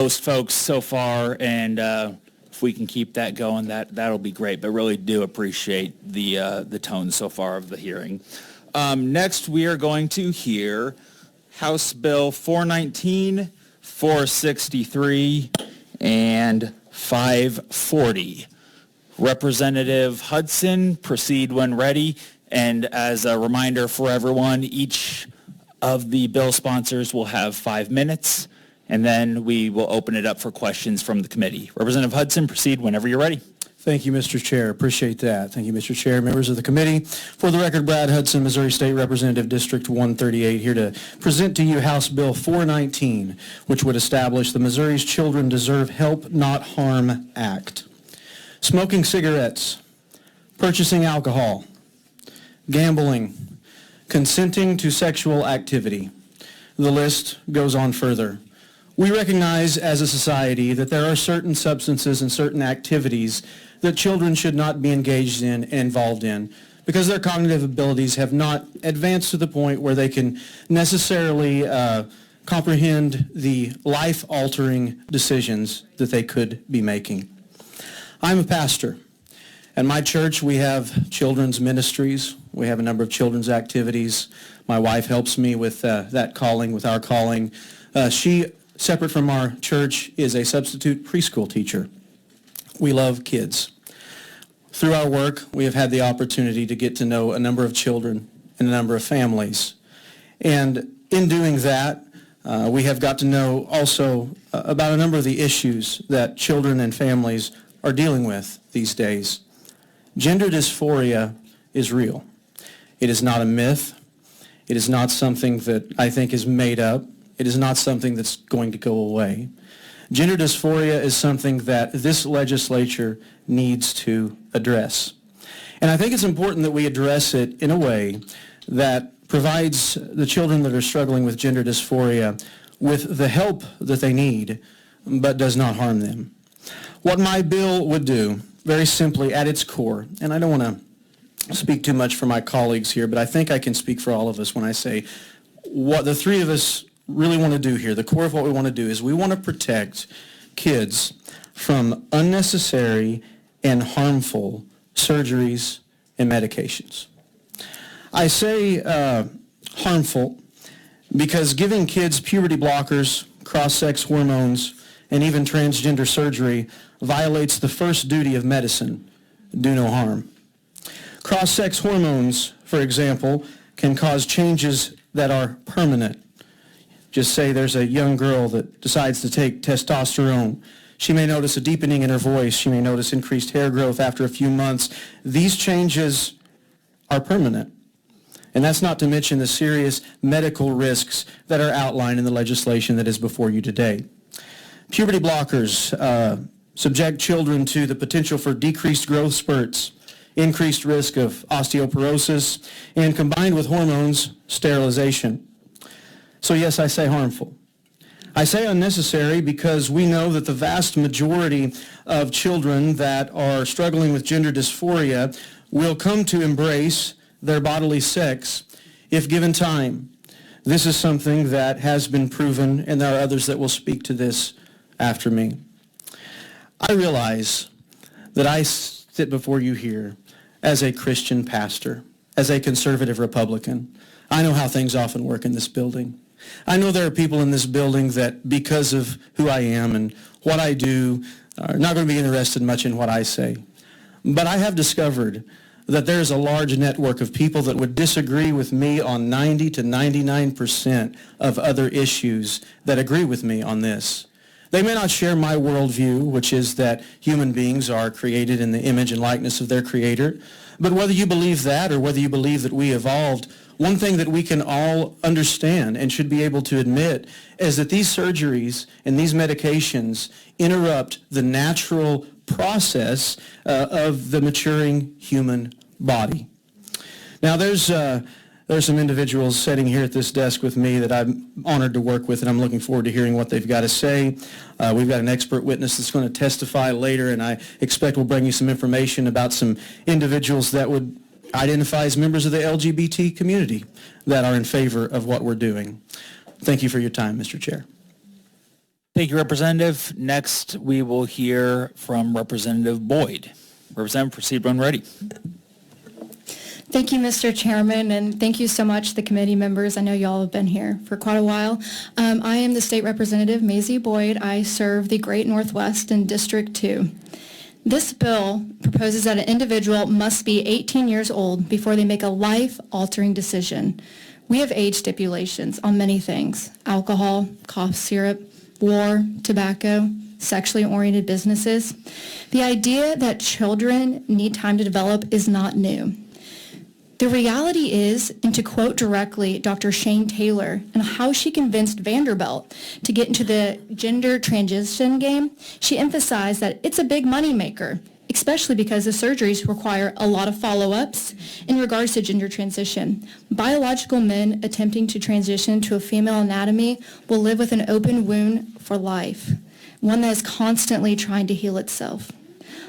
most folks so far, and if we can keep that going, that'll be great. But really do appreciate the tone so far of the hearing. Next, we are going to hear House Bill 419, 463, and 540. Representative Hudson, proceed when ready. And as a reminder for everyone, each of the bill sponsors will have 5 minutes, and then we will open it up for questions from the committee. Representative Hudson, proceed whenever you're ready. Thank you, Mr. Chair. Appreciate that. Thank you, Mr. Chair, members of the committee. For the record, Brad Hudson, Missouri State Representative, District 138, here to present to you House Bill 419, which would establish the Missouri's Children Deserve Help Not Harm Act. Smoking cigarettes, purchasing alcohol, gambling, consenting to sexual activity. The list goes on further. We recognize as a society that there are certain substances and certain activities that children should not be engaged in and involved in because their cognitive abilities have not advanced to the point where they can necessarily comprehend the life-altering decisions that they could be making. I'm a pastor. At my church, we have children's ministries. We have a number of children's activities. My wife helps me with that calling, with our calling. She, separate from our church, is a substitute preschool teacher. We love kids. Through our work, we have had the opportunity to get to know a number of children and a number of families. And in doing that, we have got to know also about a number of the issues that children and families are dealing with these days. Gender dysphoria is real. It is not a myth. It is not something that I think is made up. It is not something that's going to go away. Gender dysphoria is something that this legislature needs to address. And I think it's important that we address it in a way that provides the children that are struggling with gender dysphoria with the help that they need, but does not harm them. What my bill would do, very simply at its core, and I don't want to speak too much for my colleagues here, but I think I can speak for all of us when I say what the three of us really want to do here. The core of what we want to do is we want to protect kids from unnecessary and harmful surgeries and medications. I say harmful because giving kids puberty blockers, cross-sex hormones, and even transgender surgery violates the first duty of medicine, do no harm. Cross-sex hormones, for example, can cause changes that are permanent. Just say there's a young girl that decides to take testosterone. She may notice a deepening in her voice. She may notice increased hair growth after a few months. These changes are permanent. And that's not to mention the serious medical risks that are outlined in the legislation that is before you today. Puberty blockers subject children to the potential for decreased growth spurts, increased risk of osteoporosis, and combined with hormones, sterilization. So yes, I say harmful. I say unnecessary because we know that the vast majority of children that are struggling with gender dysphoria will come to embrace their bodily sex if given time. This is something that has been proven, and there are others that will speak to this after me. I realize that I sit before you here as a Christian pastor, as a conservative Republican. I know how things often work in this building. I know there are people in this building that, because of who I am and what I do, are not going to be interested much in what I say. But I have discovered that there's a large network of people that would disagree with me on 90 to 99% of other issues that agree with me on this. They may not share my worldview, which is that human beings are created in the image and likeness of their Creator. But whether you believe that or whether you believe that we evolved, one thing that we can all understand and should be able to admit is that these surgeries and these medications interrupt the natural process of the maturing human body. Now, there's some individuals sitting here at this desk with me that I'm honored to work with, and I'm looking forward to hearing what they've got to say. We've got an expert witness that's going to testify later, and I expect we'll bring you some information about some individuals that would identify as members of the LGBT community that are in favor of what we're doing. Thank you for your time, Mr. Chair. Thank you, Representative. Next, we will hear from Representative Boyd. Representative, proceed when ready. Thank you, Mr. Chairman, and thank you so much, the committee members. I know y'all have been here for quite a while. I am the State Representative, Maisie Boyd. I serve the Great Northwest in District 2. This bill proposes that an individual must be 18 years old before they make a life-altering decision. We have age stipulations on many things: alcohol, cough syrup, war, tobacco, sexually oriented businesses. The idea that children need time to develop is not new. The reality is, and to quote directly Dr. Shane Taylor and how she convinced Vanderbilt to get into the gender transition game, she emphasized that it's a big moneymaker, especially because the surgeries require a lot of follow-ups in regards to gender transition. Biological men attempting to transition to a female anatomy will live with an open wound for life, one that is constantly trying to heal itself.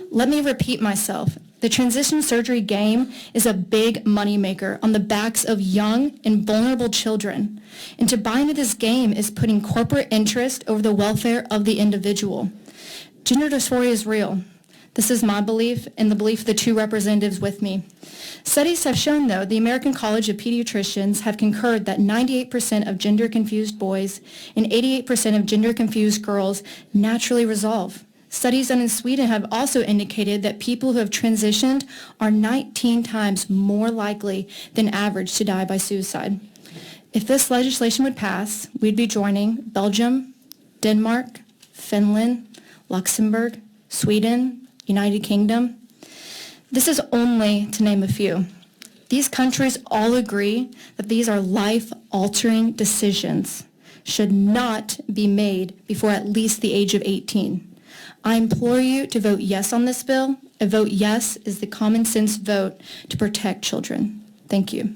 Let me repeat myself. The transition surgery game is a big moneymaker on the backs of young and vulnerable children. And to buy into this game is putting corporate interest over the welfare of the individual. Gender dysphoria is real. This is my belief and the belief of the two representatives with me. Studies have shown, though, the American College of Pediatricians have concurred that 98% of gender-confused boys and 88% of gender-confused girls naturally resolve. Studies done in Sweden have also indicated that people who have transitioned are 19 times more likely than average to die by suicide. If this legislation would pass, we'd be joining Belgium, Denmark, Finland, Luxembourg, Sweden, United Kingdom. This is only to name a few. These countries all agree that these are life-altering decisions, should not be made before at least the age of 18. I implore you to vote yes on this bill. A vote yes is the common sense vote to protect children. Thank you.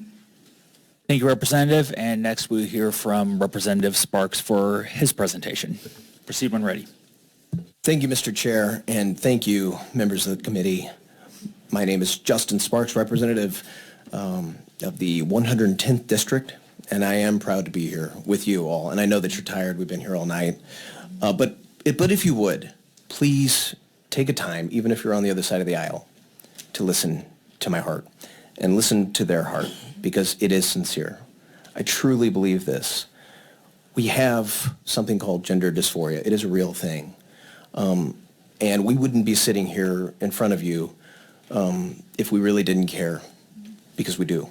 Thank you, Representative. And next we'll hear from Representative Sparks for his presentation. Proceed when ready. Thank you, Mr. Chair, and thank you, members of the committee. My name is Justin Sparks, representative of the 110th District, and I am proud to be here with you all. And I know that you're tired. We've been here all night. But if you would, please take a time, even if you're on the other side of the aisle, to listen to my heart and listen to their heart, because it is sincere. I truly believe this. We have something called gender dysphoria. It is a real thing. And we wouldn't be sitting here in front of you if we really didn't care, because we do.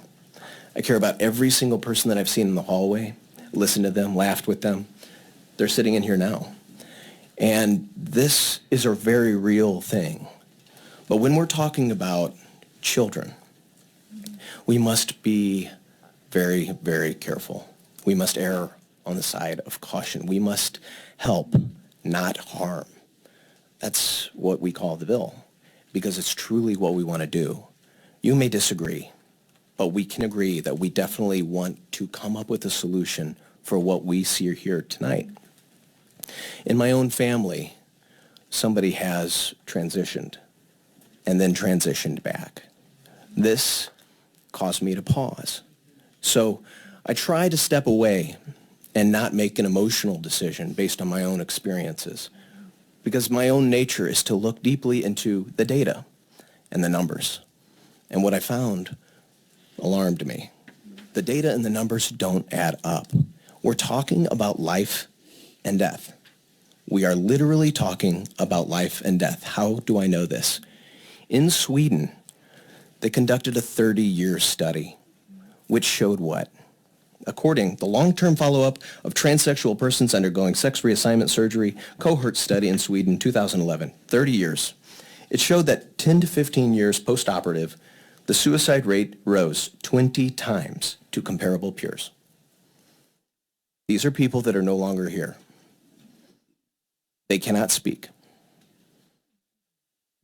I care about every single person that I've seen in the hallway, listened to them, laughed with them. They're sitting in here now. And this is a very real thing. But when we're talking about children, we must be very, very careful. We must err on the side of caution. We must help, not harm. That's what we call the bill, because it's truly what we want to do. You may disagree, but we can agree that we definitely want to come up with a solution for what we see here tonight. In my own family, somebody has transitioned and then transitioned back. This caused me to pause. So I try to step away and not make an emotional decision based on my own experiences, because my own nature is to look deeply into the data and the numbers. And what I found alarmed me. The data and the numbers don't add up. We're talking about life and death. We are literally talking about life and death. How do I know this? In Sweden, they conducted a 30-year study, which showed what? According the long-term follow-up of transsexual persons undergoing sex reassignment surgery cohort study in Sweden, 2011, 30 years. It showed that 10 to 15 years post-operative, the suicide rate rose 20 times to comparable peers. These are people that are no longer here. They cannot speak.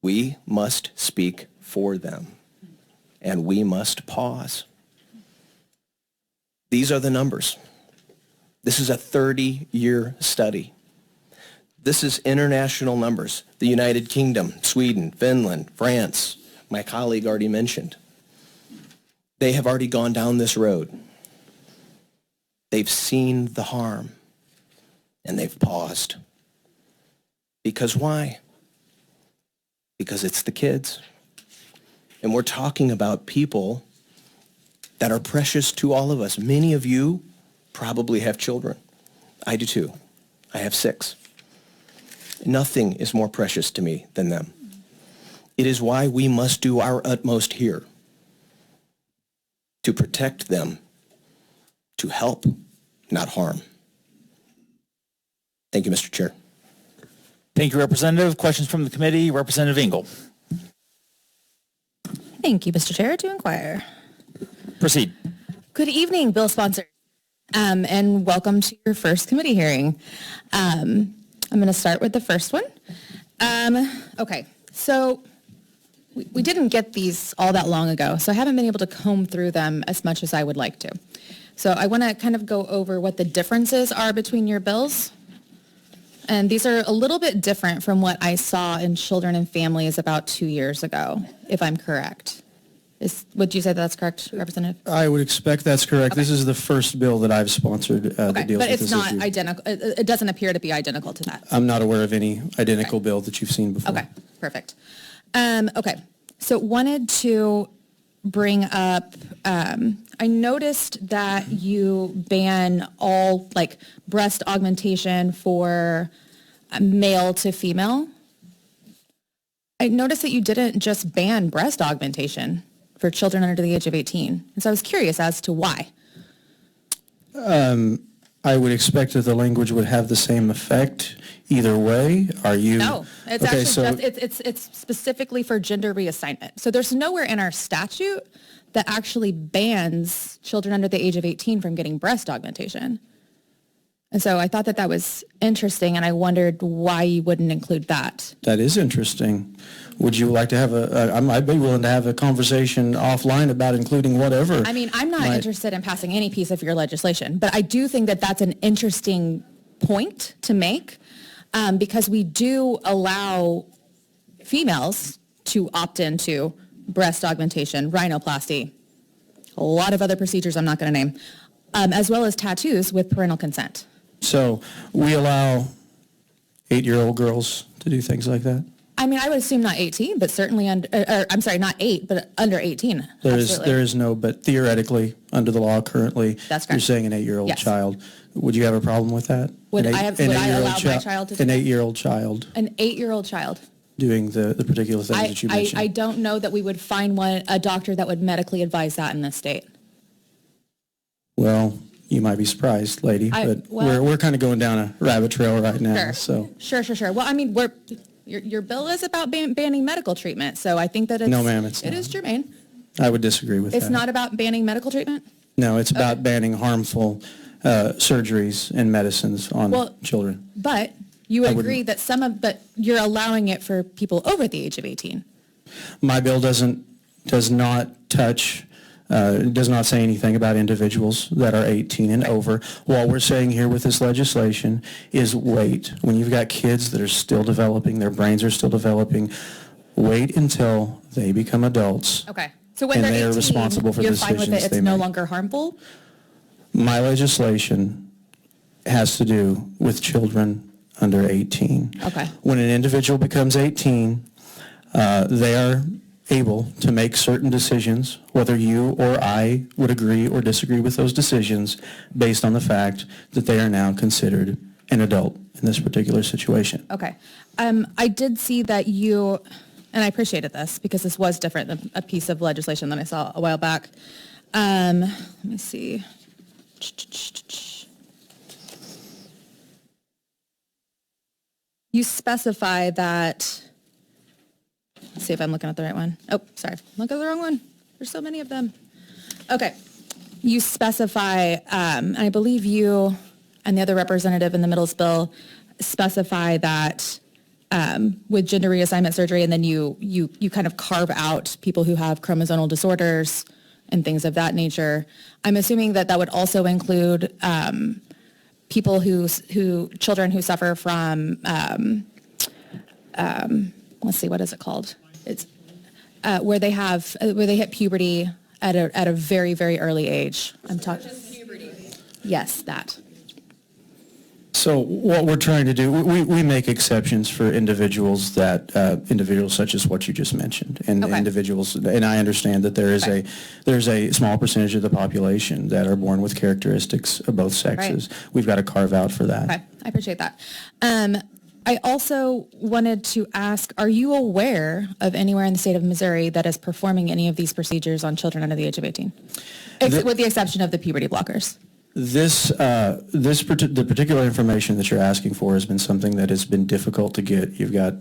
We must speak for them, and we must pause. These are the numbers. This is a 30-year study. This is international numbers. The United Kingdom, Sweden, Finland, France, my colleague already mentioned. They have already gone down this road. They've seen the harm, and they've paused. Because why? Because it's the kids. And we're talking about people that are precious to all of us. Many of you probably have children. I do too. I have 6. Nothing is more precious to me than them. It is why we must do our utmost here to protect them, to help, not harm. Thank you, Mr. Chair. Thank you, Representative. Questions from the committee? Representative Engel. Thank you, Mr. Chair. To inquire. Proceed. Good evening, bill sponsors, and welcome to your first committee hearing. I'm going to start with the first one. Okay, so we didn't get these all that long ago, so I haven't been able to comb through them as much as I would like to. So I want to kind of go over what the differences are between your bills. And these are a little bit different from what I saw in Children and Families about 2 years ago, if I'm correct. Would you say that's correct, Representative? I would expect that's correct. Okay. This is the first bill that I've sponsored that deals with this issue. But it's not identical. It doesn't appear to be identical to that. I'm not aware of any identical bill that you've seen before. Okay, perfect. Okay, so wanted to bring up, I noticed that you ban all like breast augmentation for male to female. I noticed that you didn't just ban breast augmentation for children under the age of 18. And so I was curious as to why. I would expect that the language would have the same effect either way. Are you? No, it's okay, actually so, it's specifically for gender reassignment. So there's nowhere in our statute that actually bans children under the age of 18 from getting breast augmentation. And so I thought that was interesting, and I wondered why you wouldn't include that. That is interesting. Would you like to have I'd be willing to have a conversation offline about including whatever. I mean, I'm not interested in passing any piece of your legislation, but I do think that that's an interesting point to make because we do allow females to opt into breast augmentation, rhinoplasty, a lot of other procedures I'm not going to name, as well as tattoos with parental consent. So we allow 8-year-old girls to do things like that? I mean, I would assume not 18, but certainly I'm sorry, not 8, but under 18. There is no, but theoretically, under the law currently, That's correct. you're saying an 8-year-old Yes. child. Would you have a problem with that? Would An I allow my child to do An that? 8-year-old child An 8-year-old child. doing the particular things that you mentioned? I don't know that we would find a doctor that would medically advise that in this state. Well, you might be surprised, lady, but we're kind of going down a rabbit trail right now. Sure. Sure. Well, I mean, your bill is about banning medical treatment, so I think that No, ma'am, it's it not. is germane. I would disagree with that. It's not about banning medical treatment? No, it's about banning harmful surgeries and medicines on children. But you agree that but you're allowing it for people over the age of 18. My bill does not touch, it does not say anything about individuals that are 18 and over. What we're saying here with this legislation is wait. When you've got kids that are still developing, their brains are still developing, wait until they become adults. Okay. So when And they're they are 18, responsible for the you're fine with decisions it, they it's no make. longer harmful? My legislation has to do with children under 18. Okay. When an individual becomes 18, they are able to make certain decisions, whether you or I would agree or disagree with those decisions, based on the fact that they are now considered an adult in this particular situation. Okay. I did see that you, and I appreciated this because this was different than a piece of legislation that I saw a while back. Let me see. You specify that, let's see if I'm looking at the right one. Oh, sorry, look at the wrong one. There's so many of them. Okay. You specify, and I believe you and the other representative in the Middles bill specify that with gender reassignment surgery, and then you kind of carve out people who have chromosomal disorders and things of that nature. I'm assuming that would also include people children who suffer from, let's see, what is it called? It's where they hit puberty at a very, very early age. I'm talking. Just puberty. Yes, that. So what we're trying to do, we make exceptions for individuals individuals such as what you just mentioned, and Okay. individuals, and I understand that Okay. there's a small percentage of the population that are born with characteristics of both sexes. We've got to carve out for that. Okay, I appreciate that. I also wanted to ask, are you aware of anywhere in the state of Missouri that is performing any of these procedures on children under the age of 18? With the exception of the puberty blockers. The particular information that you're asking for has been something that has been difficult to get. You've got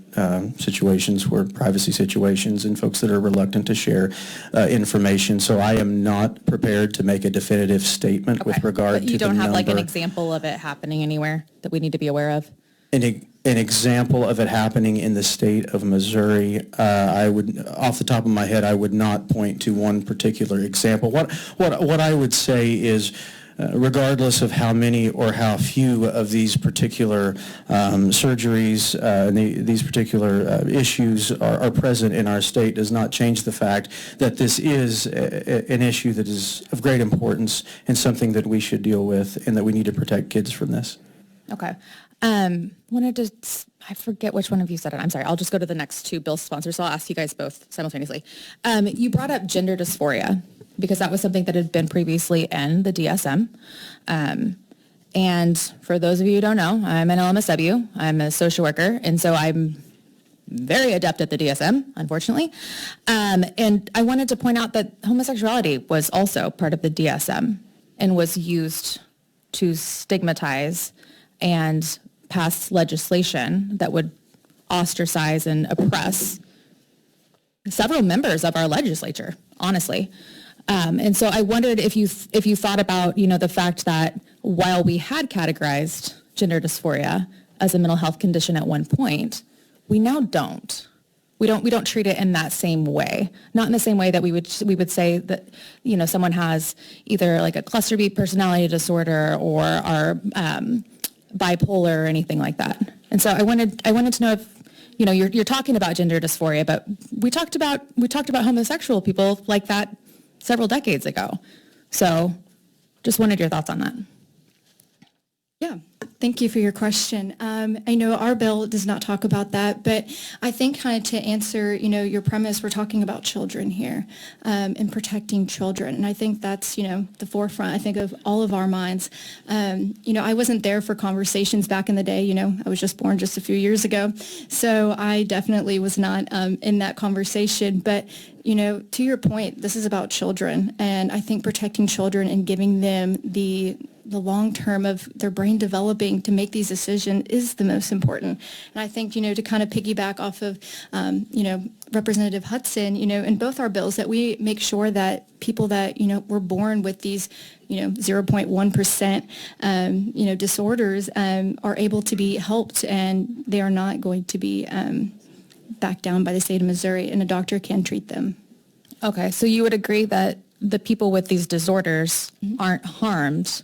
situations where privacy situations and folks that are reluctant to share information. So I am not prepared to make a definitive statement with regard to the number. But you don't have like an example of it happening anywhere that we need to be aware of? An example of it happening in the state of Missouri, I would, off the top of my head, I would not point to one particular example. What I would say is, regardless of how many or how few of these particular surgeries and these particular issues are present in our state, does not change the fact that this is an issue that is of great importance and something that we should deal with, and that we need to protect kids from this. Okay. I forget which one of you said it. I'm sorry. I'll just go to the next two bill sponsors. So I'll ask you guys both simultaneously. You brought up gender dysphoria because that was something that had been previously in the DSM. And for those of you who don't know, I'm an LMSW. I'm a social worker. And so I'm very adept at the DSM, unfortunately. And I wanted to point out that homosexuality was also part of the DSM and was used to stigmatize and pass legislation that would ostracize and oppress several members of our legislature, honestly. And so I wondered if you thought about, the fact that while we had categorized gender dysphoria as a mental health condition at one point, we now don't. We don't treat it in that same way. Not in the same way that we would say that, someone has either like a cluster B personality disorder or are bipolar or anything like that. And so I wanted to know if, you're talking about gender dysphoria, but we talked about homosexual people like that several decades ago. So just wanted your thoughts on that. Yeah, thank you for your question. I know our bill does not talk about that, but I think kind of to answer, your premise, we're talking about children here and protecting children. And I think that's, the forefront, I think, of all of our minds. I wasn't there for conversations back in the day. I was just born just a few years ago. So I definitely was not in that conversation. But to your point, this is about children, and I think protecting children and giving them the long term of their brain developing to make these decisions is the most important. And I think, to kind of piggyback off of, Representative Hudson, in both our bills, that we make sure that people that, were born with these, 0.1%, disorders are able to be helped, and they are not going to be backed down by the state of Missouri, and a doctor can treat them. Okay, so you would agree that the people with these disorders aren't harmed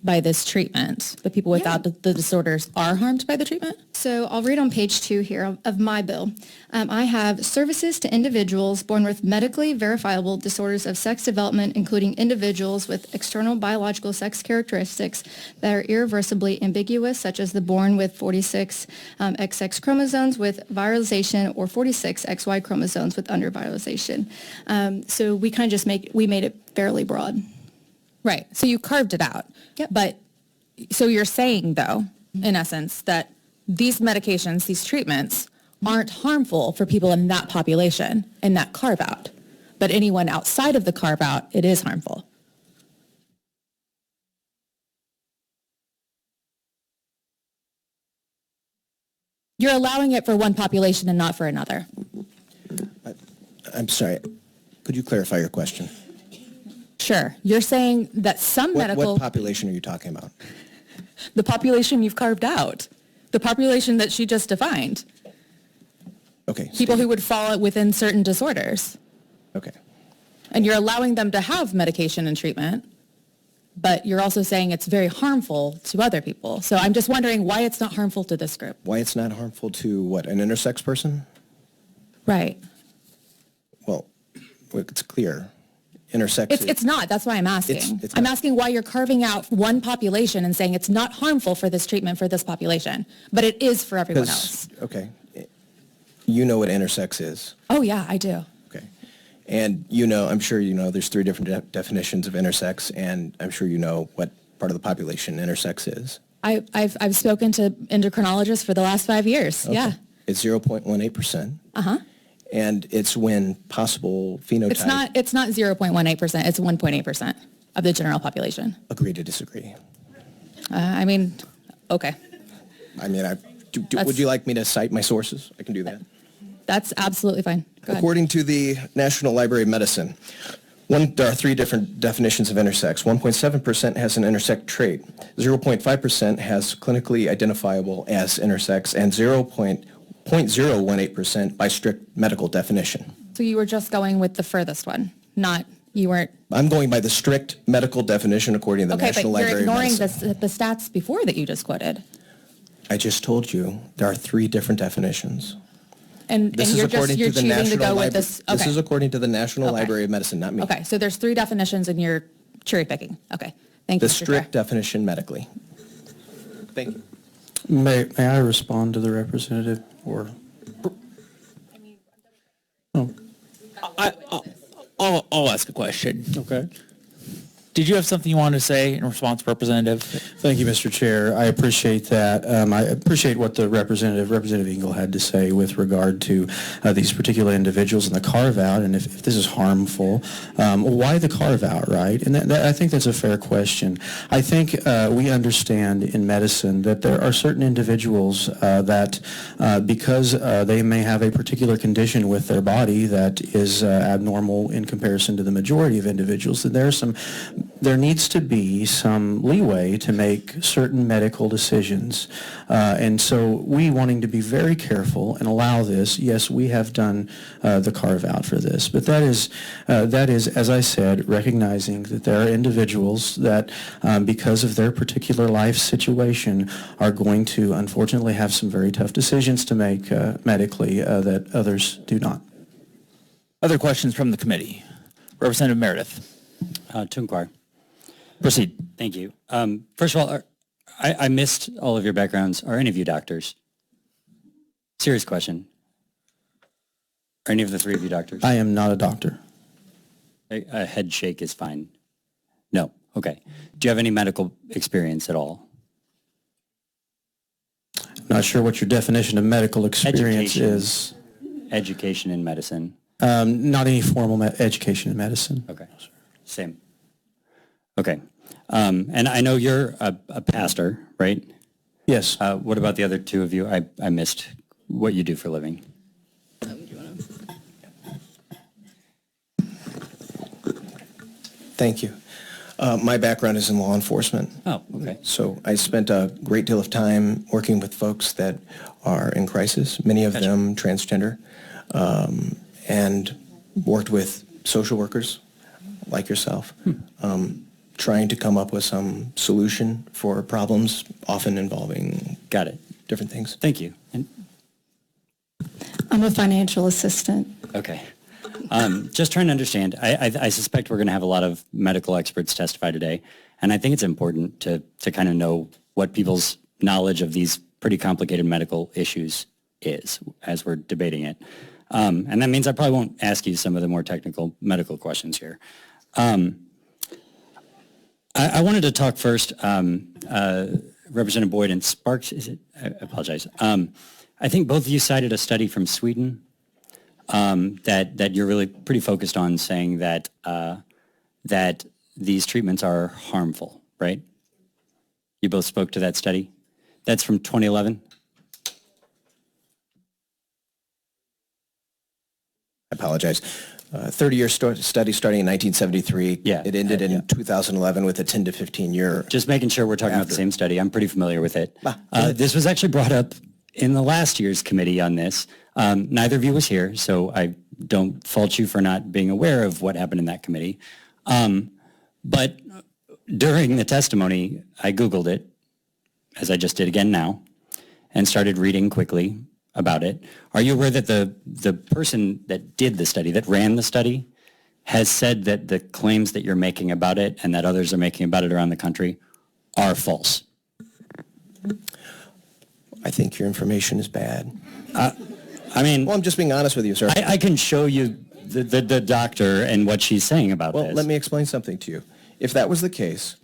by this treatment? The people without the disorders are harmed by the treatment? So I'll read on page 2 here of my bill. I have services to individuals born with medically verifiable disorders of sex development, including individuals with external biological sex characteristics that are irreversibly ambiguous, such as the born with 46 XX chromosomes with viralization or 46 XY chromosomes with underviralization. So we kind of just made it fairly broad. Right. So you carved it out. Yep. But so you're saying, though, in essence, that these medications, these treatments, aren't harmful for people in that population, in that carve-out. But anyone outside of the carve-out, it is harmful. You're allowing it for one population and not for another. I'm sorry. Could you clarify your question? Sure. You're saying that some medical... What population are you talking about? The population you've carved out. The population that she just defined. Okay. People who would fall within certain disorders. Okay. And you're allowing them to have medication and treatment, but you're also saying it's very harmful to other people. So I'm just wondering why it's not harmful to this group. Why it's not harmful to what, an intersex person? Right. Well, it's clear. intersex. It's not. That's why I'm asking. It's I'm not. asking why you're carving out one population and saying it's not harmful for this treatment for this population, but it is for everyone else. Okay. You know what intersex is. Oh, yeah, I do. Okay. And you know, I'm sure you know, there's 3 different definitions of intersex, and I'm sure you know what part of the population intersex is. I've spoken to endocrinologists for the last 5 years. Okay. Yeah. It's 0.18%. Uh-huh. And it's when possible phenotype. It's not 0.18%. It's 1.8% of the general population. Agree to disagree. I mean, okay. I mean, would you like me to cite my sources? I can do that. That's absolutely fine. Go ahead. According to the National Library of Medicine, there are 3 different definitions of intersex. 1.7% has an intersex trait. 0.5% has clinically identifiable as intersex, and 0.018% by strict medical definition. So you were just going with the furthest one, you weren't. I'm going by the strict medical definition according to the Okay, but National you're Library of ignoring Medicine. the stats before that you just quoted. I just told you there are 3 different definitions. And This is you're according to the choosing to National go with Library. this. This Okay. is according to the National Okay. Library of Medicine, not me. Okay, so there's 3 definitions and you're cherry picking. Okay, thank The you, Mr. Chair. strict definition medically. Thank you. May I respond to the representative, or? Oh, I'll ask a question. okay. Did you have something you wanted to say in response, Representative? Thank you, Mr. Chair. I appreciate that. I appreciate what the Representative Engel had to say with regard to these particular individuals and the carve-out, and if this is harmful, why the carve-out, right? And I think that's a fair question. I think we understand in medicine that there are certain individuals that because they may have a particular condition with their body that is abnormal in comparison to the majority of individuals, that there needs to be some leeway to make certain medical decisions. And so we wanting to be very careful and allow this, yes, we have done the carve-out for this, but that is, as I said, recognizing that there are individuals that, because of their particular life situation, are going to unfortunately have some very tough decisions to make medically that others do not. Other questions from the committee? Representative Meredith. To inquire. Proceed. Thank you. First of all, I missed all of your backgrounds. Are any of you doctors? Serious question. Are any of the 3 of you doctors? I am not a doctor. A head shake is fine. No. Okay. Do you have any medical experience at all? Not sure what your definition of medical experience Education. is. Education in medicine. Not any formal education in medicine. Okay. Same. Okay. And I know you're a pastor, right? Yes. What about the other 2 of you? I missed what you do for a living. Thank you. My background is in law enforcement. Oh, okay. So I spent a great deal of time working with folks that are in crisis, many of Gotcha. them transgender, and worked with social workers like yourself, trying to come up with some solution for problems, often involving Got it. different things. Thank you. And I'm a financial assistant. okay. Just trying to understand. I suspect we're going to have a lot of medical experts testify today, and I think it's important to kind of know what people's knowledge of these pretty complicated medical issues is as we're debating it. And that means I probably won't ask you some of the more technical medical questions here. I wanted to talk first, Representative Boyd and Sparks, is it? I apologize. I think both of you cited a study from Sweden that you're really pretty focused on, saying that that these treatments are harmful, right? You both spoke to that study. That's from 2011. I apologize. 30-year study starting in 1973. Yeah. It ended in 2011 with a 10 to 15 year. Just making sure we're talking about the After. same study. I'm pretty familiar with it. good. This was actually brought up in the last year's committee on this. Neither of you was here, so I don't fault you for not being aware of what happened in that committee. But during the testimony, I Googled it, as I just did again now, and started reading quickly about it. Are you aware that the person that did the study, that ran the study, has said that the claims that you're making about it and that others are making about it around the country are false? I think your information is bad. I mean, Well, I'm just being honest with you, sir. I can show you the doctor and what she's saying about Well, this. let me explain something to you. If that was the case,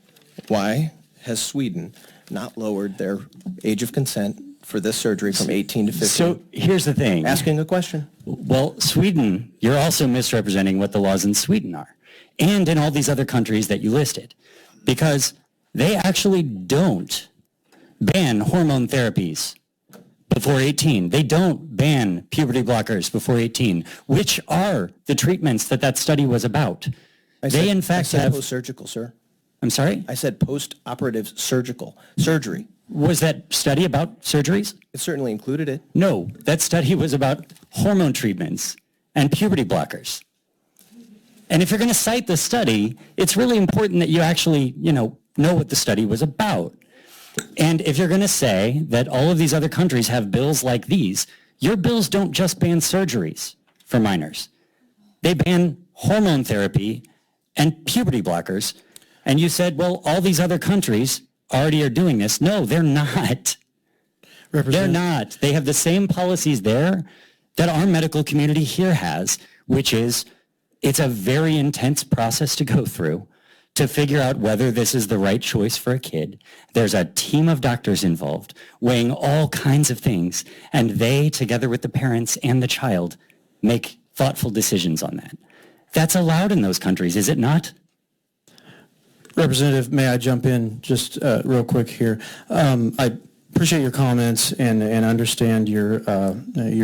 why has Sweden not lowered their age of consent for this surgery from 18 to 15? So here's the thing. Asking a question. Well, Sweden, you're also misrepresenting what the laws in Sweden are and in all these other countries that you listed, because they actually don't ban hormone therapies before 18. They don't ban puberty blockers before 18, which are the treatments that study was about. They in fact I said have, post-surgical, sir. I'm sorry, I said post-operative surgery. was that study about surgeries? It certainly included it. No, that study was about hormone treatments and puberty blockers. And if you're going to cite the study, it's really important that you actually, know what the study was about. And if you're going to say that all of these other countries have bills like these, your bills don't just ban surgeries for minors. They ban hormone therapy and puberty blockers. And you said, well, all these other countries already are doing this. No, they're not. They're not. They have the same policies there that our medical community here has, which is it's a very intense process to go through to figure out whether this is the right choice for a kid. There's a team of doctors involved weighing all kinds of things, and they, together with the parents and the child, make thoughtful decisions on that. That's allowed in those countries, is it not? Representative, may I jump in just real quick here? I appreciate your comments and understand your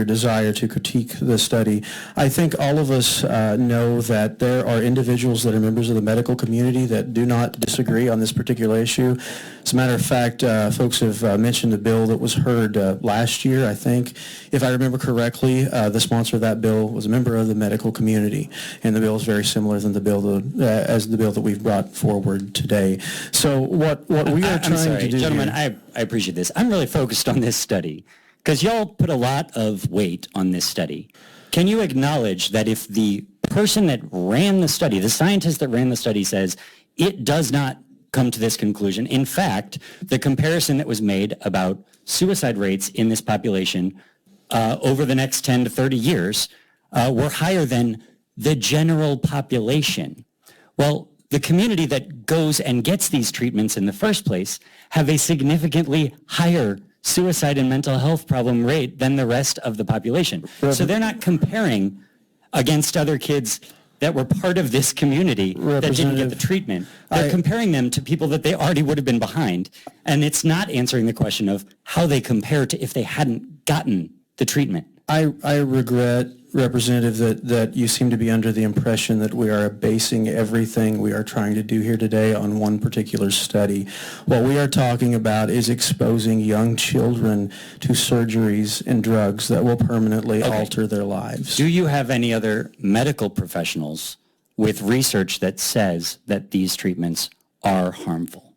desire to critique the study. I think all of us know that there are individuals that are members of the medical community that do not disagree on this particular issue. As a matter of fact, folks have mentioned the bill that was heard last year, I think. If I remember correctly, the sponsor of that bill was a member of the medical community, and the bill is very similar than the bill as the bill that we've brought forward today. So what we are trying to do gentlemen, here, I appreciate this. I'm really focused on this study because y'all put a lot of weight on this study. Can you acknowledge that if the person that ran the study, the scientist that ran the study says it does not come to this conclusion. In fact, the comparison that was made about suicide rates in this population over the next 10 to 30 years were higher than the general population. Well, the community that goes and gets these treatments in the first place have a significantly higher suicide and mental health problem rate than the rest of the population. So they're not comparing against other kids that were part of this community that didn't get the treatment. They're comparing them to people that they already would have been behind. And it's not answering the question of how they compare to if they hadn't gotten the treatment. I regret, Representative, that you seem to be under the impression that we are basing everything we are trying to do here today on one particular study. What we are talking about is exposing young children to surgeries and drugs that will permanently alter their lives. Do you have any other medical professionals with research that says that these treatments are harmful?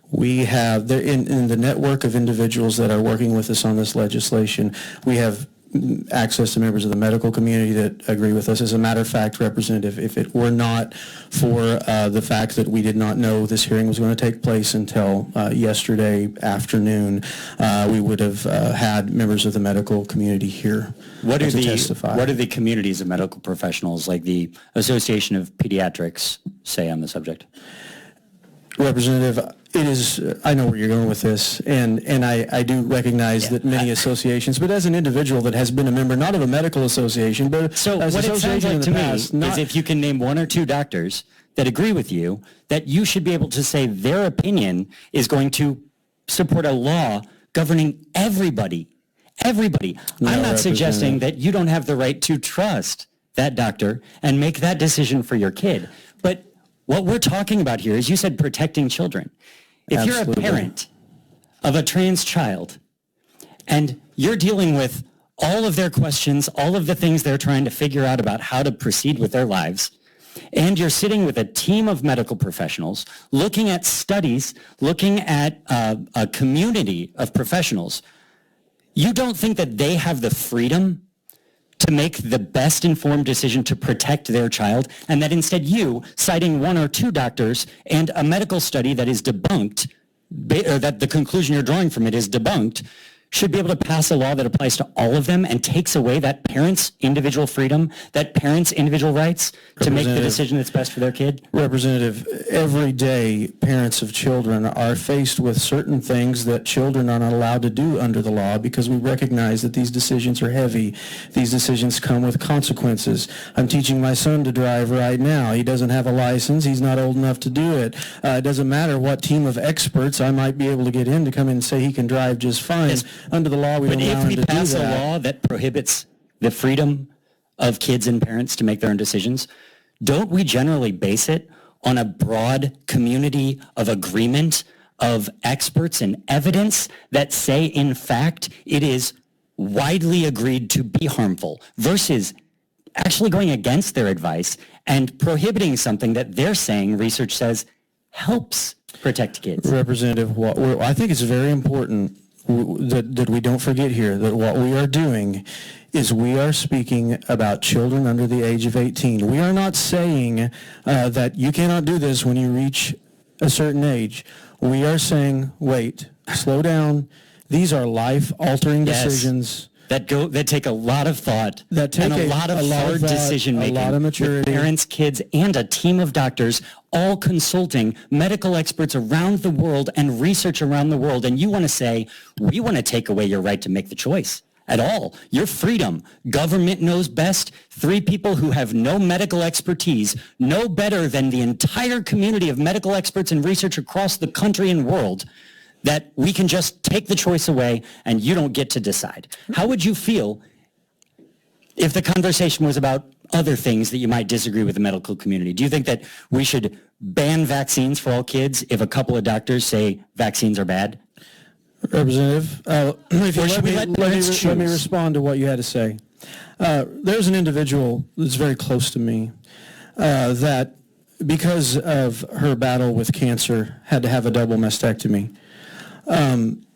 We have, in the network of individuals that are working with us on this legislation, we have access to members of the medical community that agree with us. As a matter of fact, Representative, if it were not for the fact that we did not know this hearing was going to take place until yesterday afternoon, we would have had members of the medical community here to testify. What do the communities of medical professionals, like the Association of Pediatrics, say on the subject? Representative, it is, I know where you're going with this, and I do recognize that many associations, but as an individual that has been a member, not of a medical association, but So as what it sounds association in like the to past, me not, is if you can name one or two doctors that agree with you, that you should be able to say their opinion is going to support a law governing everybody. Everybody. No, I'm not suggesting Representative. that you don't have the right to trust that doctor and make that decision for your kid. But what we're talking about here is, you said, protecting children. If you're a Absolutely. parent of a trans child and you're dealing with all of their questions, all of the things they're trying to figure out about how to proceed with their lives, and you're sitting with a team of medical professionals looking at studies, looking at a community of professionals, you don't think that they have the freedom to make the best informed decision to protect their child, and that instead you, citing one or two doctors and a medical study that is debunked, or that the conclusion you're drawing from it is debunked, should be able to pass a law that applies to all of them and takes away that parent's individual freedom, that parent's individual rights to make the decision that's best for their kid? Representative, every day parents of children are faced with certain things that children are not allowed to do under the law because we recognize that these decisions are heavy. These decisions come with consequences. I'm teaching my son to drive right now. He doesn't have a license. He's not old enough to do it. It doesn't matter what team of experts I might be able to get in to come in and say he can drive just fine. Yes. Under the law, we don't allow him to do that. But if we pass a law that prohibits the freedom of kids and parents to make their own decisions, don't we generally base it on a broad community of agreement of experts and evidence that say, in fact, it is widely agreed to be harmful, versus actually going against their advice and prohibiting something that they're saying research says helps protect kids? Representative, I think it's very important that we don't forget here that what we are doing is we are speaking about children under the age of 18. We are not saying that you cannot do this when you reach a certain age. We are saying, wait, slow down. These are life-altering decisions. That take a lot of thought and a lot of hard decision-making. A lot of maturity. With parents, kids, and a team of doctors all consulting medical experts around the world and research around the world. And you want to say, we want to take away your right to make the choice at all. Your freedom. Government knows best. 3 people who have no medical expertise know better than the entire community of medical experts and research across the country and world that we can just take the choice away and you don't get to decide. How would you feel if the conversation was about other things that you might disagree with the medical community? Do you think that we should ban vaccines for all kids if a couple of doctors say vaccines are bad? Representative, if you let me choose? respond to what you had to say. There's an individual that's very close to me that, because of her battle with cancer, had to have a double mastectomy.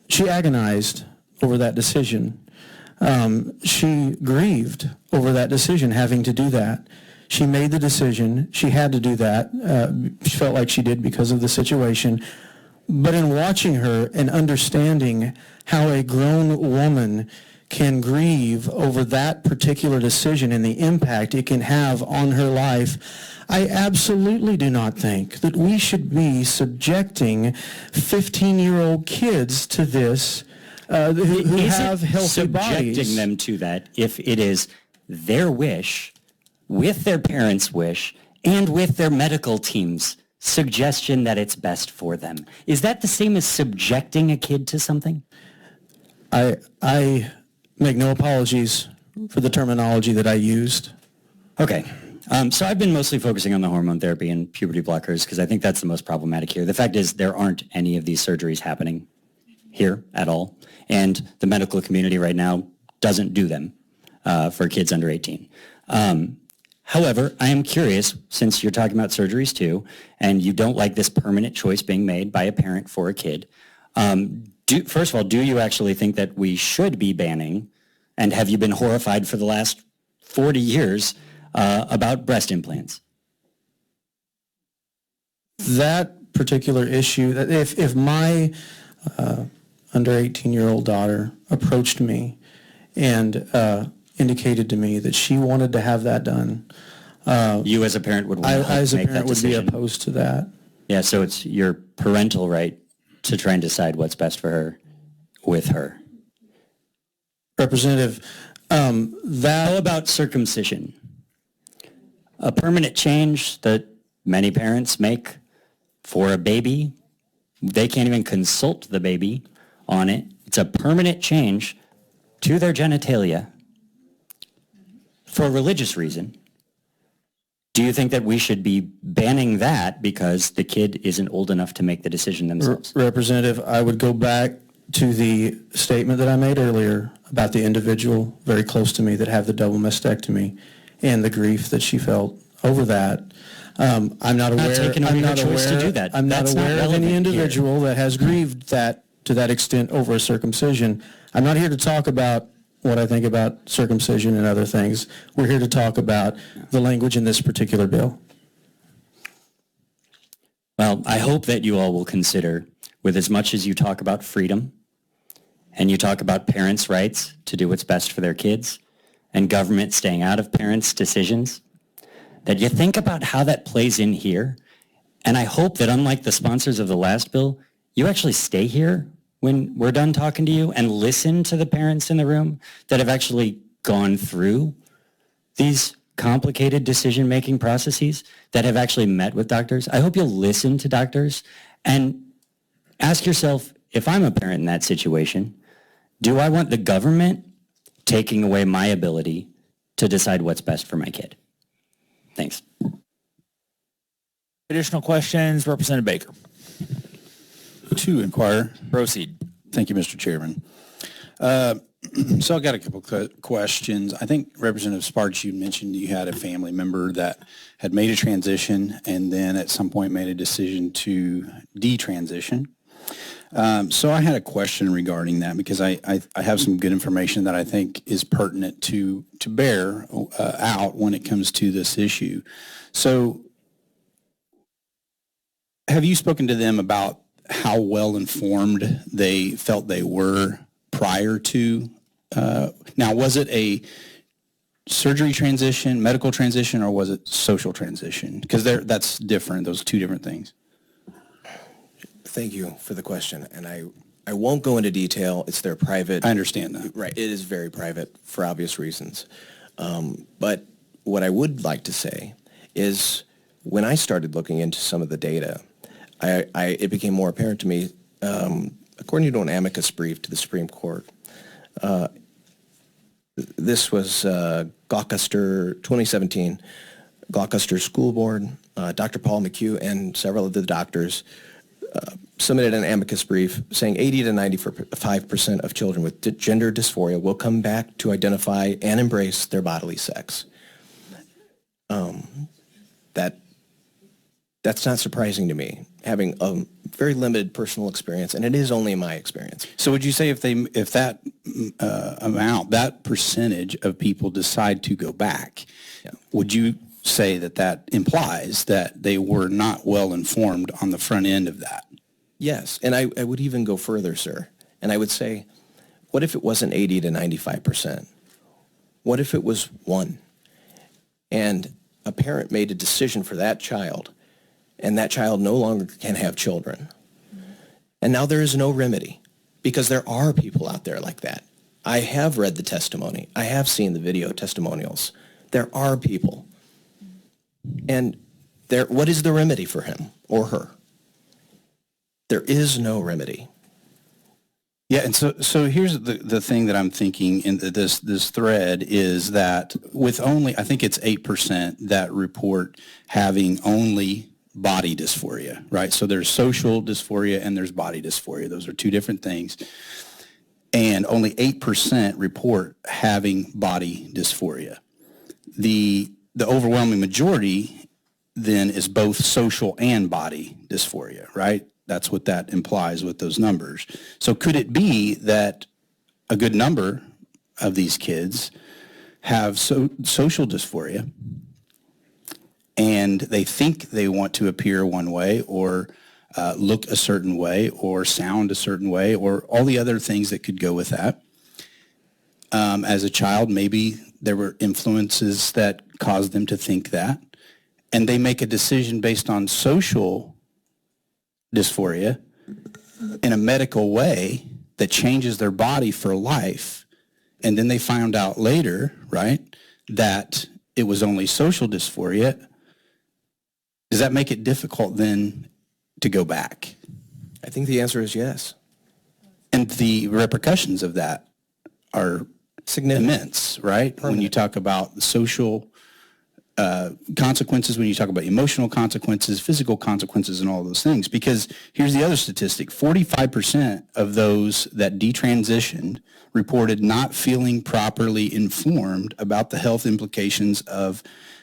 She agonized over that decision. She grieved over that decision, having to do that. She made the decision. She had to do that. She felt like she did because of the situation. But in watching her and understanding how a grown woman can grieve over that particular decision and the impact it can have on her life, I absolutely do not think that we should be subjecting 15-year-old kids to this who have healthy bodies. Subjecting them to that if it is their wish, with their parents' wish, and with their medical team's suggestion that it's best for them? Is that the same as subjecting a kid to something? I make no apologies for the terminology that I used. Okay. So I've been mostly focusing on the hormone therapy and puberty blockers because I think that's the most problematic here. The fact is there aren't any of these surgeries happening here at all, and the medical community right now doesn't do them for kids under 18. However, I am curious, since you're talking about surgeries too, and you don't like this permanent choice being made by a parent for a kid, first of all, do you actually think that we should be banning, and have you been horrified for the last 40 years about breast implants? That particular issue, that if my under 18-year-old daughter approached me and indicated to me that she wanted to have that done, you as a parent would want to make that decision? I as a parent would be opposed to that. Yeah, so it's your parental right to try and decide what's best for her with her. Representative, How about circumcision? A permanent change that many parents make for a baby. They can't even consult the baby on it. It's a permanent change to their genitalia for a religious reason. Do you think that we should be banning that because the kid isn't old enough to make the decision themselves? Representative, I would go back to the statement that I made earlier about the individual very close to me that had the double mastectomy and the grief that she felt over that. I'm not aware. I'm not aware of any individual that has grieved that to that extent over a circumcision. I'm not here to talk about what I think about circumcision and other things. We're here to talk about the language in this particular bill. Well, I hope that you all will consider, with as much as you talk about freedom, and you talk about parents' rights to do what's best for their kids, and government staying out of parents' decisions, that you think about how that plays in here. And I hope that, unlike the sponsors of the last bill, you actually stay here when we're done talking to you and listen to the parents in the room that have actually gone through these complicated decision-making processes, that have actually met with doctors. I hope you'll listen to doctors and ask yourself, if I'm a parent in that situation, do I want the government taking away my ability to decide what's best for my kid? Thanks. Additional questions, Representative Baker. To inquire. Proceed. Thank you, Mr. Chairman. So I've got a couple questions. I think Representative Sparks, you mentioned you had a family member that had made a transition and then at some point made a decision to detransition. So I had a question regarding that because I have some good information that I think is pertinent to bear out when it comes to this issue. So have you spoken to them about how well informed they felt they were prior to, now was it a surgery transition, medical transition, or was it social transition? Because that's different, those two different things. Thank you for the question, and I won't go into detail. It's their private. I understand that. Right, it is very private for obvious reasons. But what I would like to say is when I started looking into some of the data, it became more apparent to me, according to an amicus brief to the Supreme Court, this was Gloucester, 2017, Gloucester School Board, Dr. Paul McHugh and several of the doctors submitted an amicus brief saying 80 to 95% of children with gender dysphoria will come back to identify and embrace their bodily sex. That's not surprising to me, having a very limited personal experience, and it is only my experience. So would you say if that amount, that percentage of people decide to go back, Yeah. would you say that implies that they were not well informed on the front end of that? Yes, and I would even go further, sir, and I would say, what if it wasn't 80 to 95%? What if it was 1? And a parent made a decision for that child, and that child no longer can have children. And now there is no remedy, because there are people out there like that. I have read the testimony. I have seen the video testimonials. There are people. And what is the remedy for him or her? There is no remedy. Yeah, and so here's the thing that I'm thinking in this thread is that with only, I think it's 8% that report having only body dysphoria, right? So there's social dysphoria and there's body dysphoria. Those are two different things. And only 8% report having body dysphoria. The overwhelming majority then is both social and body dysphoria, right? That's what that implies with those numbers. So could it be that a good number of these kids have social dysphoria and they think they want to appear one way or look a certain way or sound a certain way or all the other things that could go with that? As a child, maybe there were influences that caused them to think that, and they make a decision based on social dysphoria in a medical way that changes their body for life, and then they found out later, right, that it was only social dysphoria. Does that make it difficult then to go back? I think the answer is yes. And the repercussions of that are Significant. immense, right? Permanent. When you talk about social consequences, when you talk about emotional consequences, physical consequences, and all those things. Because here's the other statistic. 45% of those that detransitioned reported not feeling properly informed about the health implications of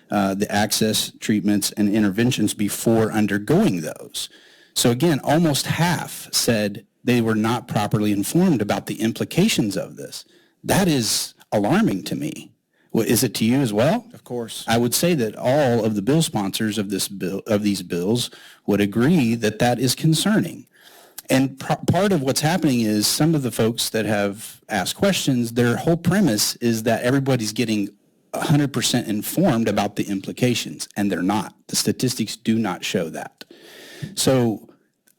the access, treatments, and interventions before undergoing those. So again, almost half said they were not properly informed about the implications of this. That is alarming to me. Well, is it to you as well? Of course. I would say that all of the bill sponsors of these bills would agree that that is concerning. And part of what's happening is some of the folks that have asked questions, their whole premise is that everybody's getting 100% informed about the implications, and they're not. The statistics do not show that. So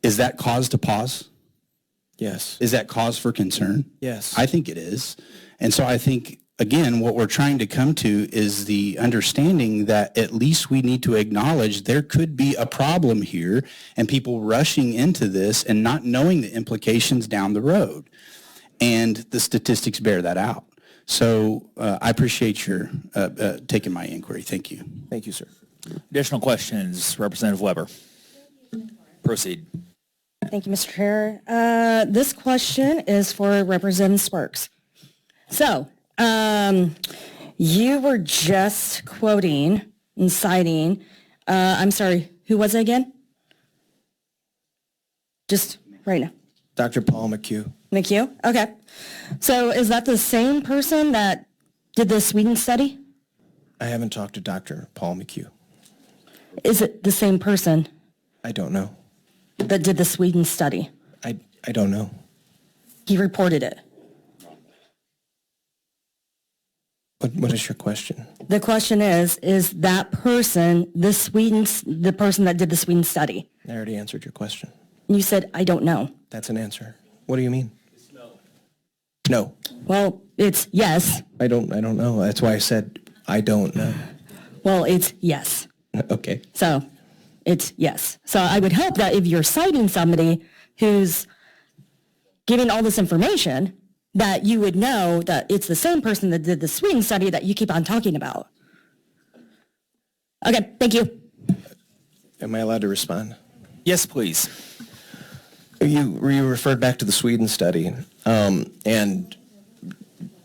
is that cause to pause? Yes. Is that cause for concern? Yes. I think it is. And so I think, again, what we're trying to come to is the understanding that at least we need to acknowledge there could be a problem here and people rushing into this and not knowing the implications down the road. And the statistics bear that out. So I appreciate your taking my inquiry. Thank you. Thank you, sir. Additional questions, Representative Weber. Proceed. Thank you, Mr. Chair. This question is for Representative Sparks. So, you were just quoting and citing, I'm sorry, who was it again? Just right now. Dr. Paul McHugh. McHugh? Okay. So is that the same person that did the Sweden study? I haven't talked to Dr. Paul McHugh. Is it the same person I don't know. that did the Sweden study? I don't know. He reported it. What is your question? The question is that person, the person that did the Sweden study? I already answered your question. You said, I don't know. That's an answer. What do you mean? No. Well, it's yes. I don't know. That's why I said I don't know. Well, it's yes. Okay. So it's yes. So I would hope that if you're citing somebody who's giving all this information, that you would know that it's the same person that did the Sweden study that you keep on talking about. Okay, thank you. Am I allowed to respond? Yes, please. You referred back to the Sweden study and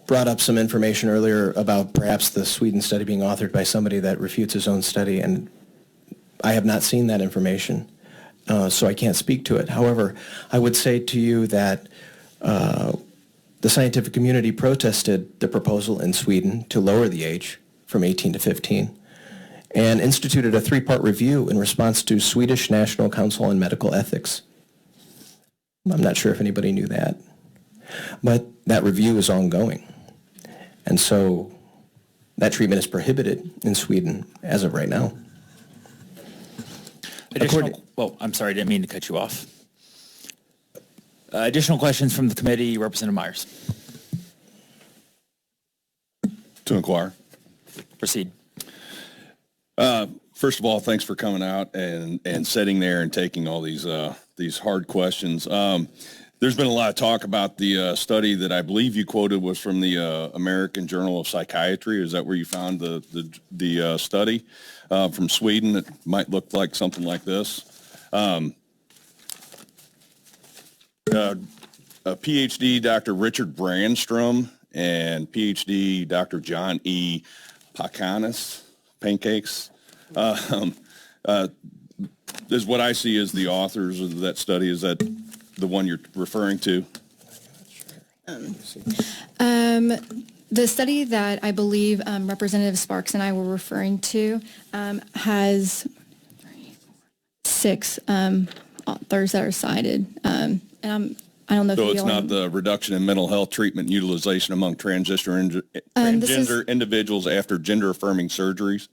brought up some information earlier about perhaps the Sweden study being authored by somebody that refutes his own study, and I have not seen that information, so I can't speak to it. However, I would say to you that the scientific community protested the proposal in Sweden to lower the age from 18 to 15 and instituted a 3-part review in response to Swedish National Council on Medical Ethics. I'm not sure if anybody knew that, but that review is ongoing. And so that treatment is prohibited in Sweden as of right now. I'm sorry, I didn't mean to cut you off. Additional questions from the committee, Representative Myers. To inquire. Proceed. First of all, thanks for coming out and sitting there and taking all these hard questions. There's been a lot of talk about the study that I believe you quoted was from the American Journal of Psychiatry. Is that where you found the study from Sweden that might look like something like this? A PhD, Dr. Richard Brandstrom, and PhD, Dr. John E. Pancakes. Is what I see as the authors of that study. Is that the one you're referring to? The study that I believe Representative Sparks and I were referring to has 6 authors that are cited. And I don't know if So you it's all- not the reduction in mental health treatment utilization among transgender individuals after gender-affirming surgeries,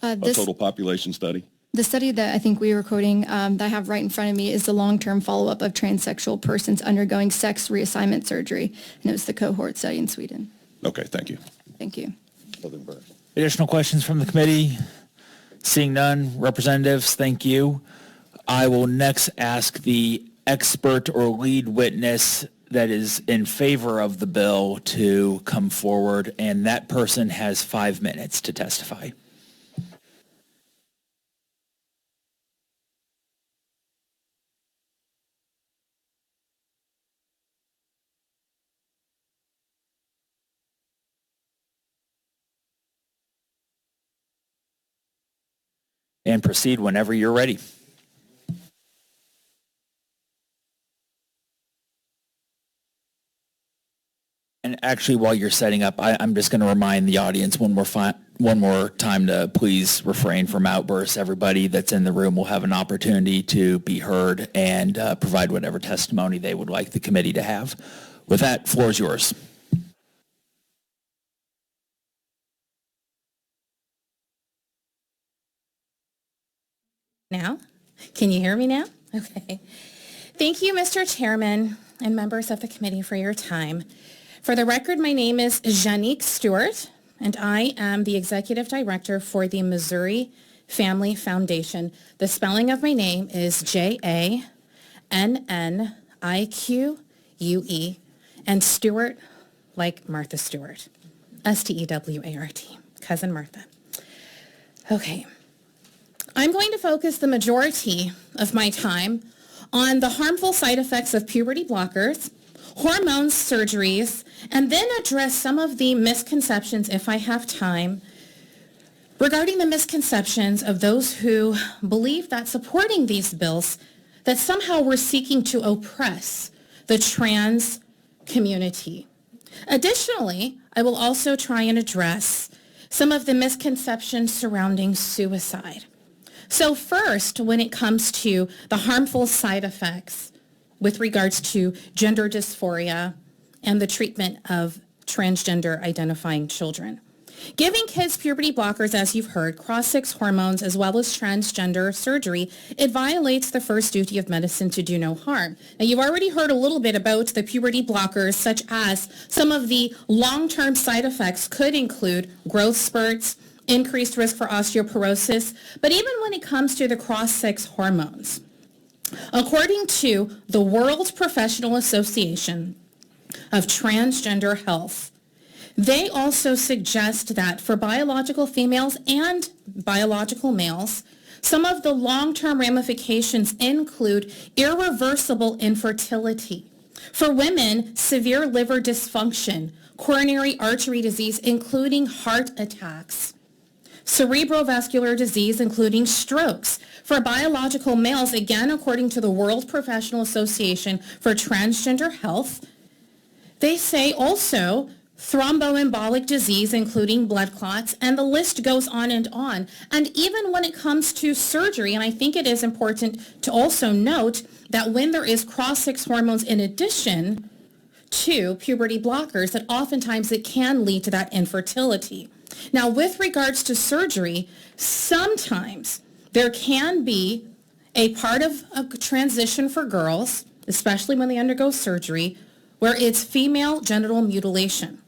a total population study? The study that I think we were quoting that I have right in front of me is the long-term follow-up of transsexual persons undergoing sex reassignment surgery, and it was the cohort study in Sweden. Okay, thank you. Thank you. Additional questions from the committee? Seeing none, representatives, thank you. I will next ask the expert or lead witness that is in favor of the bill to come forward, and that person has 5 minutes to testify. And proceed whenever you're ready. And actually, while you're setting up, I'm just going to remind the audience one more time to please refrain from outbursts. Everybody that's in the room will have an opportunity to be heard and provide whatever testimony they would like the committee to have. With that, floor is yours. Now, can you hear me now? Okay. Thank you, Mr. Chairman and members of the committee for your time. For the record, my name is Janique Stewart, and I am the Executive Director for the Missouri Family Foundation. The spelling of my name is Jannique, and Stewart like Martha Stewart, Stewart, Cousin Martha. Okay. I'm going to focus the majority of my time on the harmful side effects of puberty blockers, hormones, surgeries, and then address some of the misconceptions, if I have time, regarding the misconceptions of those who believe that supporting these bills, that somehow we're seeking to oppress the trans community. Additionally, I will also try and address some of the misconceptions surrounding suicide. So first, when it comes to the harmful side effects with regards to gender dysphoria and the treatment of transgender identifying children. Giving kids puberty blockers, as you've heard, cross-sex hormones, as well as transgender surgery, it violates the first duty of medicine to do no harm. Now, you've already heard a little bit about the puberty blockers, such as some of the long-term side effects could include growth spurts, increased risk for osteoporosis, but even when it comes to the cross-sex hormones, according to the World Professional Association of Transgender Health, they also suggest that for biological females and biological males, some of the long-term ramifications include irreversible infertility. For women, severe liver dysfunction, coronary artery disease, including heart attacks, cerebrovascular disease, including strokes. For biological males, again, according to the World Professional Association for Transgender Health, they say also thromboembolic disease, including blood clots, and the list goes on and on. And even when it comes to surgery, and I think it is important to also note that when there is cross-sex hormones in addition to puberty blockers, that oftentimes it can lead to that infertility. Now, with regards to surgery, sometimes there can be a part of a transition for girls, especially when they undergo surgery, where it's female genital mutilation.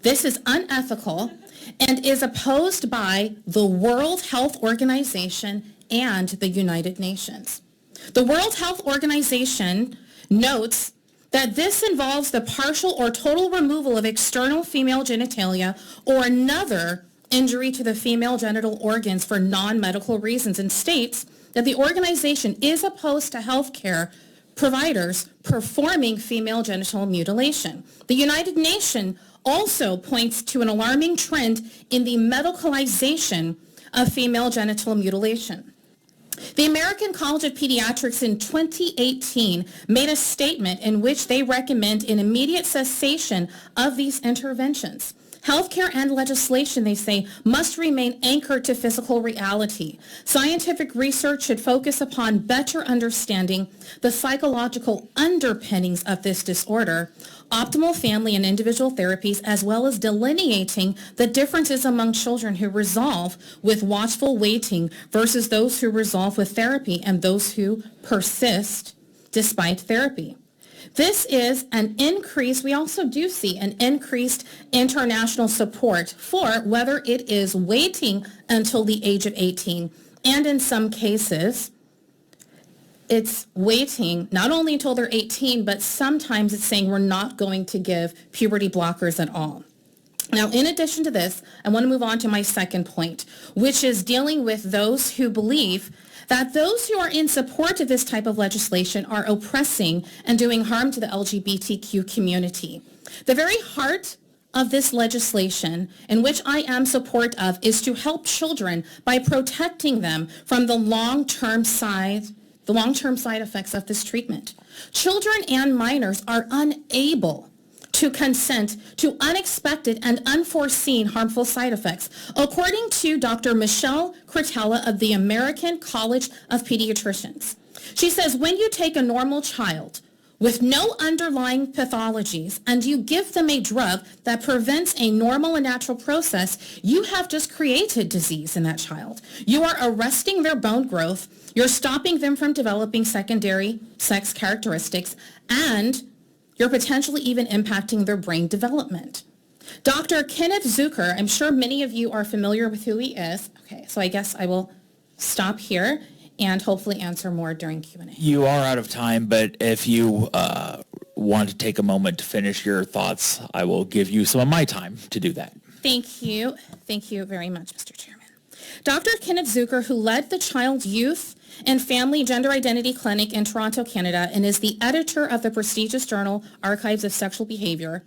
This is unethical and is opposed by the World Health Organization and the United Nations. The World Health Organization notes that this involves the partial or total removal of external female genitalia or another injury to the female genital organs for non-medical reasons, and states that the organization is opposed to healthcare providers performing female genital mutilation. The United Nations also points to an alarming trend in the medicalization of female genital mutilation. The American College of Pediatrics in 2018 made a statement in which they recommend an immediate cessation of these interventions. Healthcare and legislation, they say, must remain anchored to physical reality. Scientific research should focus upon better understanding the psychological underpinnings of this disorder, optimal family and individual therapies, as well as delineating the differences among children who resolve with watchful waiting versus those who resolve with therapy and those who persist despite therapy. This is an increase, we also do see an increased international support for whether it is waiting until the age of 18, and in some cases, it's waiting not only until they're 18, but sometimes it's saying we're not going to give puberty blockers at all. Now, in addition to this, I want to move on to my second point, which is dealing with those who believe that those who are in support of this type of legislation are oppressing and doing harm to the LGBTQ community. The very heart of this legislation, in which I am support of, is to help children by protecting them from the long-term side effects of this treatment. Children and minors are unable to consent to unexpected and unforeseen harmful side effects, according to Dr. Michelle Cretella of the American College of Pediatricians. She says, when you take a normal child with no underlying pathologies and you give them a drug that prevents a normal and natural process, you have just created disease in that child. You are arresting their bone growth, you're stopping them from developing secondary sex characteristics, and you're potentially even impacting their brain development. Dr. Kenneth Zucker, I'm sure many of you are familiar with who he is. Okay, so I guess I will stop here and hopefully answer more during Q&A. You are out of time, but if you want to take a moment to finish your thoughts, I will give you some of my time to do that. Thank you. Thank you very much, Mr. Chairman. Dr. Kenneth Zucker, who led the Child, Youth, and Family Gender Identity Clinic in Toronto, Canada, and is the editor of the prestigious journal Archives of Sexual Behavior.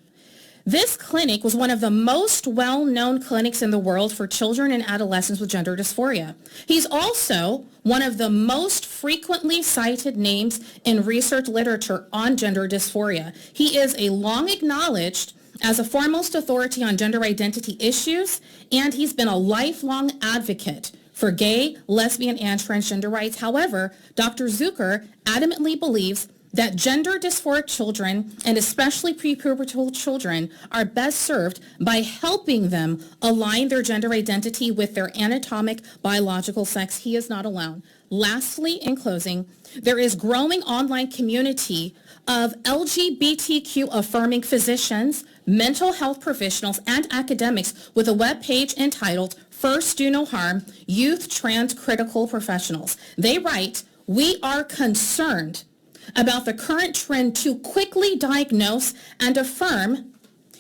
This clinic was one of the most well-known clinics in the world for children and adolescents with gender dysphoria. He's also one of the most frequently cited names in research literature on gender dysphoria. He is a long acknowledged as a foremost authority on gender identity issues, and he's been a lifelong advocate for gay, lesbian, and transgender rights. However, Dr. Zucker adamantly believes that gender dysphoric children, and especially prepubertal children, are best served by helping them align their gender identity with their anatomic biological sex. He is not alone. Lastly, in closing, there is growing online community of LGBTQ affirming physicians, mental health professionals, and academics with a webpage entitled First Do No Harm, Youth Trans Critical Professionals. They write, "We are concerned about the current trend to quickly diagnose and affirm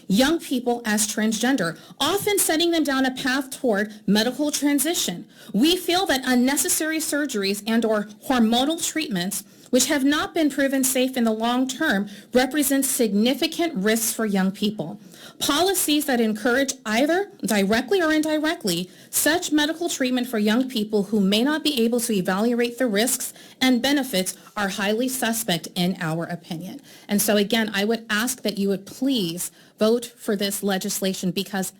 young people as transgender, often setting them down a path toward medical transition. We feel that unnecessary surgeries and or hormonal treatments, which have not been proven safe in the long term, represent significant risks for young people. Policies that encourage either directly or indirectly such medical treatment for young people who may not be able to evaluate the risks and benefits are highly suspect in our opinion." And so again, I would ask that you would please vote for this legislation because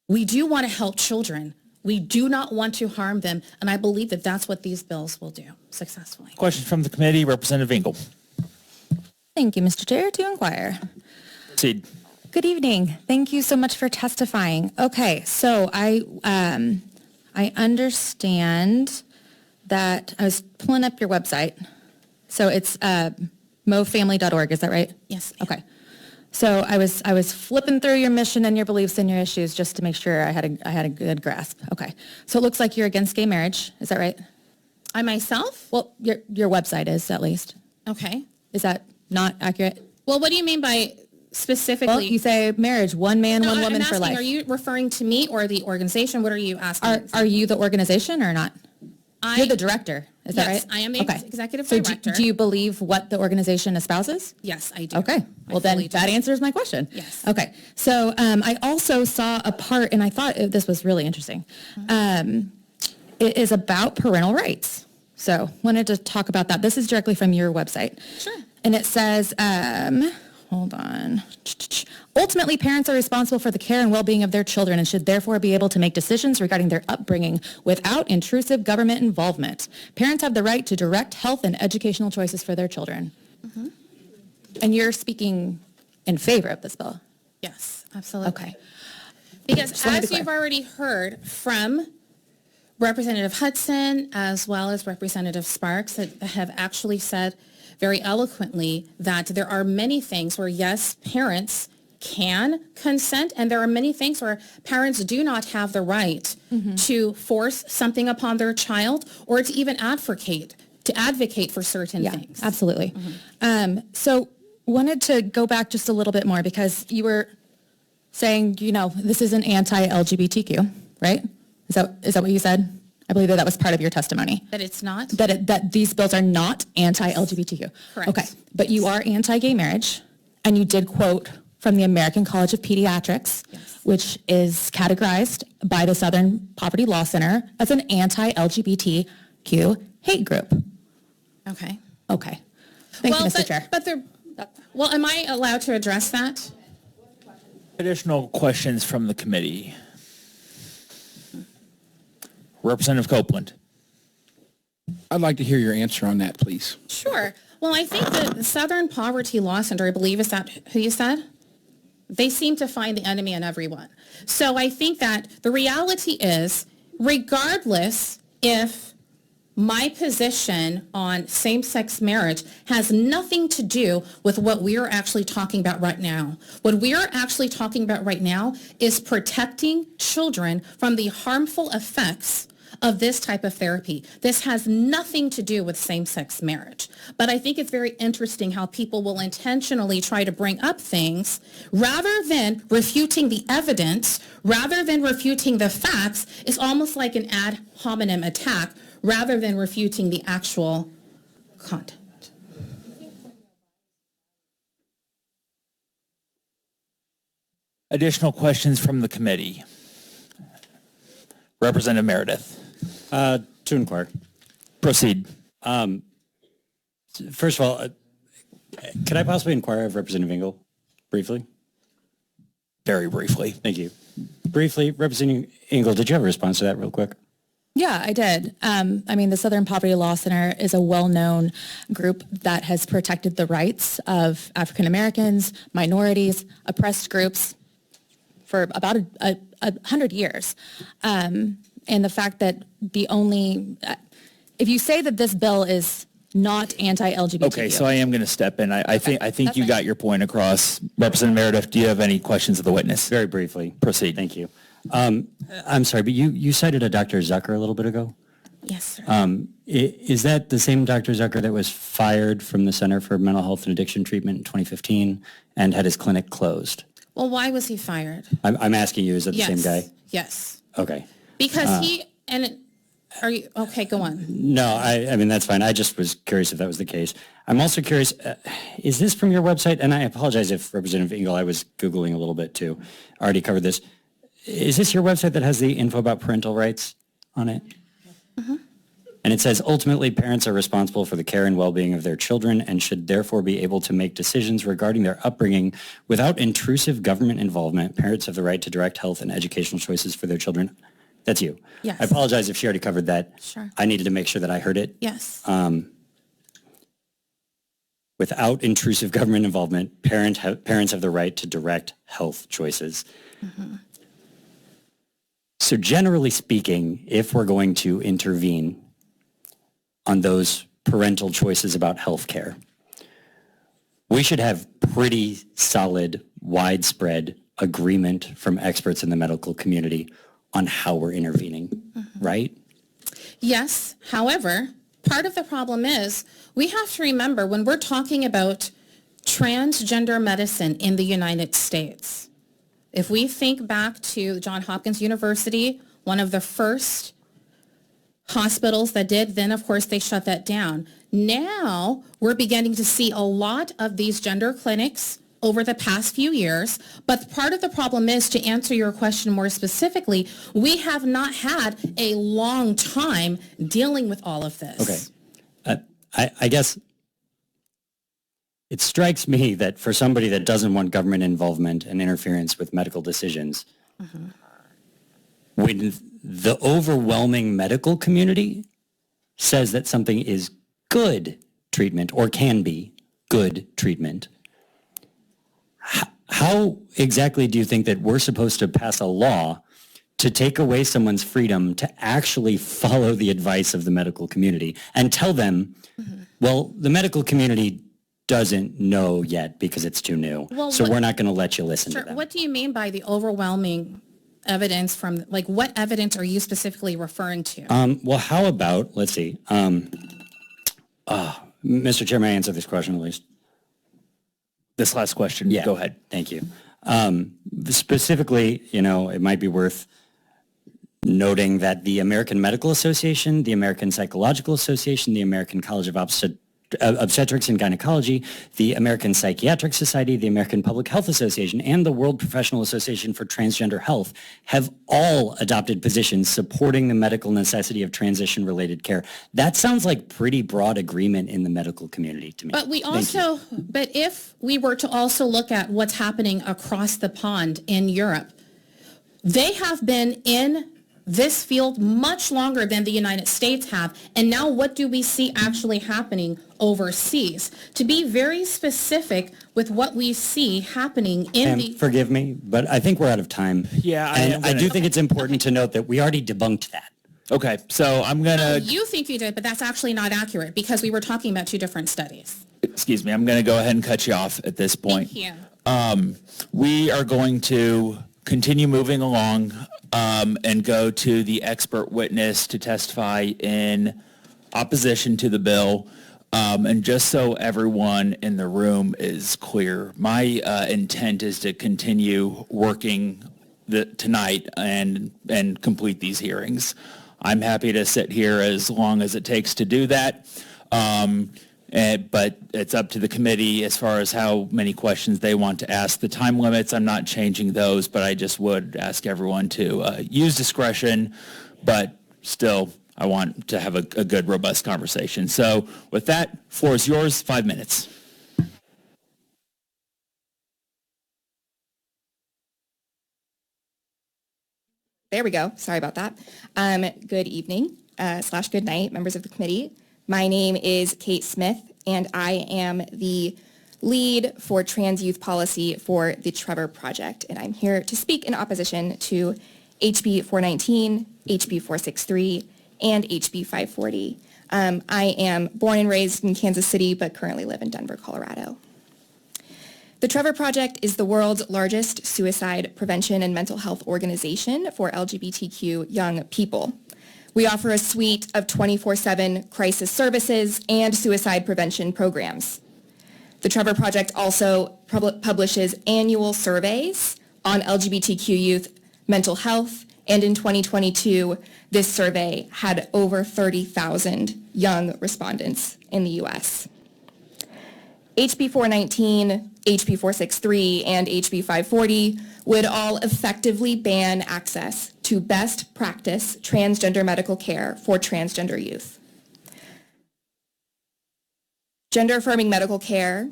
we do want to help children. We do not want to harm them, and I believe that that's what these bills will do successfully. Question from the committee, Representative Engel. Thank you, Mr. Chair. To inquire. Proceed. Good evening. Thank you so much for testifying. Okay, so I understand that I was pulling up your website. So it's mofamily.org, is that right? Yes. Okay. So I was flipping through your mission and your beliefs and your issues just to make sure I had a good grasp. Okay. So it looks like you're against gay marriage. Is that right? I myself? Well, your website is at least. Okay. Is that not accurate? Well, what do you mean by specifically? Well, you say marriage, one man, one woman I'm for asking, life. Are you referring to me or the organization? What are you asking? Are you the organization or not? You're the director, is that right? Yes, I am the executive so director. Do you believe what the organization espouses? Yes, I do. Okay, well then that answers my question. Yes. Okay, so I also saw a part, and I thought this was really interesting. It is about parental rights. So wanted to talk about that. This is directly from your website. Sure. And it says, hold on. Ultimately, parents are responsible for the care and well-being of their children and should therefore be able to make decisions regarding their upbringing without intrusive government involvement. Parents have the right to direct health and educational choices for their children. Mm-hmm. And you're speaking in favor of this bill? Yes, absolutely. Okay. Because as you've already heard from Representative Hudson as well as Representative Sparks that have actually said very eloquently that there are many things where, yes, parents can consent, and there are many things where parents do not have the right to force something upon their child or to even advocate for certain things. Absolutely. So wanted to go back just a little bit more because you were saying, this is an anti-LGBTQ, right? Is that what you said? I believe that was part of your testimony. That it's not? That these bills are not anti-LGBTQ. Correct. Okay, but you are anti-gay marriage, and you did quote from the American College of Pediatrics, which is categorized by the Southern Poverty Law Center as an anti-LGBTQ hate group. Okay. Okay. Thank you, Mr. Chair. But Well, am I allowed to address that? Additional questions from the committee. Representative Copeland. I'd like to hear your answer on that, please. Sure. Well, I think that the Southern Poverty Law Center, I believe, is that who you said? They seem to find the enemy in everyone. So I think that the reality is, regardless if my position on same-sex marriage has nothing to do with what we are actually talking about right now. What we are actually talking about right now is protecting children from the harmful effects of this type of therapy. This has nothing to do with same-sex marriage. But I think it's very interesting how people will intentionally try to bring up things rather than refuting the evidence, rather than refuting the facts. It's almost like an ad hominem attack rather than refuting the actual content. Additional questions from the committee. Representative Meredith. To inquire. Proceed. First of all, could I possibly inquire of Representative Engel briefly? Very briefly. Thank you. Briefly, Representative Engel, did you have a response to that real quick? Yeah, I did. I mean, the Southern Poverty Law Center is a well-known group that has protected the rights of African Americans, minorities, oppressed groups for about 100 years. And the fact that if you say that this bill is not anti-LGBTQ. Okay, so I am going to step in. I think you got your point across. Representative Meredith, do you have any questions of the witness? Very briefly. Proceed. Thank you. I'm sorry, but you cited a Dr. Zucker a little bit ago. Yes, sir. Is that the same Dr. Zucker that was fired from the Center for Mental Health and Addiction Treatment in 2015 and had his clinic closed? Well, why was he fired? I'm asking you, is that the same guy? Yes. Okay. Because are you, okay, go on. No, I mean, that's fine. I just was curious if that was the case. I'm also curious, is this from your website? And I apologize if Representative Engel, I was Googling a little bit too. I already covered this. Is this your website that has the info about parental rights on it? Mm-hmm. And it says, ultimately, parents are responsible for the care and well-being of their children and should therefore be able to make decisions regarding their upbringing without intrusive government involvement. Parents have the right to direct health and educational choices for their children. That's you. Yes. I apologize if she already covered that. Sure. I needed to make sure that I heard it. Yes. Without intrusive government involvement, parents have the right to direct health choices. Mm-hmm. So generally speaking, if we're going to intervene on those parental choices about health care, we should have pretty solid, widespread agreement from experts in the medical community on how we're intervening, right? Yes. However, part of the problem is we have to remember when we're talking about transgender medicine in the United States, if we think back to Johns Hopkins University, one of the first hospitals that did, then of course they shut that down. Now we're beginning to see a lot of these gender clinics over the past few years, but part of the problem is, to answer your question more specifically, we have not had a long time dealing with all of this. Okay. I guess it strikes me that for somebody that doesn't want government involvement and interference with medical decisions, when the overwhelming medical community says that something is good treatment or can be good treatment, how exactly do you think that we're supposed to pass a law to take away someone's freedom to actually follow the advice of the medical community and tell them, well, the medical community doesn't know yet because it's too new, so we're not going to let you listen to them? What do you mean by the overwhelming evidence from, like, what evidence are you specifically referring to? Well, how about, let's see, Mr. Chair, may I answer this question at least? This last question. Yeah. Go ahead. Thank you. Specifically, it might be worth noting that the American Medical Association, the American Psychological Association, the American College of Obstetrics and Gynecology, the American Psychiatric Society, the American Public Health Association, and the World Professional Association for Transgender Health have all adopted positions supporting the medical necessity of transition-related care. That sounds like pretty broad agreement in the medical community to me. But we Thank you. also, but if we were to also look at what's happening across the pond in Europe, they have been in this field much longer than the United States have. And now what do we see actually happening overseas? To be very specific with what we see happening in the... Forgive me, but I think we're out of time. Yeah, and I do think it's important to note that we already debunked that. Okay, so I'm gonna, You think you did, but that's actually not accurate because we were talking about two different studies. excuse me, I'm gonna go ahead and cut you off at this point. Thank you. We are going to continue moving along and go to the expert witness to testify in opposition to the bill. And just so everyone in the room is clear, my intent is to continue working tonight and complete these hearings. I'm happy to sit here as long as it takes to do that. But it's up to the committee as far as how many questions they want to ask. The time limits, I'm not changing those, but I just would ask everyone to use discretion, but still, I want to have a good, robust conversation. So with that, floor is yours, 5 minutes. There we go. Sorry about that. Good evening / good night, members of the committee. My name is Kate Smith, and I am the lead for trans youth policy for the Trevor Project. And I'm here to speak in opposition to HB419, HB463, and HB540. I am born and raised in Kansas City, but currently live in Denver, Colorado. The Trevor Project is the world's largest suicide prevention and mental health organization for LGBTQ young people. We offer a suite of 24/7 crisis services and suicide prevention programs. The Trevor Project also publishes annual surveys on LGBTQ youth mental health, and in 2022, this survey had over 30,000 young respondents in the U.S. HB419, HB463, and HB540 would all effectively ban access to best practice transgender medical care for transgender youth. Gender-affirming medical care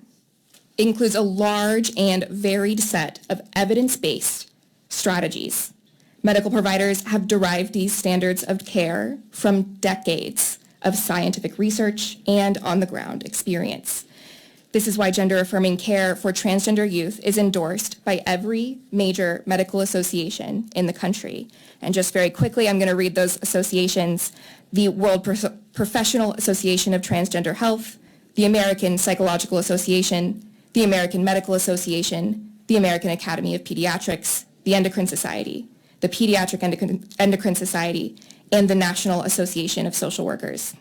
includes a large and varied set of evidence-based strategies. Medical providers have derived these standards of care from decades of scientific research and on-the-ground experience. This is why gender-affirming care for transgender youth is endorsed by every major medical association in the country. And just very quickly, I'm going to read those associations: the World Professional Association of Transgender Health, the American Psychological Association, the American Medical Association, the American Academy of Pediatrics, the Endocrine Society, the Pediatric Endocrine Society, and the National Association of Social Workers.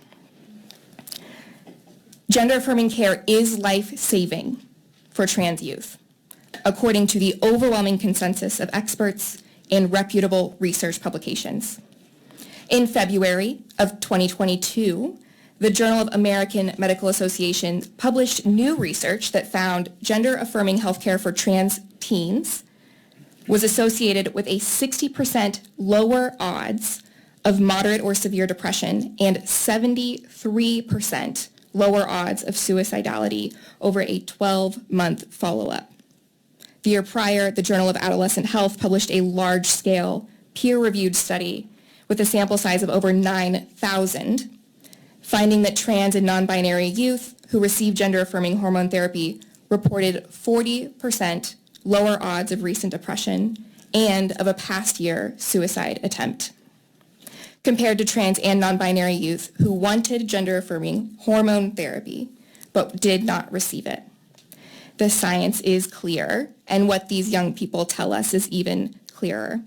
Gender-affirming care is life-saving for trans youth, according to the overwhelming consensus of experts in reputable research publications. In February of 2022, the Journal of American Medical Association published new research that found gender-affirming healthcare for trans teens was associated with a 60% lower odds of moderate or severe depression and 73% lower odds of suicidality over a 12-month follow-up. The year prior, the Journal of Adolescent Health published a large-scale, peer-reviewed study with a sample size of over 9,000, finding that trans and non-binary youth who received gender-affirming hormone therapy reported 40% lower odds of recent depression and of a past year suicide attempt, compared to trans and non-binary youth who wanted gender-affirming hormone therapy but did not receive it. The science is clear, and what these young people tell us is even clearer,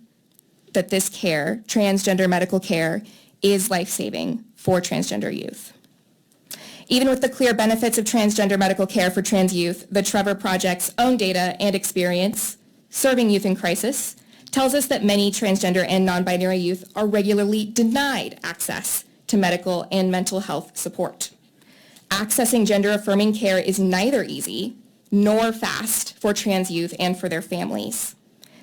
that this care, transgender medical care, is life-saving for transgender youth. Even with the clear benefits of transgender medical care for trans youth, the Trevor Project's own data and experience serving youth in crisis tells us that many transgender and non-binary youth are regularly denied access to medical and mental health support. Accessing gender-affirming care is neither easy nor fast for trans youth and for their families.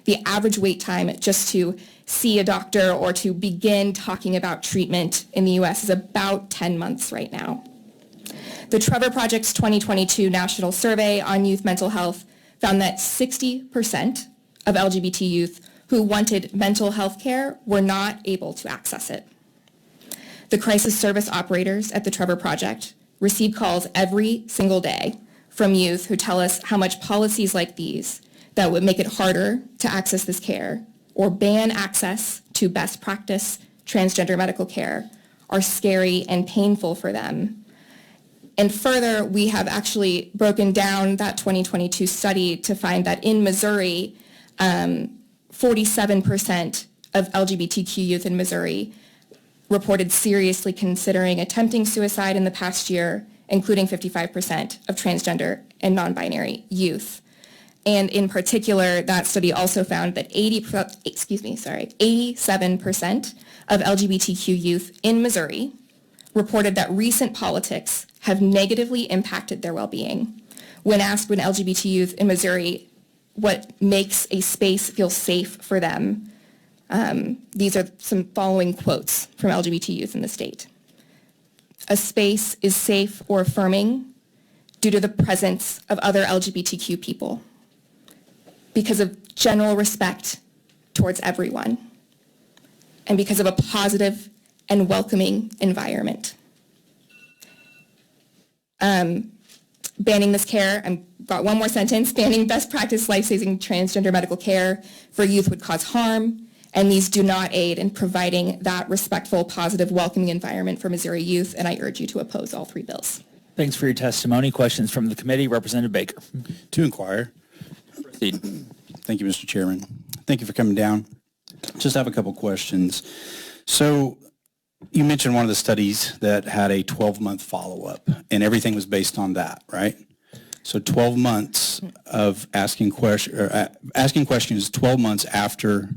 The average wait time just to see a doctor or to begin talking about treatment in the U.S. is about 10 months right now. The Trevor Project's 2022 National Survey on Youth Mental Health found that 60% of LGBT youth who wanted mental health care were not able to access it. The crisis service operators at the Trevor Project receive calls every single day from youth who tell us how much policies like these that would make it harder to access this care or ban access to best practice transgender medical care are scary and painful for them. And further, we have actually broken down that 2022 study to find that in Missouri, 47% of LGBTQ youth in Missouri reported seriously considering attempting suicide in the past year, including 55% of transgender and non-binary youth. And in particular, that study also found that 87% of LGBTQ youth in Missouri reported that recent politics have negatively impacted their well-being. When asked when LGBT youth in Missouri what makes a space feel safe for them, these are some following quotes from LGBT youth in the state. A space is safe or affirming due to the presence of other LGBTQ people, because of general respect towards everyone, and because of a positive and welcoming environment. Banning this care, I've got one more sentence, banning best practice life-saving transgender medical care for youth would cause harm, and these do not aid in providing that respectful, positive, welcoming environment for Missouri youth, and I urge you to oppose all three bills. Thanks for your testimony. Questions from the committee. Representative Baker. To inquire. Proceed. Thank you, Mr. Chairman. Thank you for coming down. Just have a couple questions. So you mentioned one of the studies that had a 12-month follow-up, and everything was based on that, right? So 12 months of asking questions 12 months after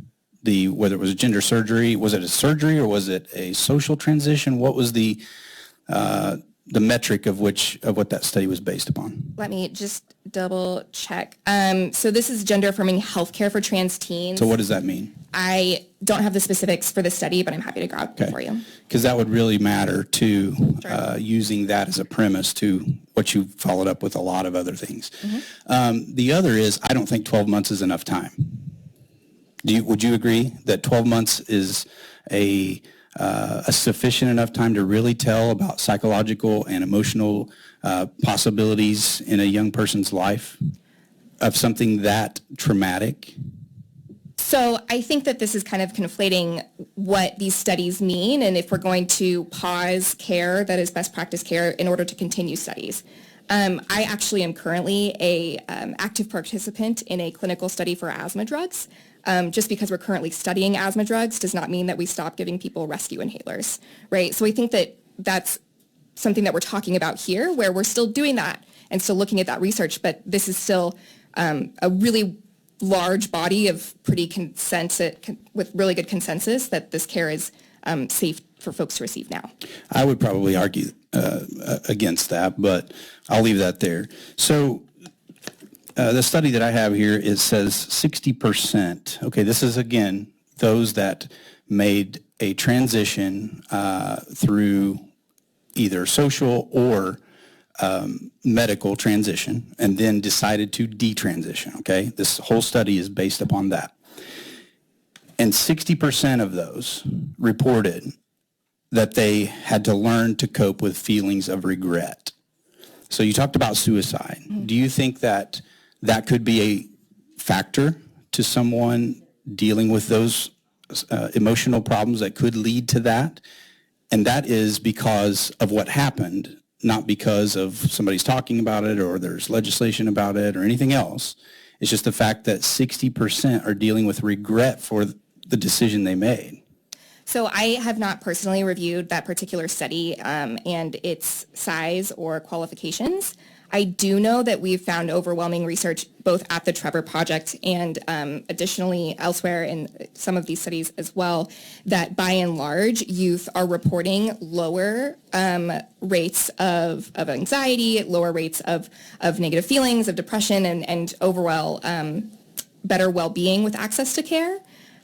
whether it was a gender surgery, was it a surgery or was it a social transition? What was the metric of what that study was based upon? Let me just double check. So this is gender affirming healthcare for trans teens. So what does that mean? I don't have the specifics for the study, but I'm happy to grab it for you. Because that would really matter to using that as a premise to what you followed up with a lot of other things. Mm-hmm. The other is, I don't think 12 months is enough time. Would you agree that 12 months is a sufficient enough time to really tell about psychological and emotional possibilities in a young person's life of something that traumatic? So I think that this is kind of conflating what these studies mean and if we're going to pause care that is best practice care in order to continue studies. I actually am currently a active participant in a clinical study for asthma drugs. Just because we're currently studying asthma drugs does not mean that we stop giving people rescue inhalers, right? So I think that that's something that we're talking about here, where we're still doing that and still looking at that research, but this is still a really large body of pretty consensus, with really good consensus that this care is safe for folks to receive now. I would probably argue against that, but I'll leave that there. So the study that I have here, it says 60%. Okay, this is, again, those that made a transition through either social or medical transition and then decided to detransition, okay? This whole study is based upon that. And 60% of those reported that they had to learn to cope with feelings of regret. So you talked about suicide. Mm-hmm. Do you think that that could be a factor to someone dealing with those emotional problems that could lead to that? And that is because of what happened, not because of somebody's talking about it or there's legislation about it or anything else. It's just the fact that 60% are dealing with regret for the decision they made. So I have not personally reviewed that particular study and its size or qualifications. I do know that we've found overwhelming research both at the Trevor Project and additionally elsewhere in some of these studies as well, that by and large, youth are reporting lower rates of anxiety, lower rates of negative feelings, of depression, and overall better well-being with access to care.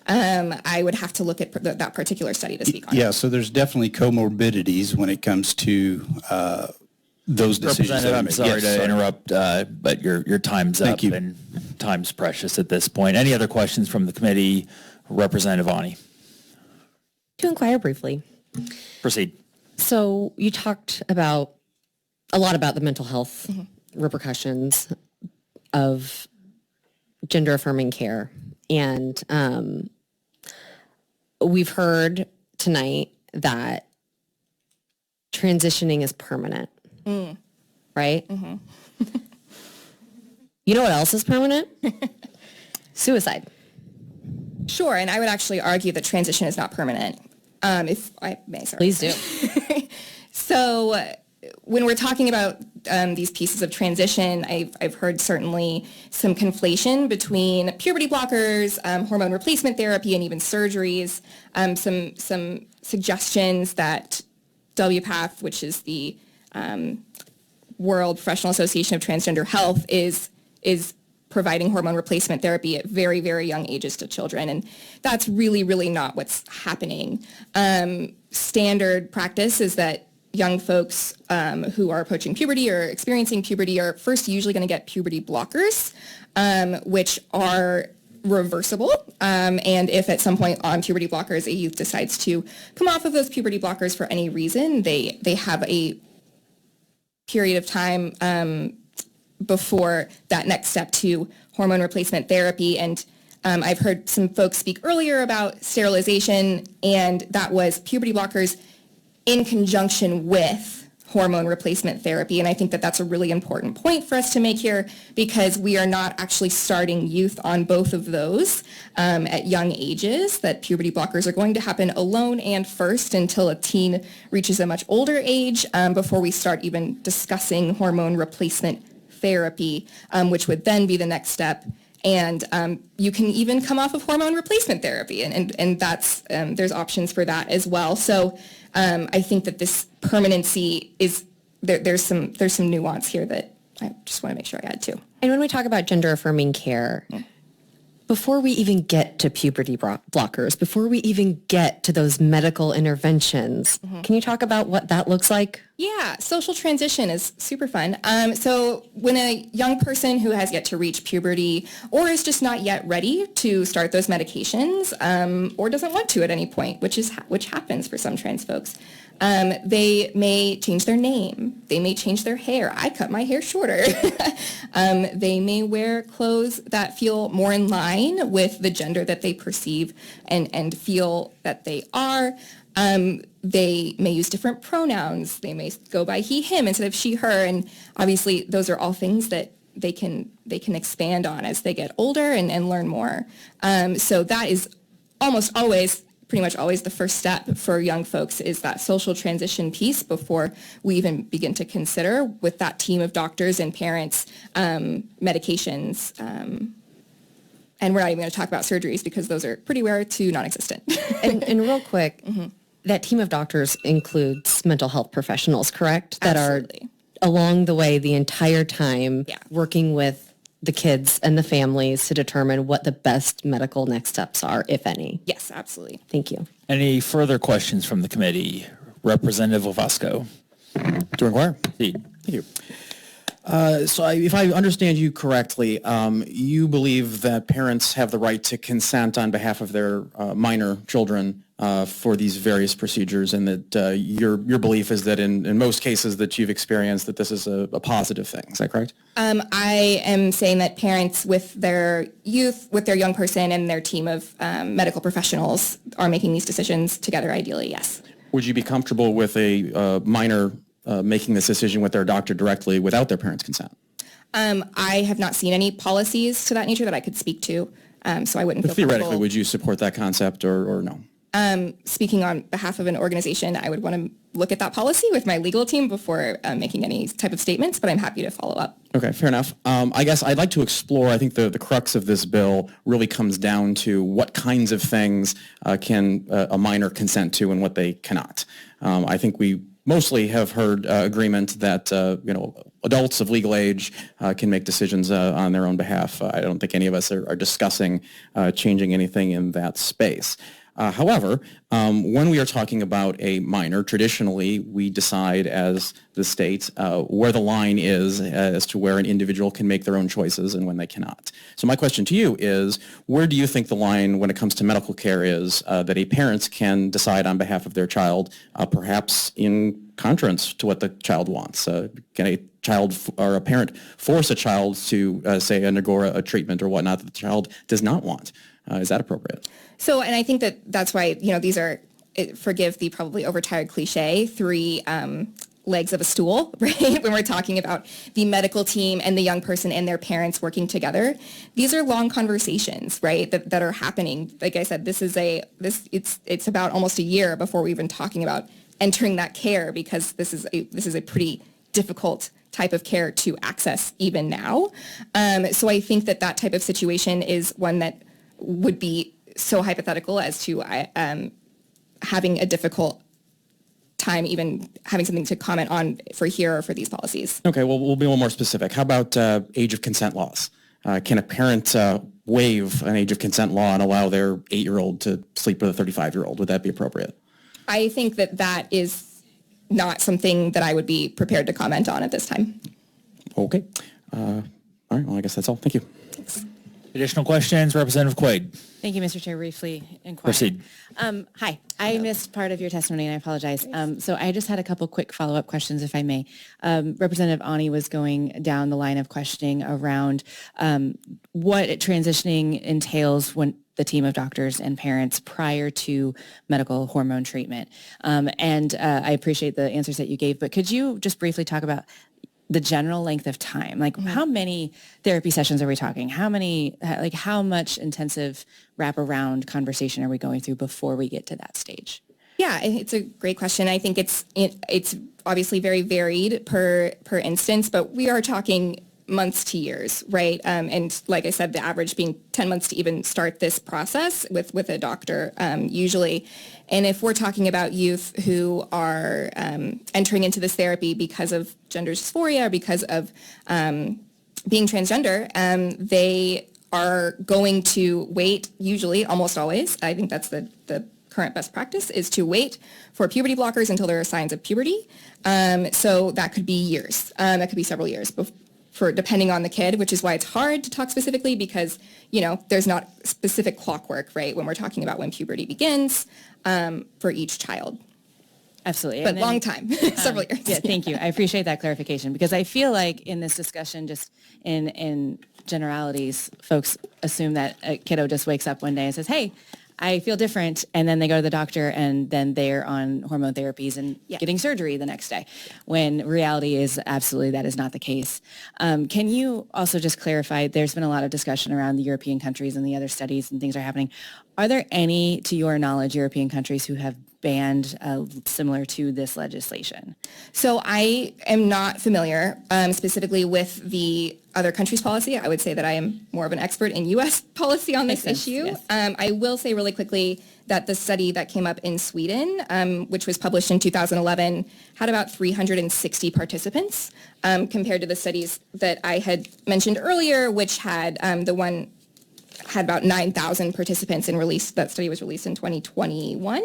I would have to look at that particular study to speak on it. Yeah, so there's definitely comorbidities when it comes to those decisions. Representative, I'm sorry to interrupt, but your time's up. Thank you. And time's precious at this point. Any other questions from the committee? Representative Ani, To inquire briefly. proceed. So you talked a lot about the mental health repercussions of gender affirming care. And we've heard tonight that transitioning is permanent, right? You know what else is permanent? Suicide. Sure, and I would actually argue that transition is not permanent. If I may, sorry. Please do. So when we're talking about these pieces of transition, I've heard certainly some conflation between puberty blockers, hormone replacement therapy, and even surgeries. Some suggestions that WPATH, which is the World Professional Association of Transgender Health, is providing hormone replacement therapy at very, very young ages to children. And that's really, really not what's happening. Standard practice is that young folks who are approaching puberty or experiencing puberty are first usually going to get puberty blockers, which are reversible. And if at some point on puberty blockers a youth decides to come off of those puberty blockers for any reason, they have a period of time before that next step to hormone replacement therapy. And I've heard some folks speak earlier about sterilization, and that was puberty blockers in conjunction with hormone replacement therapy. And I think that that's a really important point for us to make here, because we are not actually starting youth on both of those at young ages, that puberty blockers are going to happen alone and first until a teen reaches a much older age before we start even discussing hormone replacement therapy, which would then be the next step. And you can even come off of hormone replacement therapy, and that's there's options for that as well. So I think that this permanency is there's some nuance here that I just want to make sure I add to. And when we talk about gender affirming care, before we even get to puberty blockers, before we even get to those medical interventions, can you talk about what that looks like? Yeah, social transition is super fun. So when a young person who has yet to reach puberty or is just not yet ready to start those medications or doesn't want to at any point, which happens for some trans folks, they may change their name. They may change their hair. I cut my hair shorter. They may wear clothes that feel more in line with the gender that they perceive and feel that they are. They may use different pronouns. They may go by he, him instead of she, her. And obviously those are all things that they can expand on as they get older and learn more. So that is pretty much always the first step for young folks, is that social transition piece before we even begin to consider, with that team of doctors and parents, medications. And we're not even going to talk about surgeries because those are pretty rare to non-existent. And real quick, that team of doctors includes mental health professionals, correct? That Absolutely. are along the way the entire time Yeah. working with the kids and the families to determine what the best medical next steps are, if any. Yes, absolutely. Thank you. Any further questions from the committee? Representative Ovasco. To inquire. Proceed. Thank you. If I understand you correctly, you believe that parents have the right to consent on behalf of their minor children for these various procedures, and that your belief is that in most cases that you've experienced that this is a positive thing. Is that correct? I am saying that parents with their youth, with their young person and their team of medical professionals are making these decisions together, ideally, yes. Would you be comfortable with a minor making this decision with their doctor directly without their parents' consent? I have not seen any policies to that nature that I could speak to, so I wouldn't feel But theoretically, comfortable. would you support that concept or no? Speaking on behalf of an organization, I would want to look at that policy with my legal team before making any type of statements, but I'm happy to follow up. Okay, fair enough. I guess I'd like to explore, I think the crux of this bill really comes down to what kinds of things can a minor consent to and what they cannot. I think we mostly have heard agreement that, adults of legal age can make decisions on their own behalf. I don't think any of us are discussing changing anything in that space. However, when we are talking about a minor, traditionally we decide as the state where the line is as to where an individual can make their own choices and when they cannot. So my question to you is, where do you think the line when it comes to medical care is that a parent can decide on behalf of their child, perhaps in contrast to what the child wants? Can a child or a parent force a child to, say, undergo a treatment or whatnot that the child does not want? Is that appropriate? So, and I think that's why, these are, forgive the probably overtired cliche, three legs of a stool, right? When we're talking about the medical team and the young person and their parents working together. These are long conversations, right, that are happening. Like I said, it's about almost a year before we're even talking about entering that care, because this is a pretty difficult type of care to access even now. So I think that type of situation is one that would be so hypothetical as to having a difficult time even having something to comment on for here or for these policies. Okay, well, we'll be a little more specific. How about age of consent laws? Can a parent waive an age of consent law and allow their 8-year-old to sleep with a 35-year-old? Would that be appropriate? I think that is not something that I would be prepared to comment on at this time. Okay. All right, well, I guess that's all. Thank you. Thanks. Additional questions, Representative Quaid. Thank you, Mr. Chair. Briefly inquire. Proceed. Hi, I missed part of your testimony and I apologize. So I just had a couple quick follow-up questions, if I may. Representative Ani was going down the line of questioning around what transitioning entails when the team of doctors and parents prior to medical hormone treatment. And I appreciate the answers that you gave, but could you just briefly talk about the general length of time? Like how many therapy sessions are we talking? How much intensive wraparound conversation are we going through before we get to that stage? Yeah, it's a great question. I think it's obviously very varied per instance, but we are talking months to years, right? And like I said, the average being 10 months to even start this process with a doctor usually. And if we're talking about youth who are entering into this therapy because of gender dysphoria or because of being transgender, they are going to wait, usually, almost always. I think that's the current best practice, is to wait for puberty blockers until there are signs of puberty. So that could be years. That could be several years depending on the kid, which is why it's hard to talk specifically because, there's not specific clockwork, right, when we're talking about when puberty begins for each child. Absolutely. But long time, several years. Yeah, thank you. I appreciate that clarification because I feel like in this discussion, just in generalities, folks assume that a kiddo just wakes up one day and says, hey, I feel different, and then they go to the doctor, and then they're on hormone therapies and getting surgery the next day, when reality is absolutely that is not the case. Can you also just clarify, there's been a lot of discussion around the European countries and the other studies and things are happening. Are there any, to your knowledge, European countries who have banned similar to this legislation? So I am not familiar specifically with the other countries' policy. I would say that I am more of an expert in U.S. policy on this issue. Yes. I will say really quickly that the study that came up in Sweden, which was published in 2011, had about 360 participants compared to the studies that I had mentioned earlier, which had had about 9,000 participants and that study was released in 2021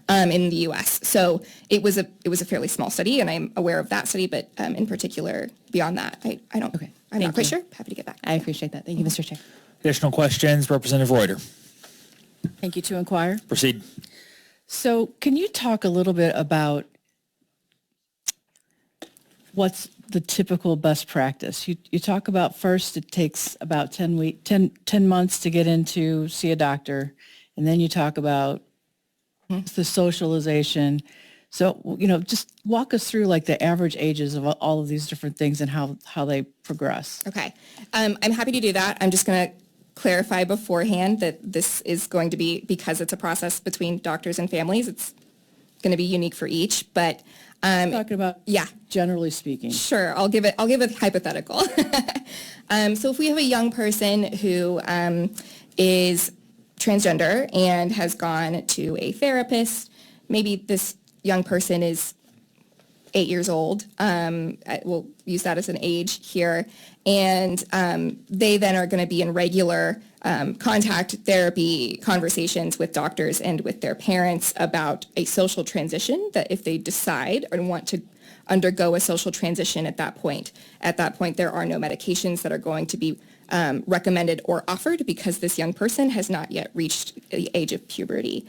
in the U.S. So it was a fairly small study, and I'm aware of that study, but in particular, beyond that, I don't. Okay. I'm not quite sure. Happy to get back. I appreciate that. Thank you, Mr. Chair. Additional questions, Representative Reuter. Thank you. To inquire. Proceed. So can you talk a little bit about what's the typical best practice? You talk about first it takes about 10 months to get into see a doctor, and then you talk about the socialization. So, just walk us through like the average ages of all of these different things and how they progress. Okay. I'm happy to do that. I'm just going to clarify beforehand that this is going to be, because it's a process between doctors and families, it's going to be unique for each, but Talking about yeah, generally speaking. sure, I'll give a hypothetical. So if we have a young person who is transgender and has gone to a therapist, maybe this young person is 8 years old, we'll use that as an age here, and they then are going to be in regular contact therapy conversations with doctors and with their parents about a social transition, that if they decide or want to undergo a social transition at that point there are no medications that are going to be recommended or offered because this young person has not yet reached the age of puberty.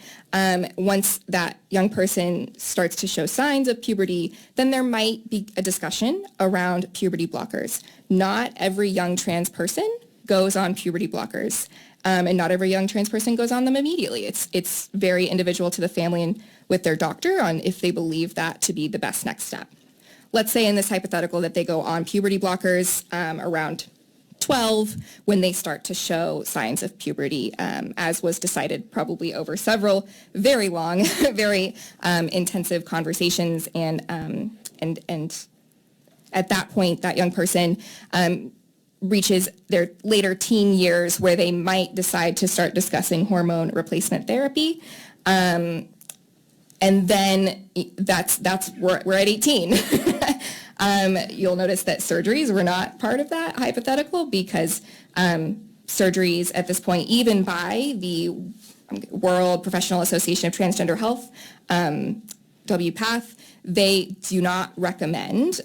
Once that young person starts to show signs of puberty, then there might be a discussion around puberty blockers. Not every young trans person goes on puberty blockers, and not every young trans person goes on them immediately. It's very individual to the family and with their doctor on if they believe that to be the best next step. Let's say in this hypothetical that they go on puberty blockers around 12 when they start to show signs of puberty, as was decided probably over several very long, very intensive conversations, and at that point, that young person reaches their later teen years where they might decide to start discussing hormone replacement therapy. And then we're at 18. You'll notice that surgeries were not part of that hypothetical because surgeries at this point, even by the World Professional Association of Transgender Health, WPATH, they do not recommend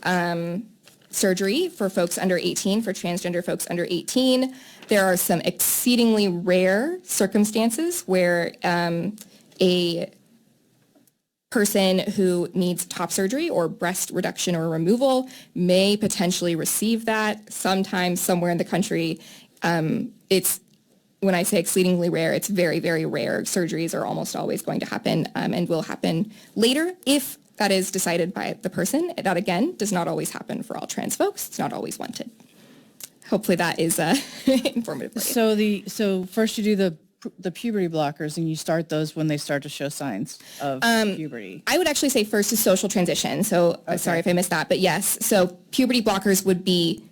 surgery for folks under 18, for transgender folks under 18. There are some exceedingly rare circumstances where a person who needs top surgery or breast reduction or removal may potentially receive that. Sometimes somewhere in the country, it's, when I say exceedingly rare, it's very, very rare. Surgeries are almost always going to happen and will happen later if that is decided by the person. That, again, does not always happen for all trans folks. It's not always wanted. Hopefully that is informative for you. So first you do the puberty blockers, and you start those when they start to show signs of puberty. I would actually say first is social transition. So sorry if I missed that, but yes. So puberty blockers would be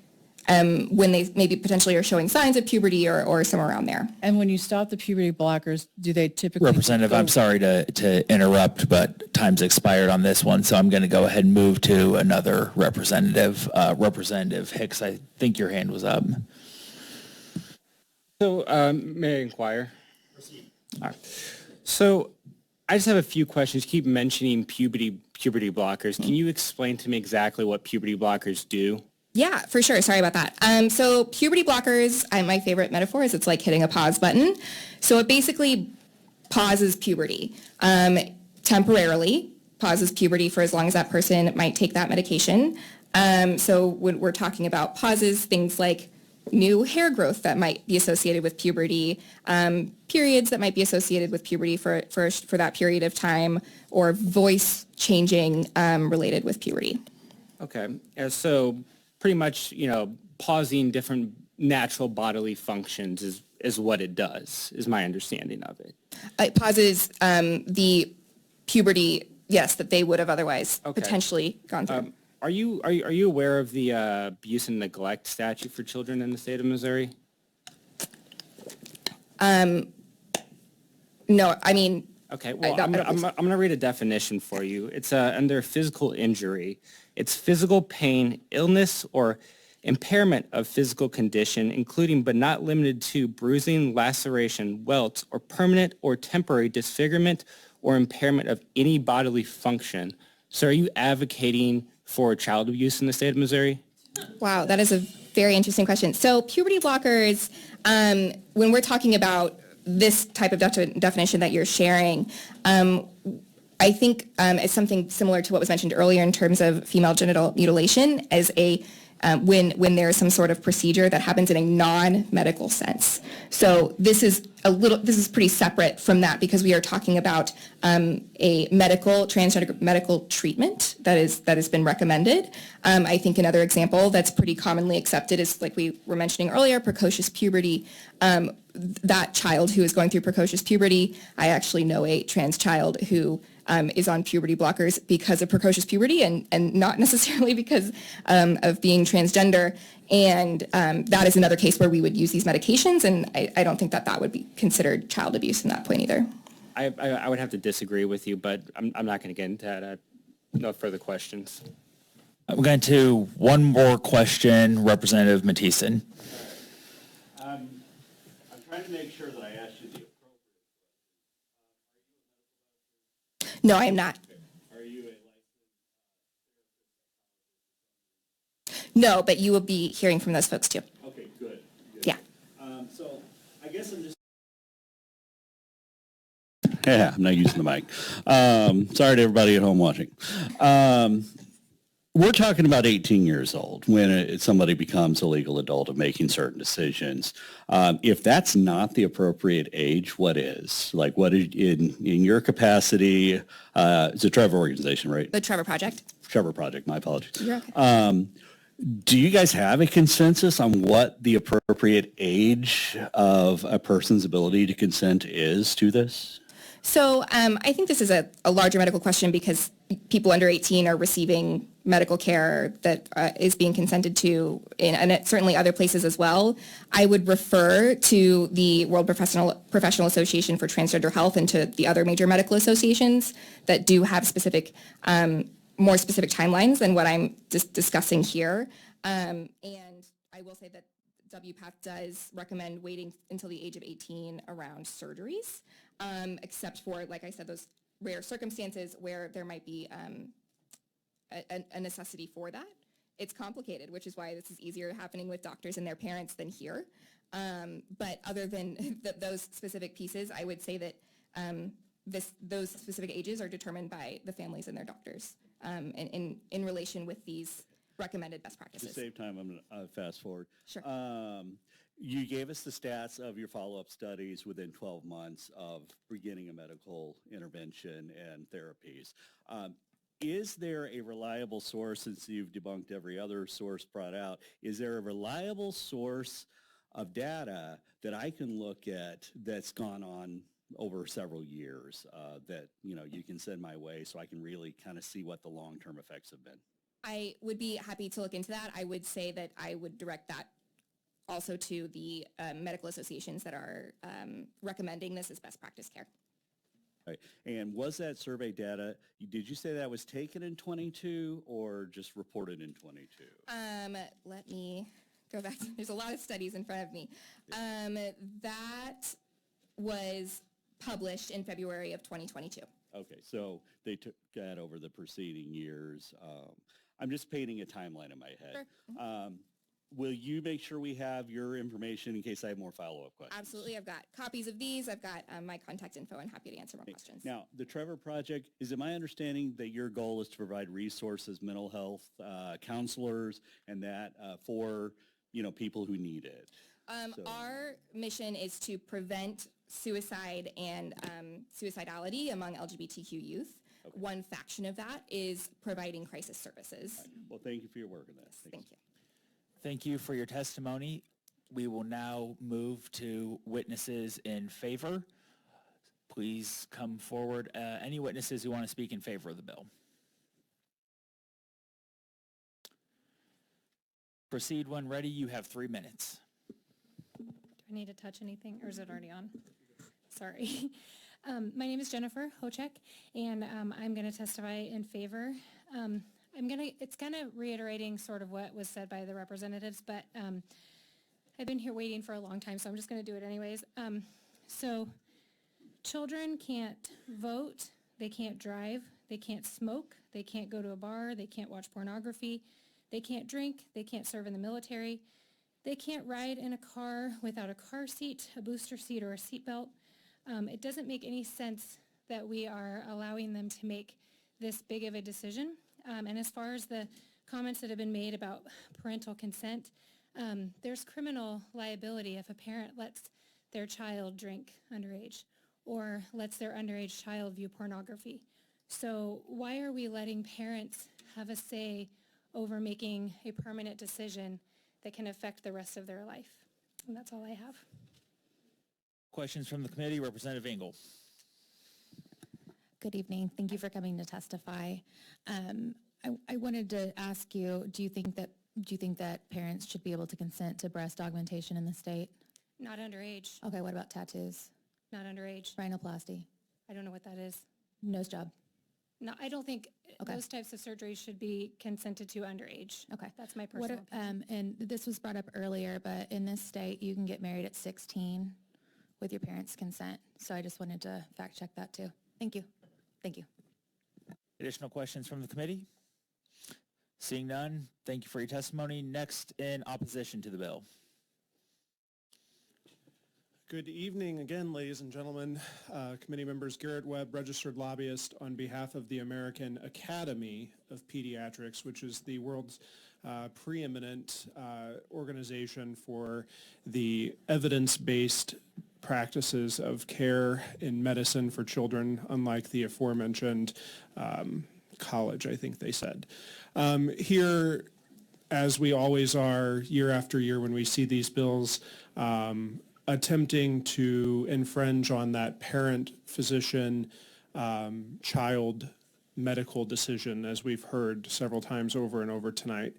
when they maybe potentially are showing signs of puberty or somewhere around there. And when you stop the puberty blockers, do they typically... Representative, I'm sorry to interrupt, but time's expired on this one, so I'm going to go ahead and move to another representative. Representative Hicks, I think your hand was up. So may I inquire? All right. So I just have a few questions. You keep mentioning puberty blockers. Can you explain to me exactly what puberty blockers do? Yeah, for sure. Sorry about that. So puberty blockers, my favorite metaphor is it's like hitting a pause button. So it basically pauses puberty temporarily, pauses puberty for as long as that person might take that medication. So when we're talking about pauses, things like new hair growth that might be associated with puberty, periods that might be associated with puberty for that period of time, or voice changing related with puberty. Okay. So pretty much, pausing different natural bodily functions is what it does, is my understanding of it. It pauses the puberty, yes, that they would have otherwise potentially gone through. Are you aware of the abuse and neglect statute for children in the state of Missouri? No, I mean... Okay, well, I'm going to read a definition for you. It's under physical injury. It's physical pain, illness, or impairment of physical condition, including but not limited to bruising, laceration, welts, or permanent or temporary disfigurement or impairment of any bodily function. So are you advocating for child abuse in the state of Missouri? Wow, that is a very interesting question. So puberty blockers, when we're talking about this type of definition that you're sharing, I think it's something similar to what was mentioned earlier in terms of female genital mutilation as when there's some sort of procedure that happens in a non-medical sense. So this is this is pretty separate from that because we are talking about a transgender medical treatment that has been recommended. I think another example that's pretty commonly accepted is, like we were mentioning earlier, precocious puberty. That child who is going through precocious puberty, I actually know a trans child who is on puberty blockers because of precocious puberty and not necessarily because of being transgender. And that is another case where we would use these medications, and I don't think that would be considered child abuse in that point either. I would have to disagree with you, but I'm not going to get into that. No further questions. I'm going to one more question, Representative Mathieson. I'm trying to make sure that I asked you the appropriate. No, I am not. Are you a No, but you will be hearing from those folks too. Okay, good. Yeah. So I guess I'm just. Yeah, I'm not using the mic. Sorry to everybody at home watching. We're talking about 18 years old when somebody becomes a legal adult and making certain decisions. If that's not the appropriate age, what is? Like, what is in your capacity? It's a Trevor organization, right? The Trevor Project. Trevor Project, my apologies. You're okay. Do you guys have a consensus on what the appropriate age of a person's ability to consent is to this? So I think this is a larger medical question because people under 18 are receiving medical care that is being consented to and certainly other places as well. I would refer to the World Professional Association for Transgender Health and to the other major medical associations that do have more specific timelines than what I'm discussing here. And I will say that WPATH does recommend waiting until the age of 18 around surgeries, except for, like I said, those rare circumstances where there might be a necessity for that. It's complicated, which is why this is easier happening with doctors and their parents than here. But other than those specific pieces, I would say that those specific ages are determined by the families and their doctors in relation with these recommended best practices. To save time, I'm going to fast forward. Sure. You gave us the stats of your follow-up studies within 12 months of beginning a medical intervention and therapies. Is there a reliable source, since you've debunked every other source brought out, is there a reliable source of data that I can look at that's gone on over several years that you can send my way so I can really kind of see what the long-term effects have been? I would be happy to look into that. I would say that I would direct that also to the medical associations that are recommending this as best practice care. Right. And was that survey data, did you say that was taken in 22 or just reported in 22? Let me go back. There's a lot of studies in front of me. That was published in February of 2022. Okay, so they took that over the preceding years. I'm just painting a timeline in my head. Sure. Mm-hmm. Will you make sure we have your information in case I have more follow-up questions? Absolutely. I've got copies of these. I've got my contact info and happy to answer more questions. Now, the Trevor Project, is it my understanding that your goal is to provide resources, mental health counselors, and that for people who need it? Our mission is to prevent suicide and suicidality among LGBTQ youth. Okay. One faction of that is providing crisis services. Right. Well, thank you for your work on that. Thank you. Thank you for your testimony. We will now move to witnesses in favor. Please come forward. Any witnesses who want to speak in favor of the bill? Proceed when ready. You have 3 minutes. Do I need to touch anything, or is it already on? Sorry. My name is Jennifer Hochek, and I'm going to testify in favor. It's kind of reiterating sort of what was said by the representatives, but I've been here waiting for a long time, so I'm just going to do it anyways. So children can't vote, they can't drive, they can't smoke, they can't go to a bar, they can't watch pornography, they can't drink, they can't serve in the military, they can't ride in a car without a car seat, a booster seat, or a seatbelt. It doesn't make any sense that we are allowing them to make this big of a decision. And as far as the comments that have been made about parental consent, there's criminal liability if a parent lets their child drink underage or lets their underage child view pornography. So why are we letting parents have a say over making a permanent decision that can affect the rest of their life? And that's all I have. Questions from the committee, Representative Engel. Good evening. Thank you for coming to testify. I wanted to ask you, do you think that parents should be able to consent to breast augmentation in the state? Not underage. Okay, what about tattoos? Not underage. Rhinoplasty? I don't know what that is. Nose job? No, I don't think Okay. those types of surgeries should be consented to underage. Okay. That's my personal opinion. And this was brought up earlier, but in this state, you can get married at 16 with your parents' consent. So I just wanted to fact check that too. Thank you. Thank you. Additional questions from the committee? Seeing none, thank you for your testimony. Next, in opposition to the bill. Good evening again, ladies and gentlemen. Committee members, Garrett Webb, registered lobbyist on behalf of the American Academy of Pediatrics, which is the world's preeminent organization for the evidence-based practices of care in medicine for children, unlike the aforementioned college, I think they said. Here, as we always are, year after year when we see these bills, attempting to infringe on that parent-physician child medical decision, as we've heard several times over and over tonight.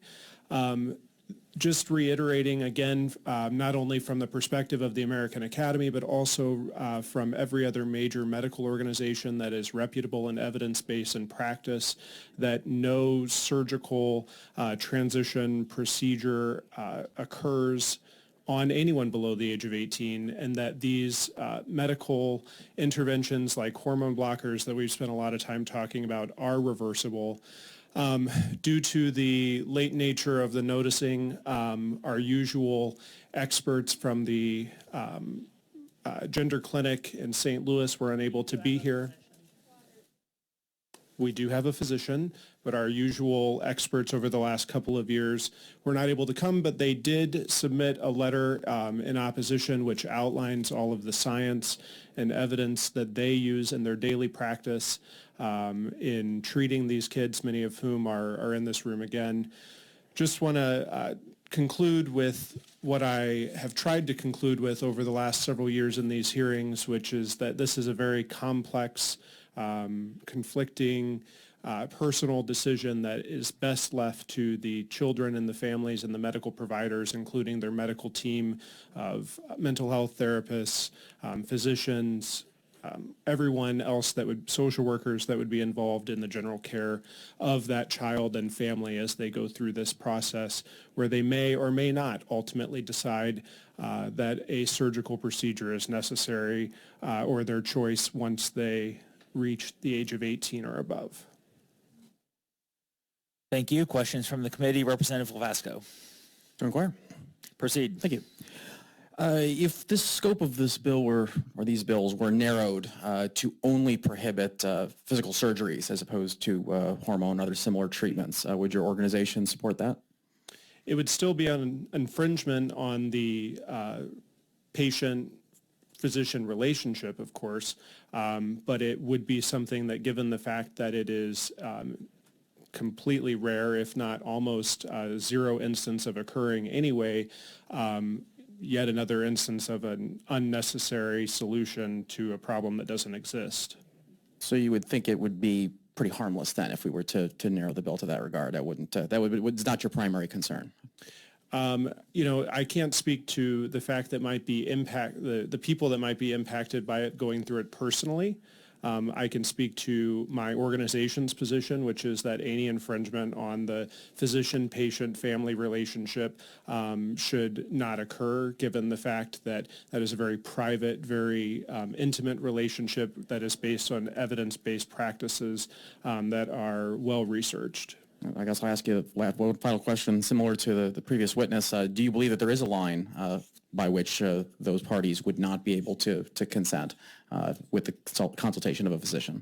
Just reiterating again, not only from the perspective of the American Academy, but also from every other major medical organization that is reputable in evidence-based and practice, that no surgical transition procedure occurs on anyone below the age of 18, and that these medical interventions like hormone blockers that we've spent a lot of time talking about are reversible. Due to the late nature of the noticing, our usual experts from the gender clinic in St. Louis were unable to be here. We do have a physician, but our usual experts over the last couple of years were not able to come, but they did submit a letter in opposition which outlines all of the science and evidence that they use in their daily practice in treating these kids, many of whom are in this room again. Just want to conclude with what I have tried to conclude with over the last several years in these hearings, which is that this is a very complex, conflicting, personal decision that is best left to the children and the families and the medical providers, including their medical team of mental health therapists, physicians, everyone else that would, social workers that would be involved in the general care of that child and family as they go through this process, where they may or may not ultimately decide that a surgical procedure is necessary or their choice once they reach the age of 18 or above. Thank you. Questions from the committee, Representative Lavasco. To inquire. Proceed. Thank you. If the scope of this bill or these bills were narrowed to only prohibit physical surgeries as opposed to hormone and other similar treatments, would your organization support that? It would still be an infringement on the patient-physician relationship, of course, but it would be something that, given the fact that it is completely rare, if not almost zero instance of occurring anyway, yet another instance of an unnecessary solution to a problem that doesn't exist. So you would think it would be pretty harmless then if we were to narrow the bill to that regard. That wouldn't, it's not your primary concern. You know, I can't speak to the fact that might be the people that might be impacted by it going through it personally. I can speak to my organization's position, which is that any infringement on the physician-patient-family relationship should not occur, given the fact that that is a very private, very intimate relationship that is based on evidence-based practices that are well-researched. I guess I'll ask you one final question similar to the previous witness. Do you believe that there is a line by which those parties would not be able to consent with the consultation of a physician?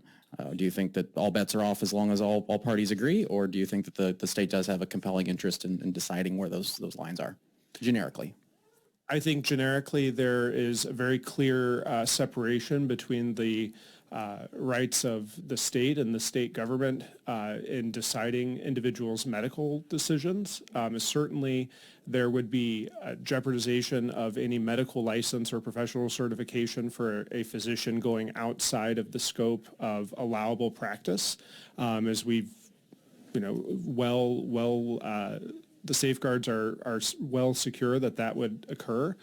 Do you think that all bets are off as long as all parties agree, or do you think that the state does have a compelling interest in deciding where those lines are, generically? I think generically there is a very clear separation between the rights of the state and the state government in deciding individuals' medical decisions. Certainly, there would be a jeopardization of any medical license or professional certification for a physician going outside of the scope of allowable practice, as we've, the safeguards are well secure that would occur.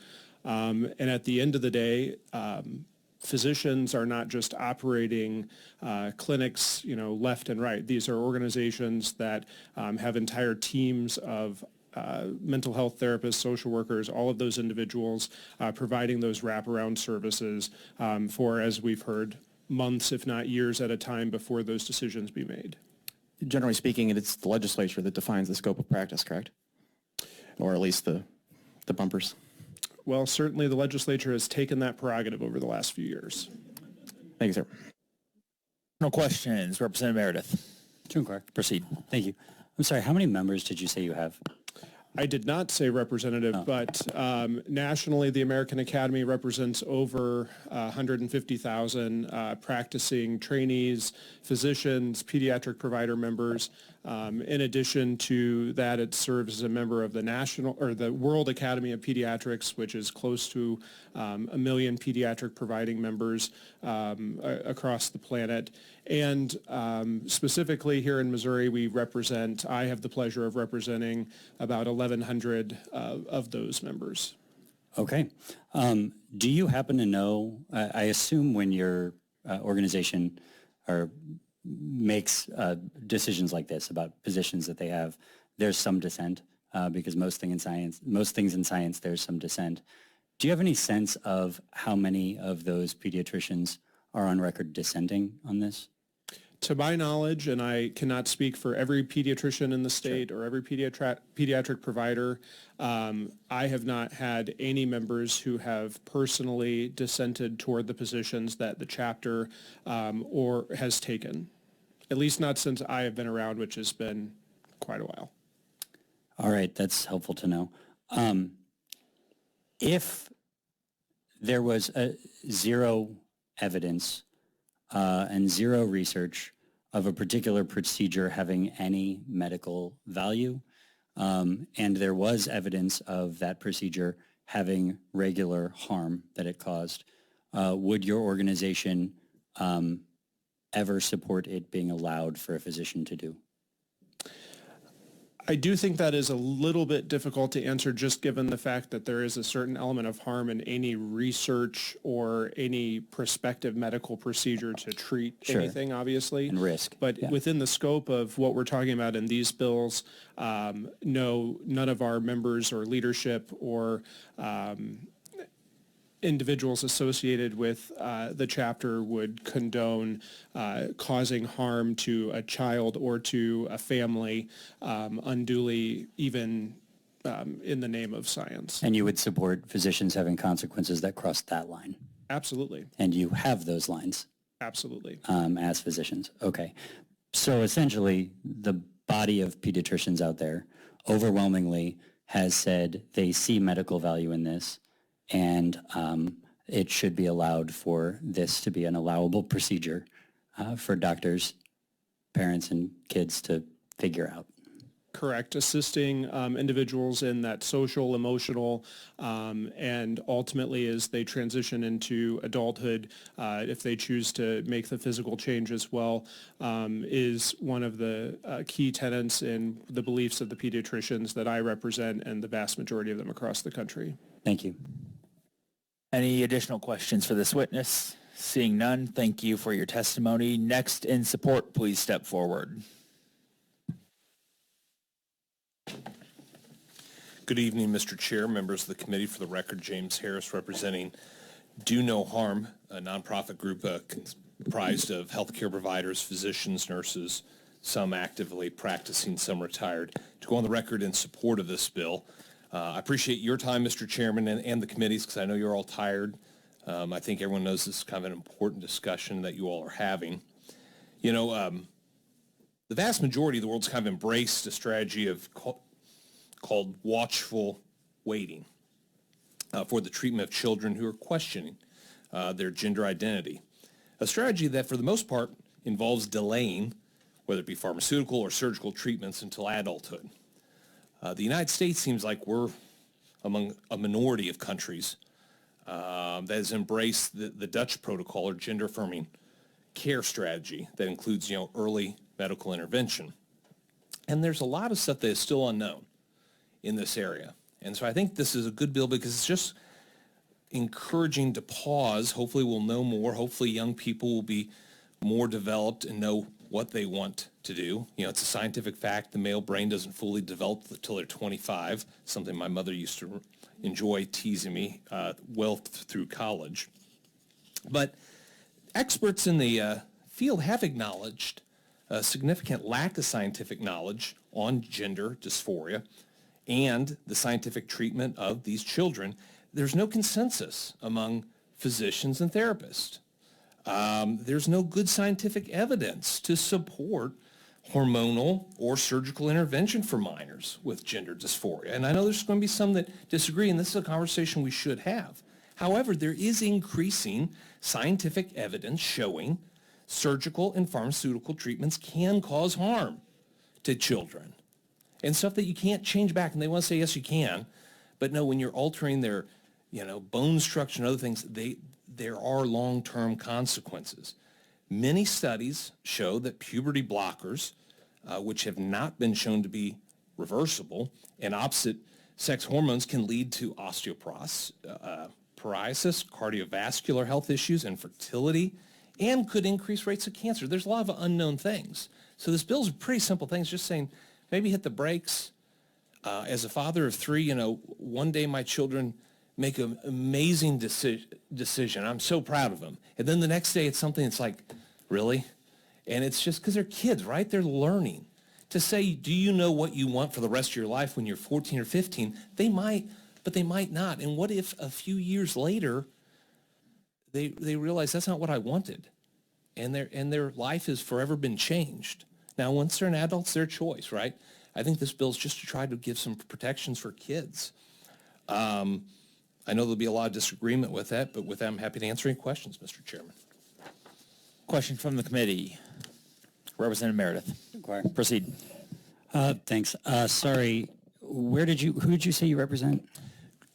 And at the end of the day, physicians are not just operating clinics, left and right. These are organizations that have entire teams of mental health therapists, social workers, all of those individuals providing those wraparound services for, as we've heard, months, if not years at a time before those decisions be made. Generally speaking, it's the legislature that defines the scope of practice, correct? Or at least the bumpers. Well, certainly the legislature has taken that prerogative over the last few years. Thank you, sir. No questions. Representative Meredith. Proceed. Thank you. I'm sorry, how many members did you say you have? I did not say representative, but nationally, the American Academy represents over 150,000 practicing trainees, physicians, pediatric provider members. In addition to that, it serves as a member of the World Academy of Pediatrics, which is close to 1 million pediatric providing members across the planet. And specifically here in Missouri, I have the pleasure of representing about 1,100 of those members. Okay. Do you happen to know, I assume when your organization makes decisions like this about positions that they have, there's some dissent because most things in science, there's some dissent. Do you have any sense of how many of those pediatricians are on record dissenting on this? To my knowledge, and I cannot speak for every pediatrician in the state or every pediatric provider, I have not had any members who have personally dissented toward the positions that the chapter or has taken, at least not since I have been around, which has been quite a while. All right, that's helpful to know. If there was zero evidence and zero research of a particular procedure having any medical value, and there was evidence of that procedure having regular harm that it caused, would your organization ever support it being allowed for a physician to do? I do think that is a little bit difficult to answer just given the fact that there is a certain element of harm in any research or any prospective medical procedure to treat anything, obviously. And risk. But within the scope of what we're talking about in these bills, no, none of our members or leadership or individuals associated with the chapter would condone causing harm to a child or to a family unduly, even in the name of science. And you would support physicians having consequences that cross that line? Absolutely. And you have those lines? Absolutely. As physicians. Okay. So essentially, the body of pediatricians out there overwhelmingly has said they see medical value in this, and it should be allowed for this to be an allowable procedure for doctors, parents, and kids to figure out. Correct. Assisting individuals in that social, emotional, and ultimately as they transition into adulthood, if they choose to make the physical change as well, is one of the key tenets in the beliefs of the pediatricians that I represent and the vast majority of them across the country. Thank you. Any additional questions for this witness? Seeing none, thank you for your testimony. Next in support, please step forward. Good evening, Mr. Chair, members of the committee. For the record, James Harris representing Do No Harm, a nonprofit group comprised of healthcare providers, physicians, nurses, some actively practicing, some retired, to go on the record in support of this bill. I appreciate your time, Mr. Chairman, and the committees, because I know you're all tired. I think everyone knows this is kind of an important discussion that you all are having. You know, the vast majority of the world's kind of embraced a strategy of called watchful waiting. for the treatment of children who are questioning their gender identity. A strategy that, for the most part, involves delaying, whether it be pharmaceutical or surgical treatments, until adulthood. The United States seems like we're among a minority of countries that has embraced the Dutch protocol, or gender-affirming care strategy, that includes, early medical intervention. And there's a lot of stuff that is still unknown in this area. And so I think this is a good bill because it's just encouraging to pause. Hopefully we'll know more. Hopefully young people will be more developed and know what they want to do. It's a scientific fact the male brain doesn't fully develop until they're 25, something my mother used to enjoy teasing me well through college. But experts in the field have acknowledged a significant lack of scientific knowledge on gender dysphoria and the scientific treatment of these children. There's no consensus among physicians and therapists. There's no good scientific evidence to support hormonal or surgical intervention for minors with gender dysphoria. And I know there's going to be some that disagree, and this is a conversation we should have. However, there is increasing scientific evidence showing surgical and pharmaceutical treatments can cause harm to children, and stuff that you can't change back. And they want to say, yes, you can, but no, when you're altering their, bone structure and other things, there are long-term consequences. Many studies show that puberty blockers, which have not been shown to be reversible, and opposite sex hormones can lead to osteoporosis, cardiovascular health issues, infertility, and could increase rates of cancer. There's a lot of unknown things. So this bill's pretty simple things, just saying maybe hit the brakes. As a father of three, one day my children make an amazing decision. I'm so proud of them. And then the next day it's something that's like, really? And it's just because they're kids, right? They're learning. To say, do you know what you want for the rest of your life when you're 14 or 15? They might, but they might not. And what if a few years later they realize that's not what I wanted, and their life has forever been changed? Now, once they're an adult, it's their choice, right? I think this bill is just to try to give some protections for kids. I know there'll be a lot of disagreement with that, but with that, I'm happy to answer any questions, Mr. Chairman. Question from the committee. Representative Meredith. Proceed. Thanks. Sorry, who did you say you represent?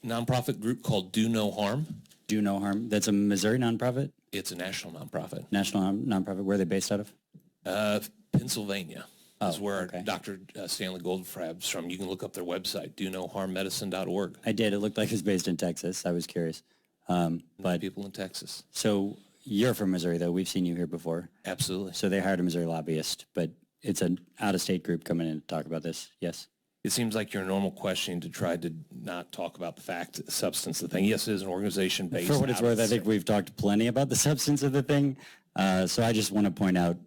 Nonprofit group called Do No Harm. Do No Harm. That's a Missouri nonprofit? It's a national nonprofit. National nonprofit. Where are they based out of? Pennsylvania. Is where Dr. Stanley Goldfrabb's from. You can look up their website, donoharmmedicine.org. I did. It looked like it was based in Texas. I was curious. But people in Texas. So you're from Missouri, though. We've seen you here before. Absolutely. So they hired a Missouri lobbyist, but it's an out-of-state group coming in to talk about this. Yes? It seems like your normal questioning to try to not talk about the fact, substance of the thing. Yes, it is an organization based. For what it's worth, I think we've talked plenty about the substance of the thing. So I just want to point out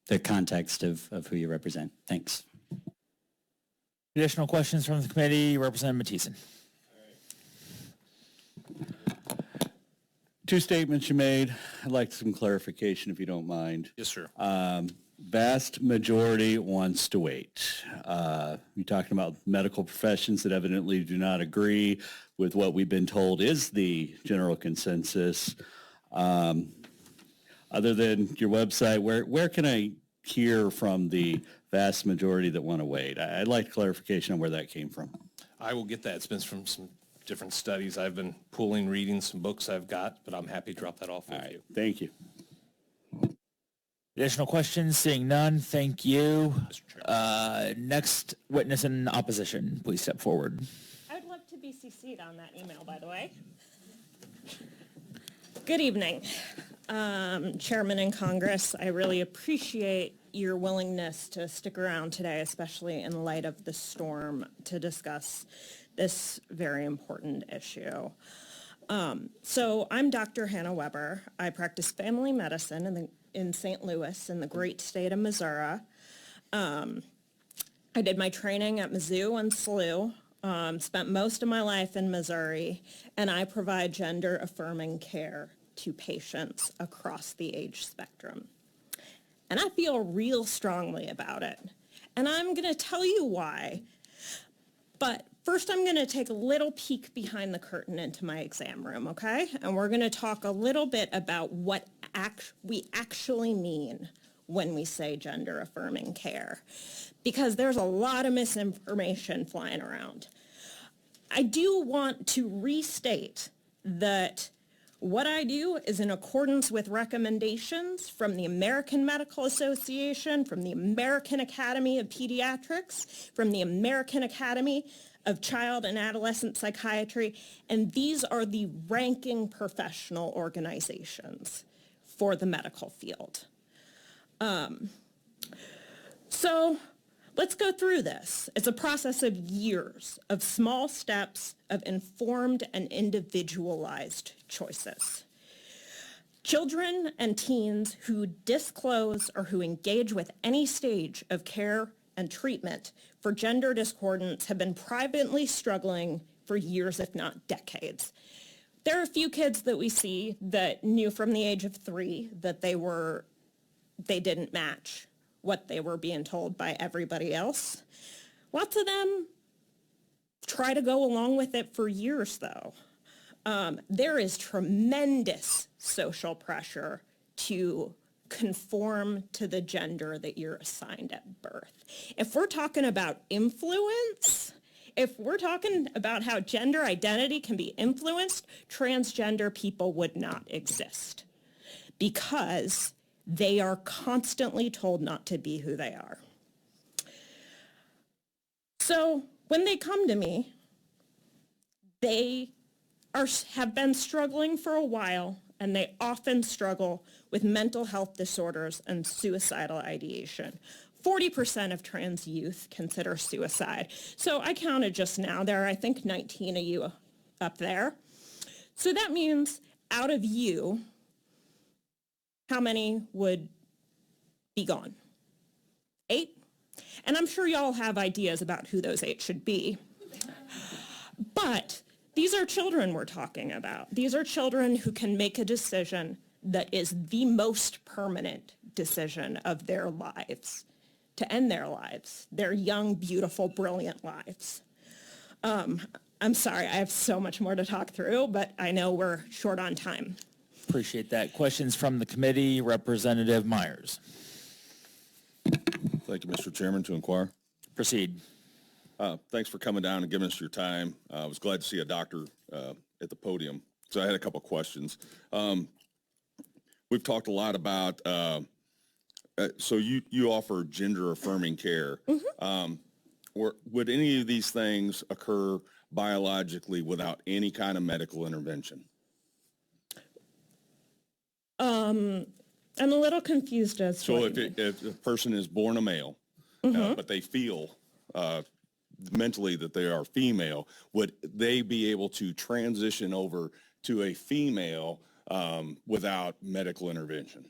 the context of who you represent. Thanks. Additional questions from the committee. Representative Mathisen. Two statements you made. I'd like some clarification if you don't mind. Yes, sir. Vast majority wants to wait. You're talking about medical professions that evidently do not agree with what we've been told is the general consensus. Other than your website, where can I hear from the vast majority that want to wait? I'd like clarification on where that came from. I will get that. It's been from some different studies. I've been pulling, reading some books I've got, but I'm happy to drop that off with you. Thank you. Additional questions? Seeing none, thank you. Next witness in opposition, please step forward. I would love to be CC'd on that email, by the way. Good evening, Chairman and Congress. I really appreciate your willingness to stick around today, especially in light of the storm, to discuss this very important issue. So I'm Dr. Hannah Weber. I practice family medicine in St. Louis in the great state of Missouri. I did my training at Mizzou and SLU, spent most of my life in Missouri, and I provide gender-affirming care to patients across the age spectrum. And I feel real strongly about it. And I'm going to tell you why. But First, I'm going to take a little peek behind the curtain into my exam room, okay? And we're going to talk a little bit about what we actually mean when we say gender-affirming care, because there's a lot of misinformation flying around. I do want to restate that what I do is in accordance with recommendations from the American Medical Association, from the American Academy of Pediatrics, from the American Academy of Child and Adolescent Psychiatry, and these are the ranking professional organizations for the medical field. So let's go through this. It's a process of years of small steps of informed and individualized choices. Children and teens who disclose or who engage with any stage of care and treatment for gender discordance have been privately struggling for years, if not decades. There are a few kids that we see that knew from the age of 3 that they didn't match what they were being told by everybody else. Lots of them try to go along with it for years, though. There is tremendous social pressure to conform to the gender that you're assigned at birth. If we're talking about influence, if we're talking about how gender identity can be influenced, transgender people would not exist because they are constantly told not to be who they are. So when they come to me, they have been struggling for a while, and they often struggle with mental health disorders and suicidal ideation. 40% of trans youth consider suicide. So I counted just now, there are I think 19 of you up there. So that means out of you, how many would be gone? 8? And I'm sure y'all have ideas about who those 8 should be. But these are children we're talking about. These are children who can make a decision that is the most permanent decision of their lives, to end their lives, their young, beautiful, brilliant lives. I'm sorry, I have so much more to talk through, but I know we're short on time. Appreciate that. Questions from the committee, Representative Myers. Thank you, Mr. Chairman, to inquire. Proceed. Thanks for coming down and giving us your time. I was glad to see a doctor at the podium. So I had a couple questions. We've talked a lot about, so you offer gender-affirming care. Or would any of these things occur biologically without any kind of medical intervention? I'm a little confused as to So if a person is born a male, but they feel mentally that they are female, would they be able to transition over to a female without medical intervention?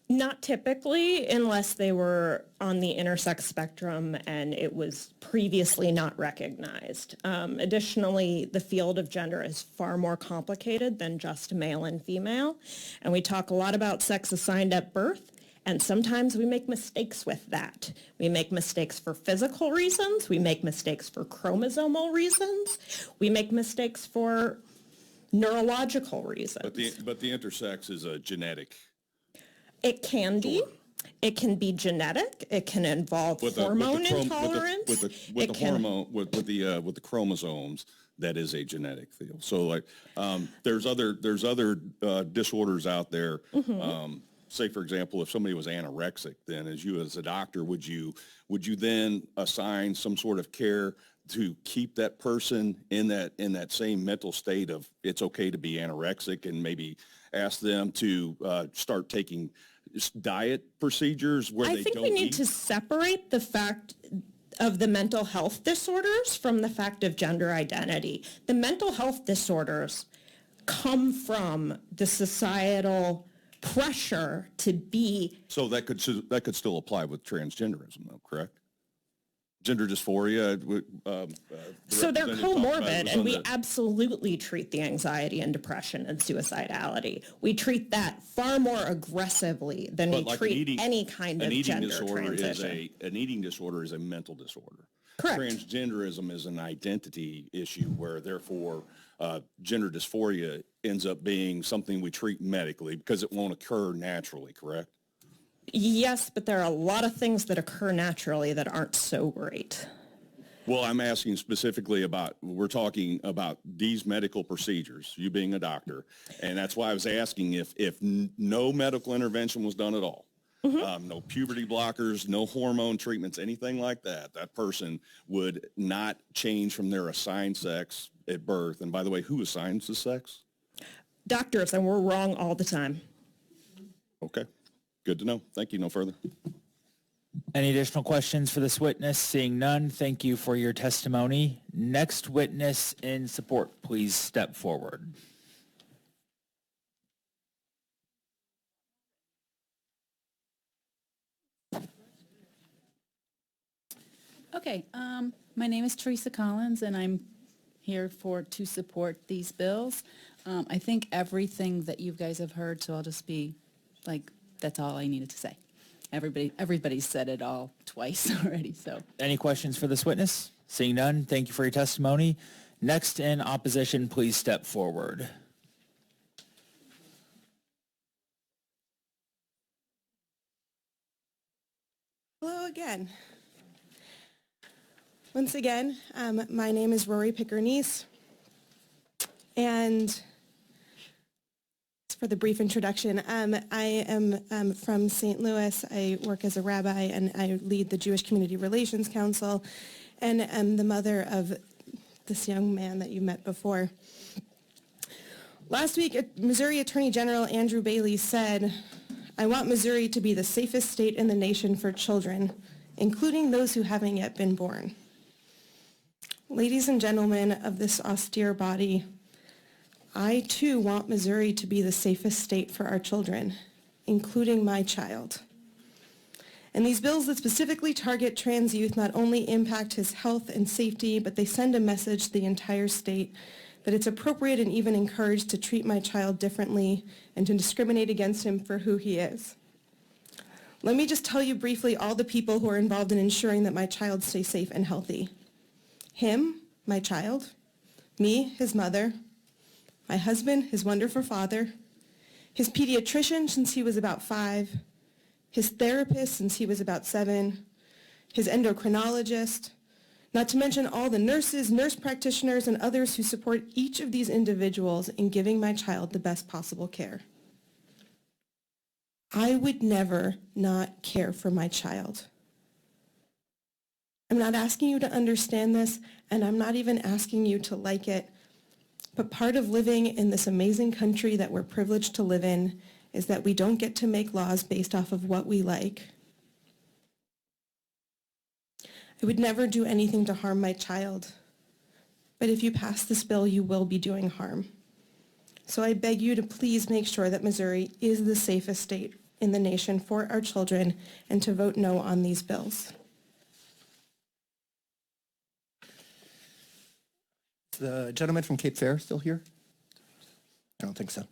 Not typically, unless they were on the intersex spectrum and it was previously not recognized. Additionally, the field of gender is far more complicated than just male and female. And we talk a lot about sex assigned at birth, and sometimes we make mistakes with that. We make mistakes for physical reasons. We make mistakes for chromosomal reasons. We make mistakes for neurological reasons. But the intersex is a genetic. It can be. It can be genetic. It can involve hormone intolerance. With the chromosomes, that is a genetic field. So like, there's other disorders out there. Say for example, if somebody was anorexic, then as a doctor, would you then assign some sort of care to keep that person in that same mental state of it's okay to be anorexic, and maybe ask them to start taking diet procedures where they don't eat? I think we need to separate the fact of the mental health disorders from the fact of gender identity. The mental health disorders come from the societal pressure to be. So that could still apply with transgenderism, though, correct? Gender dysphoria. So they're comorbid, and we absolutely treat the anxiety and depression and suicidality. We treat that far more aggressively than we treat any kind of gender transition. An eating disorder is a mental disorder. Correct. transgenderism is an identity issue where therefore gender dysphoria ends up being something we treat medically because it won't occur naturally, correct? Yes, but there are a lot of things that occur naturally that aren't so great. Well, I'm asking specifically we're talking about these medical procedures, you being a doctor, and that's why I was asking if no medical intervention was done at all, no puberty blockers, no hormone treatments, anything like that, that person would not change from their assigned sex at birth. And by the way, who assigns the sex? Doctors, and we're wrong all the time. Okay, good to know. Thank you. No further. Any additional questions for this witness? Seeing none, thank you for your testimony. Next witness in support, please step forward. Okay, my name is Teresa Collins, and I'm here to support these bills. I think everything that you guys have heard, so I'll just be like, that's all I needed to say. Everybody said it all twice already, so. Any questions for this witness? Seeing none, thank you for your testimony. Next in opposition, please step forward. Hello again. Once again, my name is Rory Picker-Niece, and for the brief introduction, I am from St. Louis. I work as a rabbi, and I lead the Jewish Community Relations Council, and am the mother of this young man that you met before. Last week, Missouri Attorney General Andrew Bailey said, "I want Missouri to be the safest state in the nation for children, including those who haven't yet been born." Ladies and gentlemen of this austere body, I too want Missouri to be the safest state for our children, including my child. And these bills that specifically target trans youth not only impact his health and safety, but they send a message to the entire state that it's appropriate and even encouraged to treat my child differently and to discriminate against him for who he is. Let me just tell you briefly all the people who are involved in ensuring that my child stays safe and healthy. Him, my child, me, his mother, my husband, his wonderful father, his pediatrician since he was about 5, his therapist since he was about 7, his endocrinologist, not to mention all the nurses, nurse practitioners, and others who support each of these individuals in giving my child the best possible care. I would never not care for my child. I'm not asking you to understand this, and I'm not even asking you to like it, but part of living in this amazing country that we're privileged to live in is that we don't get to make laws based off of what we like. I would never do anything to harm my child, but if you pass this bill, you will be doing harm. So I beg you to please make sure that Missouri is the safest state in the nation for our children and to vote no on these bills. The gentleman from Cape Fear still here? I don't think so.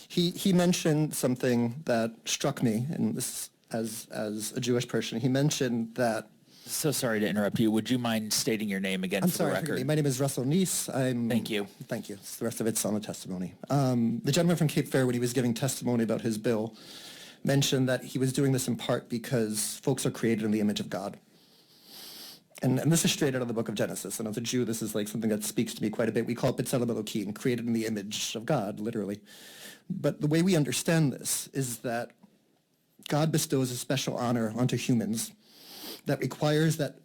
He mentioned something that struck me, and this as a Jewish person. He mentioned that. So sorry to interrupt you. Would you mind stating your name again for the record? Forgive me. My name is Russell Neese. Thank you. Thank you. The rest of it's on the testimony. The gentleman from Cape Fear, when he was giving testimony about his bill, mentioned that he was doing this in part because folks are created in the image of God. And this is straight out of the book of Genesis. And as a Jew, this is like something that speaks to me quite a bit. We call it B'Tselem Elokim, created in the image of God, literally. But the way we understand this is that God bestows a special honor onto humans that requires that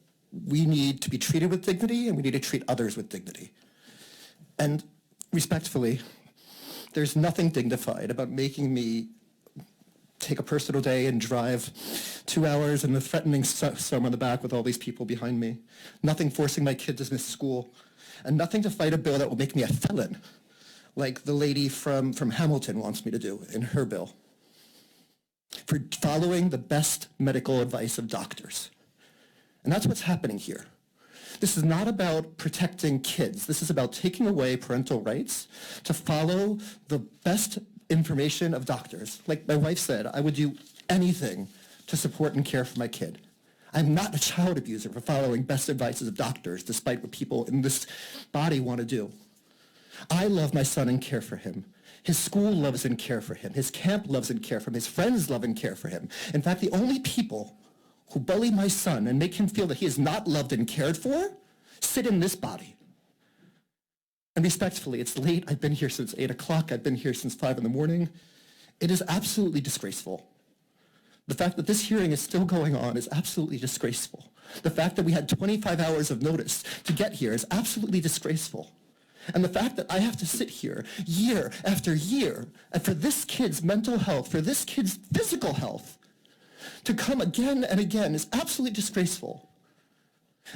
we need to be treated with dignity and we need to treat others with dignity. And respectfully, there's nothing dignified about making me take a personal day and drive 2 hours in the threatening storm on the back with all these people behind me. Nothing forcing my kid to miss school. And nothing to fight a bill that will make me a felon, like the lady from Hamilton wants me to do in her bill, for following the best medical advice of doctors. And that's what's happening here. This is not about protecting kids. This is about taking away parental rights to follow the best information of doctors. Like my wife said, I would do anything to support and care for my kid. I'm not a child abuser for following best advices of doctors, despite what people in this body want to do. I love my son and care for him. His school loves and care for him. His camp loves and care for him. His friends love and care for him. In fact, the only people who bully my son and make him feel that he is not loved and cared for sit in this body. And respectfully, it's late. I've been here since 8 o'clock. I've been here since 5 in the morning. It is absolutely disgraceful. The fact that this hearing is still going on is absolutely disgraceful. The fact that we had 25 hours of notice to get here is absolutely disgraceful. And the fact that I have to sit here year after year, and for this kid's mental health, for this kid's physical health, to come again and again is absolutely disgraceful.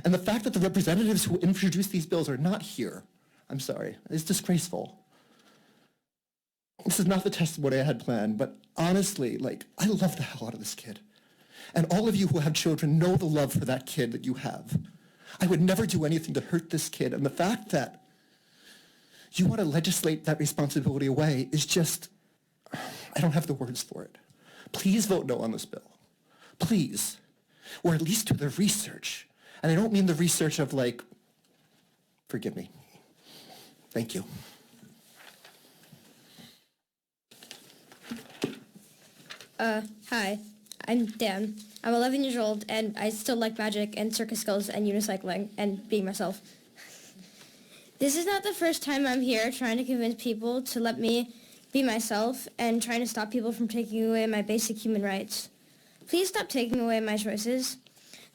And the fact that the representatives who introduced these bills are not here, I'm sorry, is disgraceful. This is not the testimony I had planned, but honestly, I love the hell out of this kid. And all of you who have children know the love for that kid that you have. I would never do anything to hurt this kid, and the fact that you want to legislate that responsibility away is just, I don't have the words for it. Please vote no on this bill. Please. Or at least do the research. And I don't mean the research of forgive me. Thank you. Hi, I'm Dan. I'm 11 years old, and I still like magic and circus skills and unicycling and being myself. This is not the first time I'm here trying to convince people to let me be myself and trying to stop people from taking away my basic human rights. Please stop taking away my choices.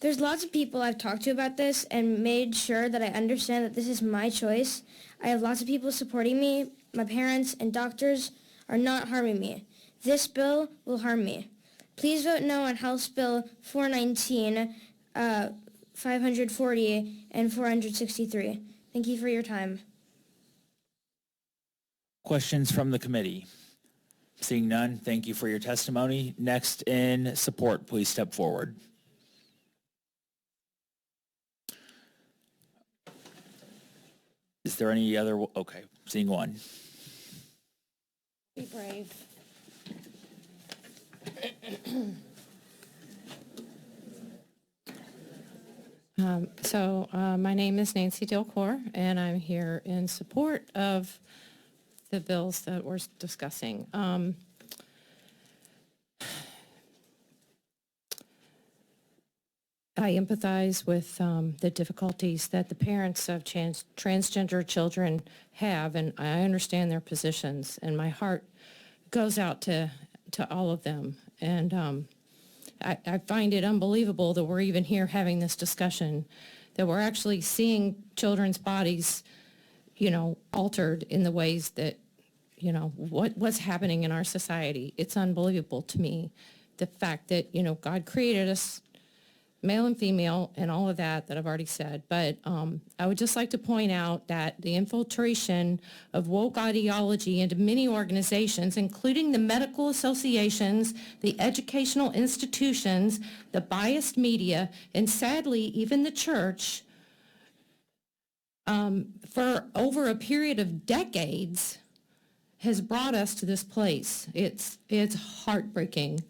There's lots of people I've talked to about this and made sure that I understand that this is my choice. I have lots of people supporting me. My parents and doctors are not harming me. This bill will harm me. Please vote no on House Bill 419, 540, and 463. Thank you for your time. Questions from the committee? Seeing none, thank you for your testimony. Next in support, please step forward. Is there any other? Okay, seeing one. Be brave. My name is Nancy Delcourt, and I'm here in support of the bills that we're discussing. I empathize with the difficulties that the parents of transgender children have, and I understand their positions, and my heart goes out to all of them. And I find it unbelievable that we're even here having this discussion, that we're actually seeing children's bodies, altered in the ways that, what's happening in our society. It's unbelievable to me, the fact that, God created us male and female and all of that I've already said. But I would just like to point out that the infiltration of woke ideology into many organizations, including the medical associations, the educational institutions, the biased media, and sadly, even the church, for over a period of decades, has brought us to this place. It's heartbreaking.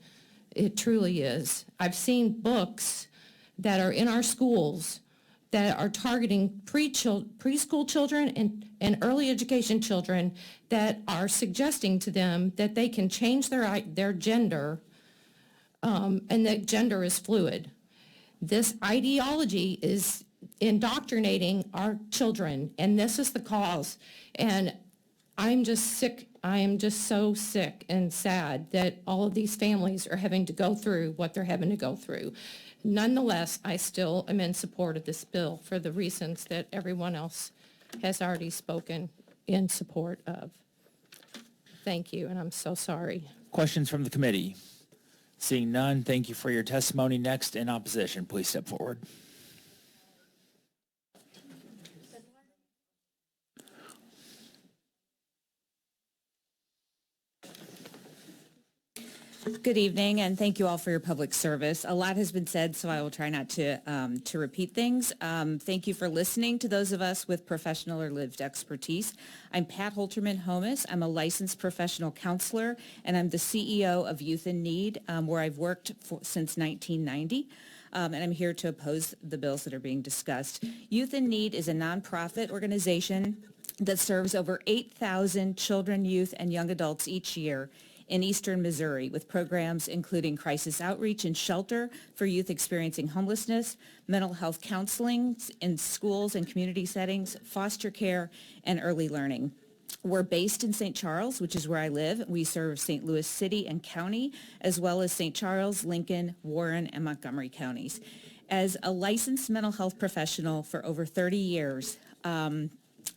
It truly is. I've seen books that are in our schools that are targeting preschool children and early education children, that are suggesting to them that they can change their gender, and that gender is fluid. This ideology is indoctrinating our children, and this is the cause. And I'm just sick. I am just so sick and sad that all of these families are having to go through what they're having to go through. Nonetheless, I still am in support of this bill for the reasons that everyone else has already spoken in support of. Thank you, and I'm so sorry. Questions from the committee? Seeing none, thank you for your testimony. Next in opposition, please step forward. Good evening, and thank you all for your public service. A lot has been said, so I will try not to repeat things. Thank you for listening to those of us with professional or lived expertise. I'm Pat Holterman-Homas. I'm a licensed professional counselor, and I'm the CEO of Youth in Need, where I've worked since 1990. And I'm here to oppose the bills that are being discussed. Youth in Need is a nonprofit organization that serves over 8,000 children, youth, and young adults each year in eastern Missouri, with programs including crisis outreach and shelter for youth experiencing homelessness, mental health counseling in schools and community settings, foster care, and early learning. We're based in St. Charles, which is where I live. We serve St. Louis City and County, as well as St. Charles, Lincoln, Warren, and Montgomery counties. As a licensed mental health professional for over 30 years,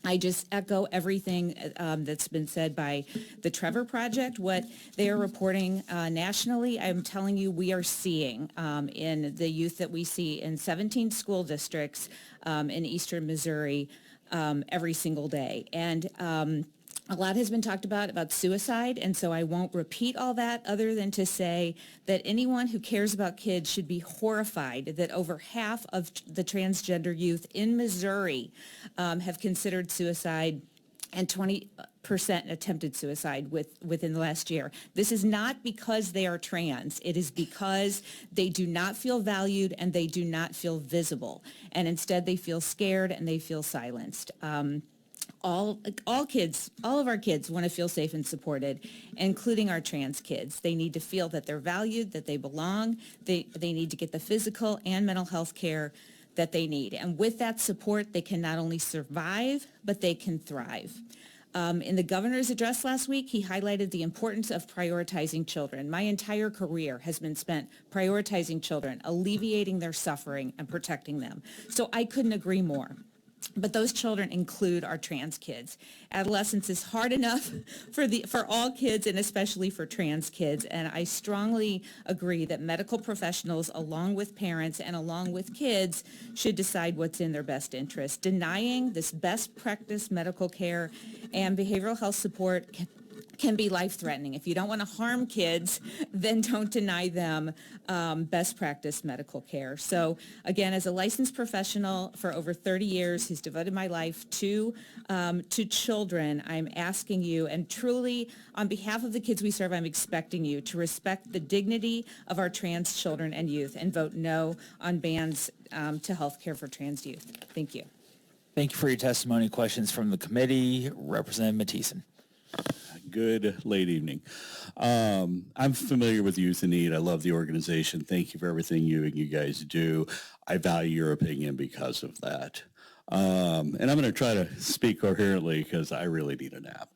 I just echo everything that's been said by the Trevor Project. What they are reporting nationally, I'm telling you, we are seeing in the youth that we see in 17 school districts in eastern Missouri every single day. And a lot has been talked about suicide, and so I won't repeat all that other than to say that anyone who cares about kids should be horrified that over half of the transgender youth in Missouri have considered suicide and 20% attempted suicide within the last year. This is not because they are trans. It is because they do not feel valued and they do not feel visible. And instead they feel scared and they feel silenced. All of our kids want to feel safe and supported, including our trans kids. They need to feel that they're valued, that they belong. They need to get the physical and mental health care that they need. And with that support, they can not only survive, but they can thrive. In the governor's address last week, he highlighted the importance of prioritizing children. My entire career has been spent prioritizing children, alleviating their suffering, and protecting them. So I couldn't agree more. But those children include our trans kids. Adolescence is hard enough for all kids and especially for trans kids. And I strongly agree that medical professionals, along with parents and along with kids, should decide what's in their best interest. Denying this best practice medical care and behavioral health support can be life-threatening. If you don't want to harm kids, then don't deny them best practice medical care. So again, as a licensed professional for over 30 years who's devoted my life to children, I'm asking you, and truly on behalf of the kids we serve, I'm expecting you to respect the dignity of our trans children and youth and vote no on bans to health care for trans youth. Thank you. Thank you for your testimony. Questions from the committee. Representative Matthiesen. Good late evening. I'm familiar with Youth in Need. I love the organization. Thank you for everything you guys do. I value your opinion because of that. And I'm going to try to speak coherently because I really need a nap.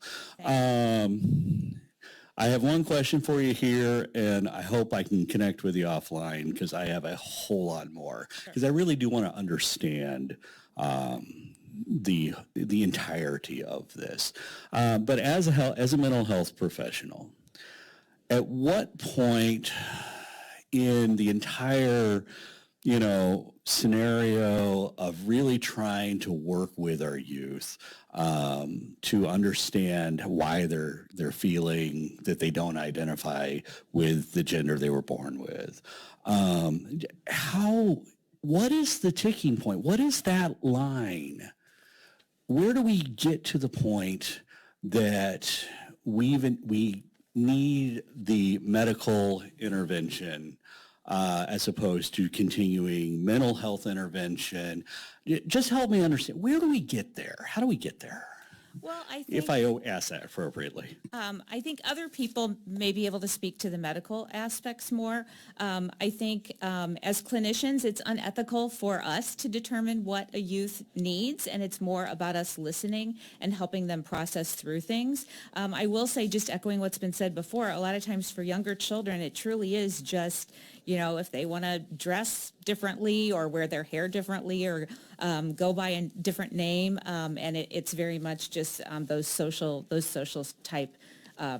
I have one question for you here, and I hope I can connect with you offline because I have a whole lot more. Because I really do want to understand the entirety of this. But as a mental health professional, at what point in the entire, scenario of really trying to work with our youth to understand why they're feeling that they don't identify with the gender they were born with, what is the ticking point? What is that line? Where do we get to the point that we need the medical intervention as opposed to continuing mental health intervention? Just help me understand. Where do we get there? How do we get there? Well, I think, if I ask that appropriately. I think other people may be able to speak to the medical aspects more. I think as clinicians, it's unethical for us to determine what a youth needs, and it's more about us listening and helping them process through things. I will say, just echoing what's been said before, a lot of times for younger children, it truly is just, if they want to dress differently or wear their hair differently or go by a different name, and it's very much just those social type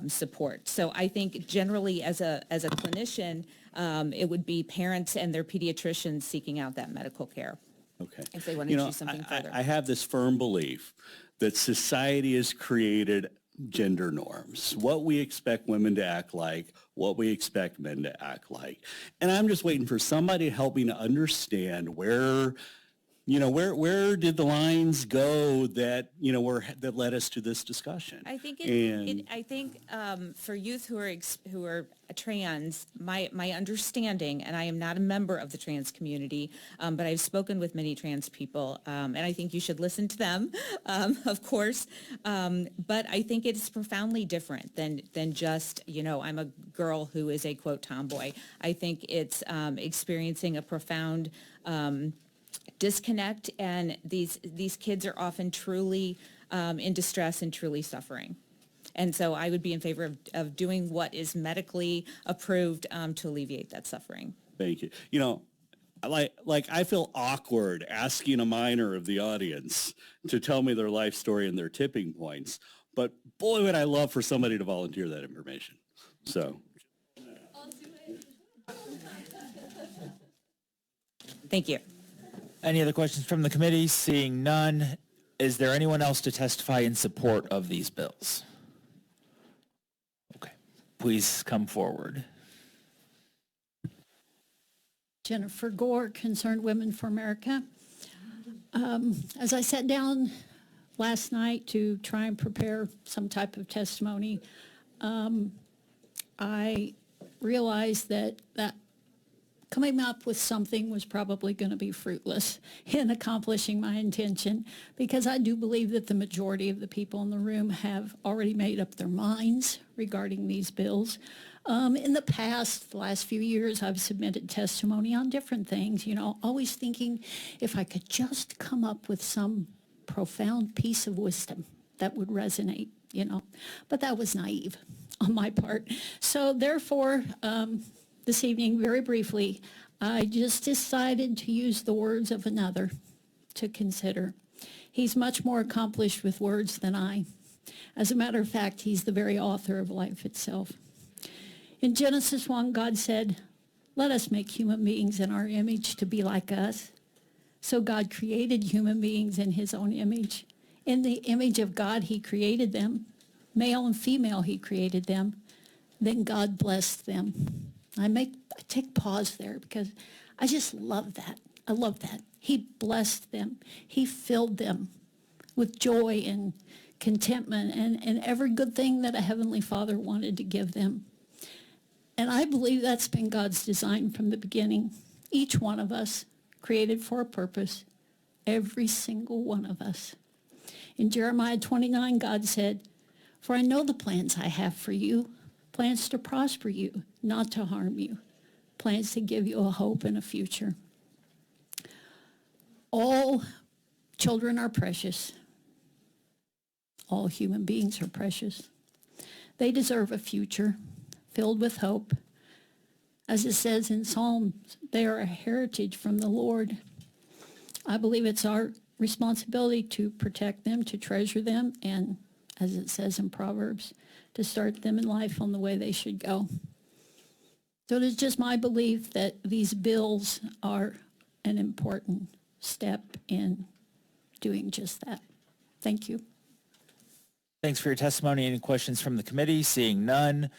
support. So I think generally as a clinician, it would be parents and their pediatricians seeking out that medical care. Okay. If they want to do something further. I have this firm belief that society has created gender norms, what we expect women to act like, what we expect men to act like. And I'm just waiting for somebody to help me to understand where, where did the lines go that, that led us to this discussion? I think for youth who are trans, my understanding, and I am not a member of the trans community, but I've spoken with many trans people, and I think you should listen to them, of course. But I think it's profoundly different than just, I'm a girl who is a quote tomboy. I think it's experiencing a profound disconnect, and these kids are often truly in distress and truly suffering. And so I would be in favor of doing what is medically approved to alleviate that suffering. Thank you. I feel awkward asking a minor of the audience to tell me their life story and their tipping points, but boy, would I love for somebody to volunteer that information. So. Thank you. Any other questions from the committee? Seeing none, is there anyone else to testify in support of these bills? Okay, please come forward. Jennifer Gore, Concerned Women for America. As I sat down last night to try and prepare some type of testimony, I realized that coming up with something was probably going to be fruitless in accomplishing my intention, because I do believe that the majority of the people in the room have already made up their minds regarding these bills. In the past, the last few years, I've submitted testimony on different things, always thinking if I could just come up with some profound piece of wisdom that would resonate, but that was naive on my part. So therefore, this evening, very briefly, I just decided to use the words of another to consider. He's much more accomplished with words than I. As a matter of fact, he's the very author of life itself. In Genesis 1, God said, "Let us make human beings in our image to be like us." So God created human beings in his own image. In the image of God, he created them. Male and female, he created them. Then God blessed them. I take pause there because I just love that. I love that. He blessed them. He filled them with joy and contentment and every good thing that a Heavenly Father wanted to give them. And I believe that's been God's design from the beginning. Each one of us created for a purpose. Every single one of us. In Jeremiah 29, God said, "For I know the plans I have for you, plans to prosper you, not to harm you, plans to give you a hope and a future." All children are precious. All human beings are precious. They deserve a future filled with hope. As it says in Psalms, they are a heritage from the Lord. I believe it's our responsibility to protect them, to treasure them, and as it says in Proverbs, to start them in life on the way they should go. So it is just my belief that these bills are an important step in doing just that. Thank you. Thanks for your testimony. Any questions from the committee? Seeing none.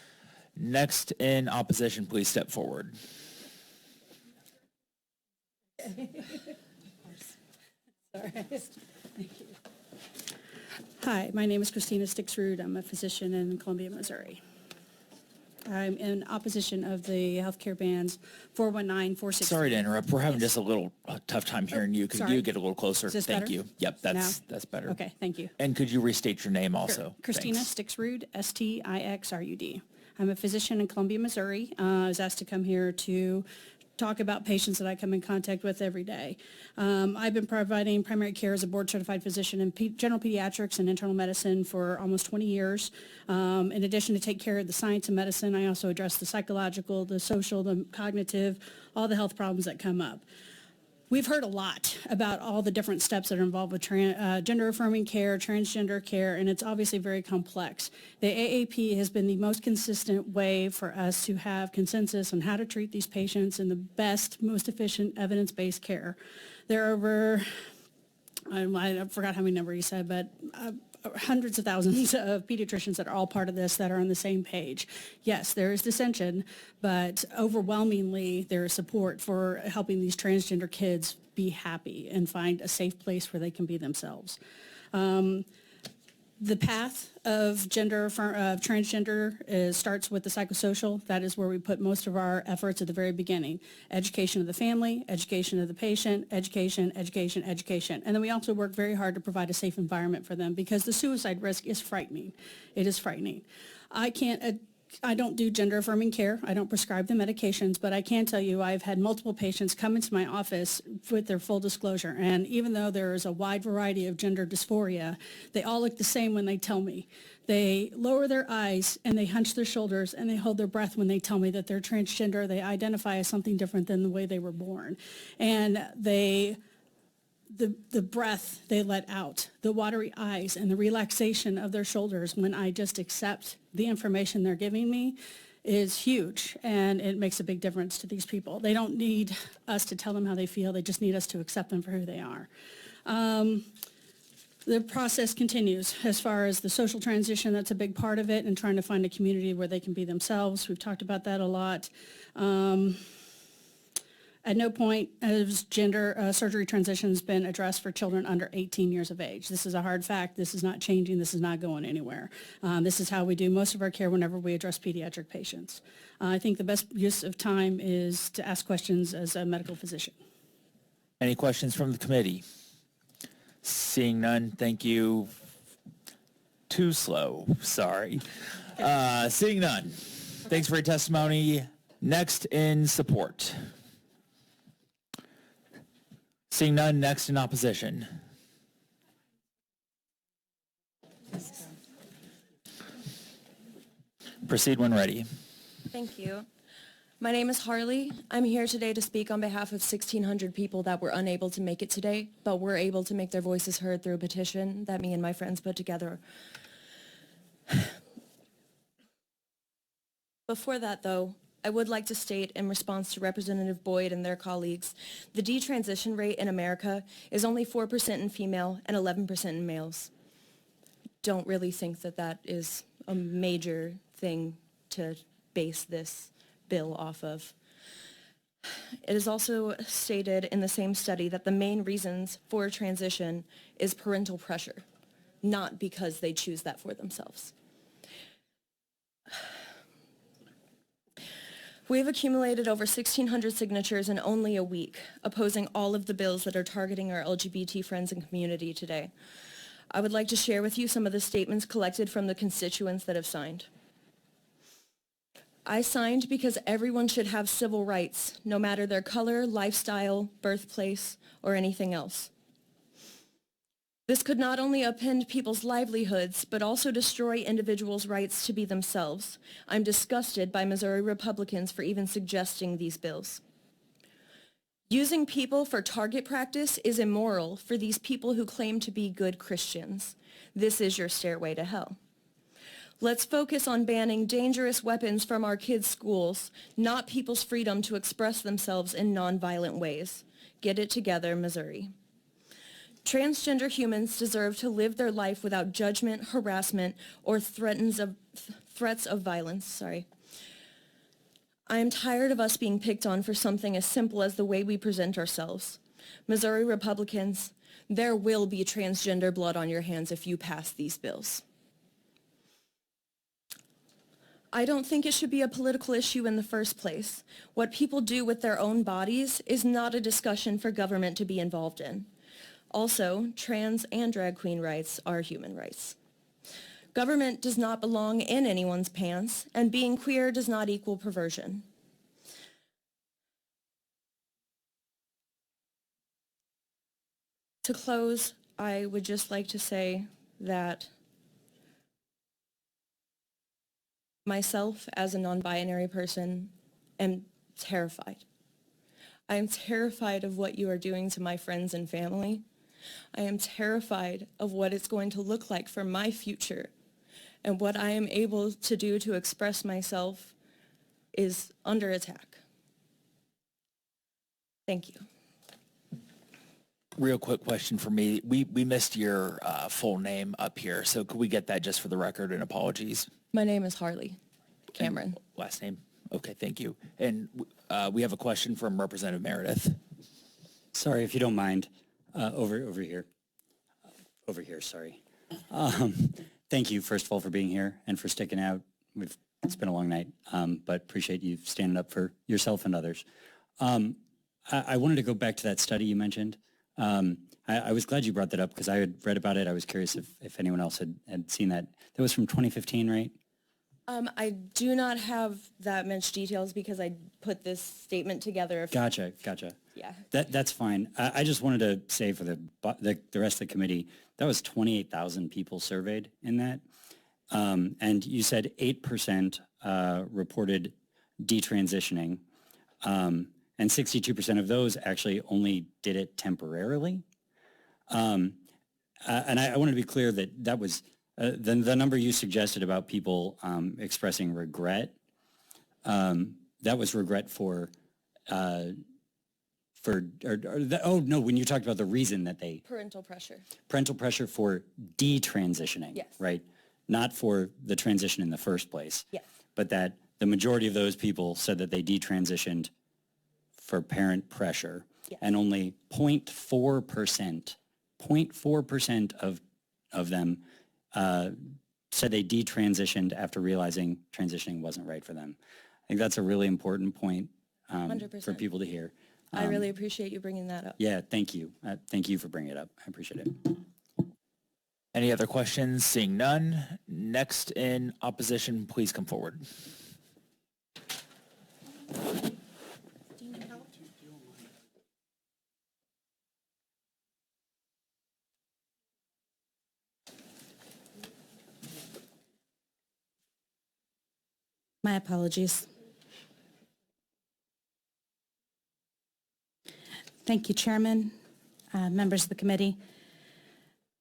Next in opposition, please step forward. Sorry. Thank you. Hi, my name is Christina Stixrud. I'm a physician in Columbia, Missouri. I'm in opposition of the healthcare bans 419, 463. Sorry to interrupt. We're having just a little tough time hearing you. Could sorry. you get a little closer? Is this Thank better? you. Yep, that's better. Okay, thank you. And could you restate your name also? Sure. Christina Stixrud, Stixrud. I'm a physician in Columbia, Missouri. I was asked to come here to talk about patients that I come in contact with every day. I've been providing primary care as a board-certified physician in general pediatrics and internal medicine for almost 20 years. In addition to take care of the science of medicine, I also address the psychological, the social, the cognitive, all the health problems that come up. We've heard a lot about all the different steps that are involved with gender-affirming care, transgender care, and it's obviously very complex. The AAP has been the most consistent way for us to have consensus on how to treat these patients in the best, most efficient, evidence-based care. There are over, I forgot how many number you said, but hundreds of thousands of pediatricians that are all part of this that are on the same page. Yes, there is dissension, but overwhelmingly there is support for helping these transgender kids be happy and find a safe place where they can be themselves. The path of transgender starts with the psychosocial. That is where we put most of our efforts at the very beginning. Education of the family, education of the patient, education, education, education. And then we also work very hard to provide a safe environment for them because the suicide risk is frightening. It is frightening. I don't do gender affirming care. I don't prescribe the medications, but I can tell you I've had multiple patients come into my office with their full disclosure. And even though there is a wide variety of gender dysphoria, they all look the same when they tell me. They lower their eyes and they hunch their shoulders and they hold their breath when they tell me that they're transgender. They identify as something different than the way they were born. And the breath they let out, the watery eyes, and the relaxation of their shoulders when I just accept the information they're giving me is huge, and it makes a big difference to these people. They don't need us to tell them how they feel. They just need us to accept them for who they are. The process continues as far as the social transition. That's a big part of it, and trying to find a community where they can be themselves. We've talked about that a lot. At no point has gender surgery transitions been addressed for children under 18 years of age. This is a hard fact. This is not changing. This is not going anywhere. This is how we do most of our care whenever we address pediatric patients. I think the best use of time is to ask questions as a medical physician. Any questions from the committee? Seeing none, thank you. Too slow, sorry. Seeing none, thanks for your testimony. Next in support. Seeing none, next in opposition. Proceed when ready. Thank you. My name is Harley. I'm here today to speak on behalf of 1,600 people that were unable to make it today, but were able to make their voices heard through a petition that me and my friends put together. Before that, though, I would like to state in response to Representative Boyd and their colleagues, the detransition rate in America is only 4% in female and 11% in males. Don't really think that that is a major thing to base this bill off of. It is also stated in the same study that the main reasons for transition is parental pressure, not because they choose that for themselves. We have accumulated over 1,600 signatures in only a week, opposing all of the bills that are targeting our LGBT friends and community today. I would like to share with you some of the statements collected from the constituents that have signed. I signed because everyone should have civil rights, no matter their color, lifestyle, birthplace, or anything else. This could not only upend people's livelihoods, but also destroy individuals' rights to be themselves. I'm disgusted by Missouri Republicans for even suggesting these bills. Using people for target practice is immoral for these people who claim to be good Christians. This is your stairway to hell. Let's focus on banning dangerous weapons from our kids' schools, not people's freedom to express themselves in nonviolent ways. Get it together, Missouri. Transgender humans deserve to live their life without judgment, harassment, or threats of violence. I am tired of us being picked on for something as simple as the way we present ourselves. Missouri Republicans, there will be transgender blood on your hands if you pass these bills. I don't think it should be a political issue in the first place. What people do with their own bodies is not a discussion for government to be involved in. Also, trans and drag queen rights are human rights. Government does not belong in anyone's pants, and being queer does not equal perversion. To close, I would just like to say that myself, as a non-binary person, am terrified. I am terrified of what you are doing to my friends and family. I am terrified of what it's going to look like for my future, and what I am able to do to express myself is under attack. Thank you. real quick question for me. We missed your full name up here, so could we get that just for the record, and apologies? My name is Harley Cameron. And last name? Okay, thank you. And we have a question from Representative Meredith. Sorry, if you don't mind, over here. Over here, sorry. Thank you, first of all, for being here and for sticking out. It's been a long night, but appreciate you standing up for yourself and others. I wanted to go back to that study you mentioned. I was glad you brought that up because I had read about it. I was curious if anyone else had seen that. That was from 2015, right? I do not have that much details because I put this statement together. Gotcha. Yeah. That's fine. I just wanted to say for the rest of the committee, that was 28,000 people surveyed in that. And you said 8% reported detransitioning, and 62% of those actually only did it temporarily. And I want to be clear that was the number you suggested about people expressing regret. That was regret when you talked about the reason that they Parental pressure for detransitioning, yes, right? Not for the transition in the first place, yes, but that the majority of those people said that they detransitioned for parent pressure, yes, and only 0.4% of them said they detransitioned after realizing transitioning wasn't right for them. I think that's a really important point for people to hear. I really appreciate you bringing that up. Yeah, thank you. Thank you for bringing it up. I appreciate it. Any other questions? Seeing none. Next in opposition, please come forward. My apologies. Thank you, Chairman, members of the committee.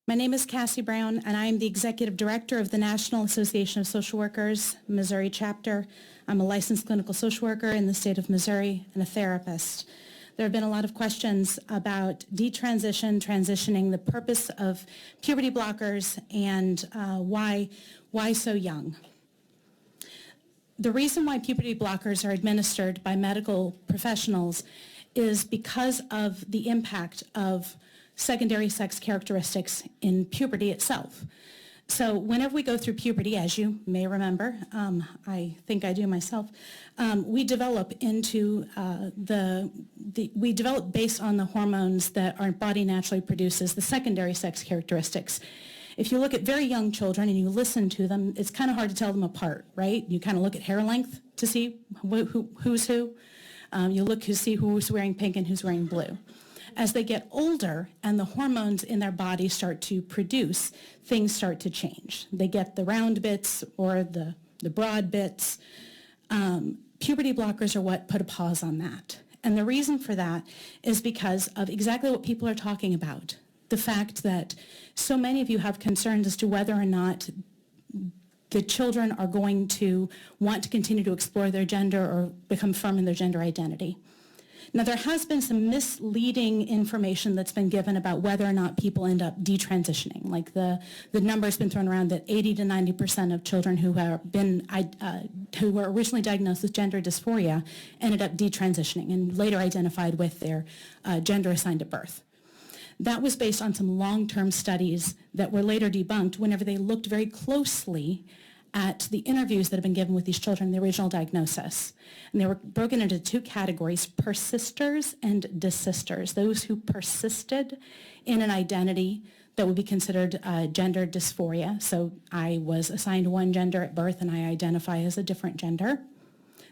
My name is Cassie Brown, and I am the Executive Director of the National Association of Social Workers, Missouri chapter. I'm a licensed clinical social worker in the state of Missouri and a therapist. There have been a lot of questions about transitioning, the purpose of puberty blockers, and why so young. The reason why puberty blockers are administered by medical professionals is because of the impact of secondary sex characteristics in puberty itself. So whenever we go through puberty, as you may remember, I think I do myself, we develop we develop based on the hormones that our body naturally produces, the secondary sex characteristics. If you look at very young children and you listen to them, it's kind of hard to tell them apart, right? You kind of look at hair length to see who's who. You look to see who's wearing pink and who's wearing blue. As they get older and the hormones in their body start to produce, things start to change. They get the round bits or the broad bits. Puberty blockers are what put a pause on that. And the reason for that is because of exactly what people are talking about. The fact that so many of you have concerns as to whether or not the children are going to want to continue to explore their gender or become firm in their gender identity. Now, there has been some misleading information that's been given about whether or not people end up detransitioning. Like the number's been thrown around that 80 to 90% of children who were originally diagnosed with gender dysphoria ended up detransitioning and later identified with their gender assigned at birth. That was based on some long-term studies that were later debunked whenever they looked very closely at the interviews that have been given with these children in the original diagnosis. And they were broken into two categories, persisters and desisters, those who persisted in an identity that would be considered gender dysphoria. So I was assigned one gender at birth and I identify as a different gender.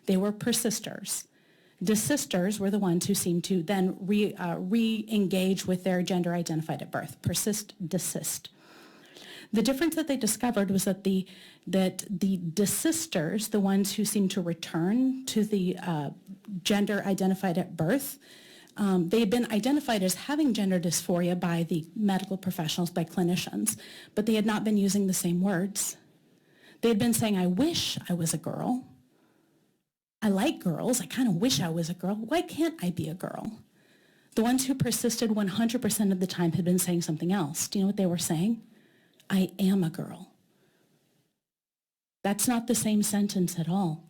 They were persisters. Desisters were the ones who seemed to then re-engage with their gender identified at birth, persist, desist. The difference that they discovered was that the desisters, the ones who seemed to return to the gender identified at birth, they had been identified as having gender dysphoria by the medical professionals, by clinicians, but they had not been using the same words. They had been saying, I wish I was a girl. I like girls. I kind of wish I was a girl. Why can't I be a girl? The ones who persisted 100% of the time had been saying something else. Do you know what they were saying? I am a girl. That's not the same sentence at all.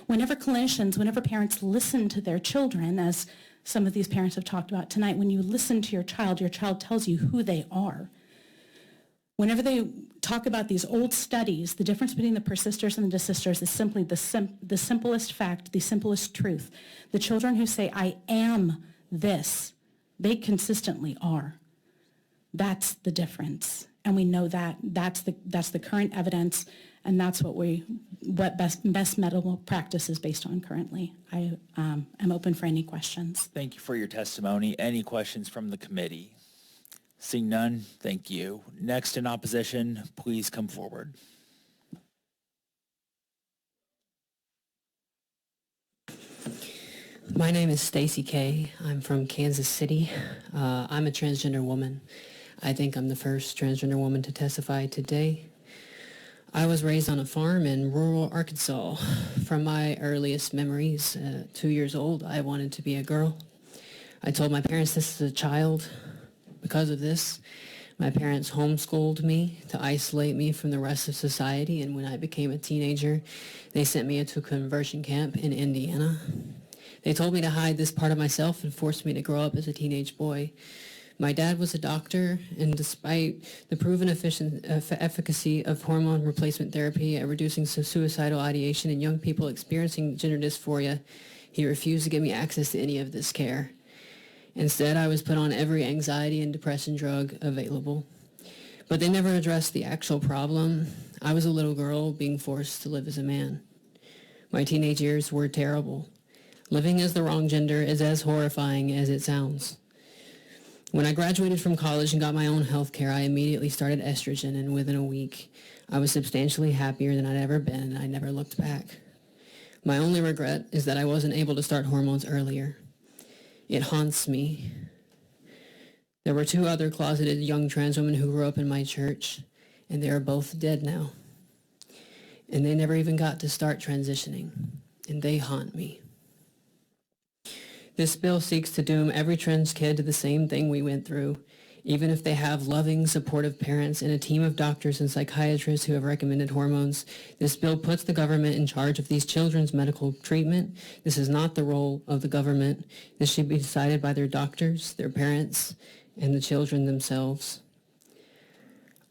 Whenever parents listen to their children, as some of these parents have talked about tonight, when you listen to your child tells you who they are. Whenever they talk about these old studies, the difference between the persisters and the desisters is simply the simplest fact, the simplest truth. The children who say, I am this, they consistently are. That's the difference. And we know that. That's the current evidence, and that's what best medical practice is based on currently. I am open for any questions. Thank you for your testimony. Any questions from the committee? Seeing none, thank you. Next in opposition, please come forward. My name is Stacy Kay. I'm from Kansas City. I'm a transgender woman. I think I'm the first transgender woman to testify today. I was raised on a farm in rural Arkansas. From my earliest memories, 2 years old, I wanted to be a girl. I told my parents this as a child. Because of this, my parents homeschooled me to isolate me from the rest of society, and when I became a teenager, they sent me into a conversion camp in Indiana. They told me to hide this part of myself and forced me to grow up as a teenage boy. My dad was a doctor, and despite the proven efficacy of hormone replacement therapy at reducing suicidal ideation in young people experiencing gender dysphoria, he refused to give me access to any of this care. Instead, I was put on every anxiety and depression drug available. But they never addressed the actual problem. I was a little girl being forced to live as a man. My teenage years were terrible. Living as the wrong gender is as horrifying as it sounds. When I graduated from college and got my own health care, I immediately started estrogen, and within a week, I was substantially happier than I'd ever been, and I never looked back. My only regret is that I wasn't able to start hormones earlier. It haunts me. There were 2 other closeted young trans women who grew up in my church, and they are both dead now. And they never even got to start transitioning, and they haunt me. This bill seeks to doom every trans kid to the same thing we went through, even if they have loving, supportive parents and a team of doctors and psychiatrists who have recommended hormones. This bill puts the government in charge of these children's medical treatment. This is not the role of the government. This should be decided by their doctors, their parents, and the children themselves.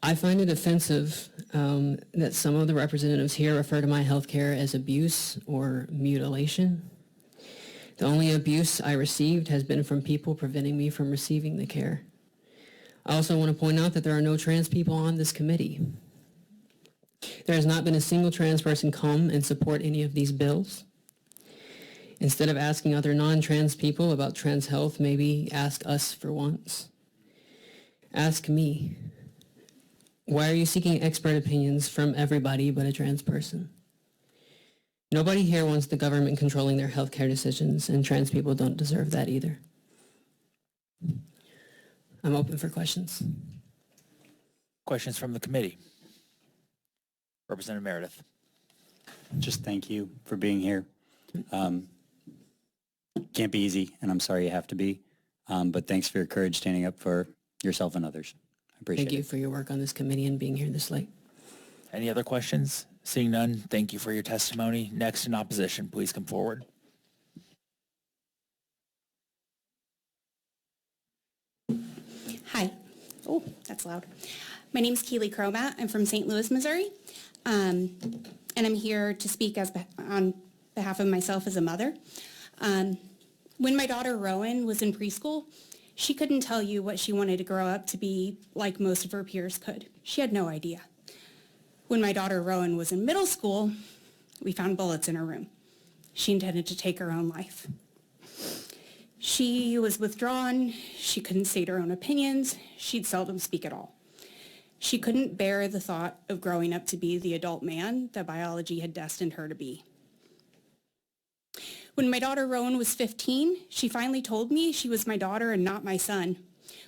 I find it offensive that some of the representatives here refer to my health care as abuse or mutilation. The only abuse I received has been from people preventing me from receiving the care. I also want to point out that there are no trans people on this committee. There has not been a single trans person come and support any of these bills. Instead of asking other non-trans people about trans health, maybe ask us for once. Ask me, why are you seeking expert opinions from everybody but a trans person? Nobody here wants the government controlling their healthcare decisions, and trans people don't deserve that either. I'm open for questions. Questions from the committee? Representative Meredith. Just thank you for being here. Can't be easy, and I'm sorry you have to be, but thanks for your courage standing up for yourself and others. I appreciate it. Thank you for your work on this committee and being here this late. Any other questions? Seeing none, thank you for your testimony. Next in opposition, please come forward. Hi. Oh, that's loud. My name is Keely Cromat. I'm from St. Louis, Missouri. And I'm here to speak on behalf of myself as a mother. When my daughter Rowan was in preschool, she couldn't tell you what she wanted to grow up to be like most of her peers could. She had no idea. When my daughter Rowan was in middle school, we found bullets in her room. She intended to take her own life. She was withdrawn. She couldn't state her own opinions. She'd seldom speak at all. She couldn't bear the thought of growing up to be the adult man that biology had destined her to be. When my daughter Rowan was 15, she finally told me she was my daughter and not my son.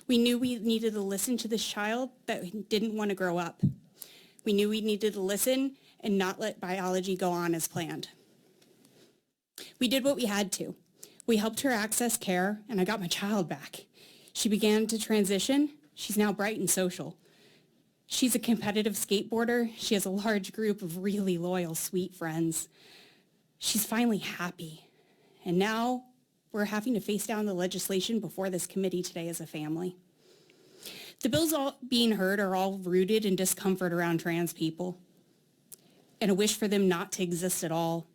We knew we needed to listen to this child that didn't want to grow up. We knew we needed to listen and not let biology go on as planned. We did what we had to. We helped her access care, and I got my child back. She began to transition. She's now bright and social. She's a competitive skateboarder. She has a large group of really loyal, sweet friends. She's finally happy. And now we're having to face down the legislation before this committee today as a family. The bills all being heard are all rooted in discomfort around trans people and a wish for them not to exist at all.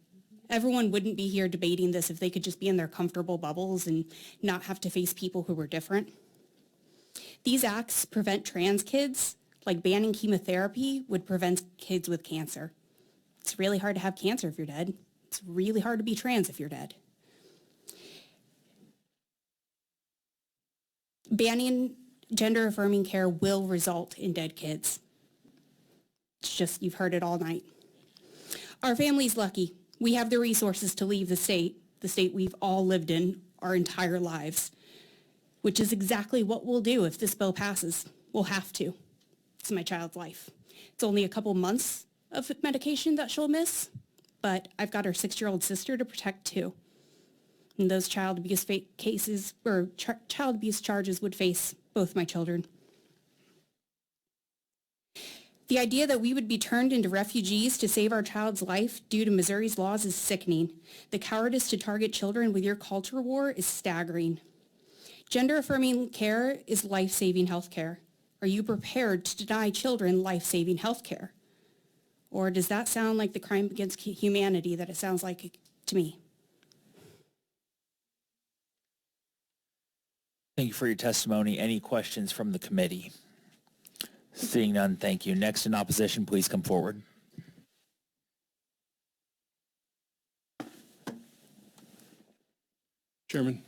Everyone wouldn't be here debating this if they could just be in their comfortable bubbles and not have to face people who were different. These acts prevent trans kids, like banning chemotherapy would prevent kids with cancer. It's really hard to have cancer if you're dead. It's really hard to be trans if you're dead. Banning gender-affirming care will result in dead kids. It's just, you've heard it all night. Our family's lucky. We have the resources to leave the state we've all lived in our entire lives, which is exactly what we'll do if this bill passes. We'll have to. It's my child's life. It's only a couple months of medication that she'll miss, but I've got her 6-year-old sister to protect too. And those child abuse cases or child abuse charges would face both my children. The idea that we would be turned into refugees to save our child's life due to Missouri's laws is sickening. The cowardice to target children with your culture war is staggering. Gender-affirming care is life-saving health care. Are you prepared to deny children life-saving health care? Or does that sound like the crime against humanity that it sounds like to me? Thank you for your testimony. Any questions from the committee? Seeing none, thank you. Next in opposition, please come forward. Chairman,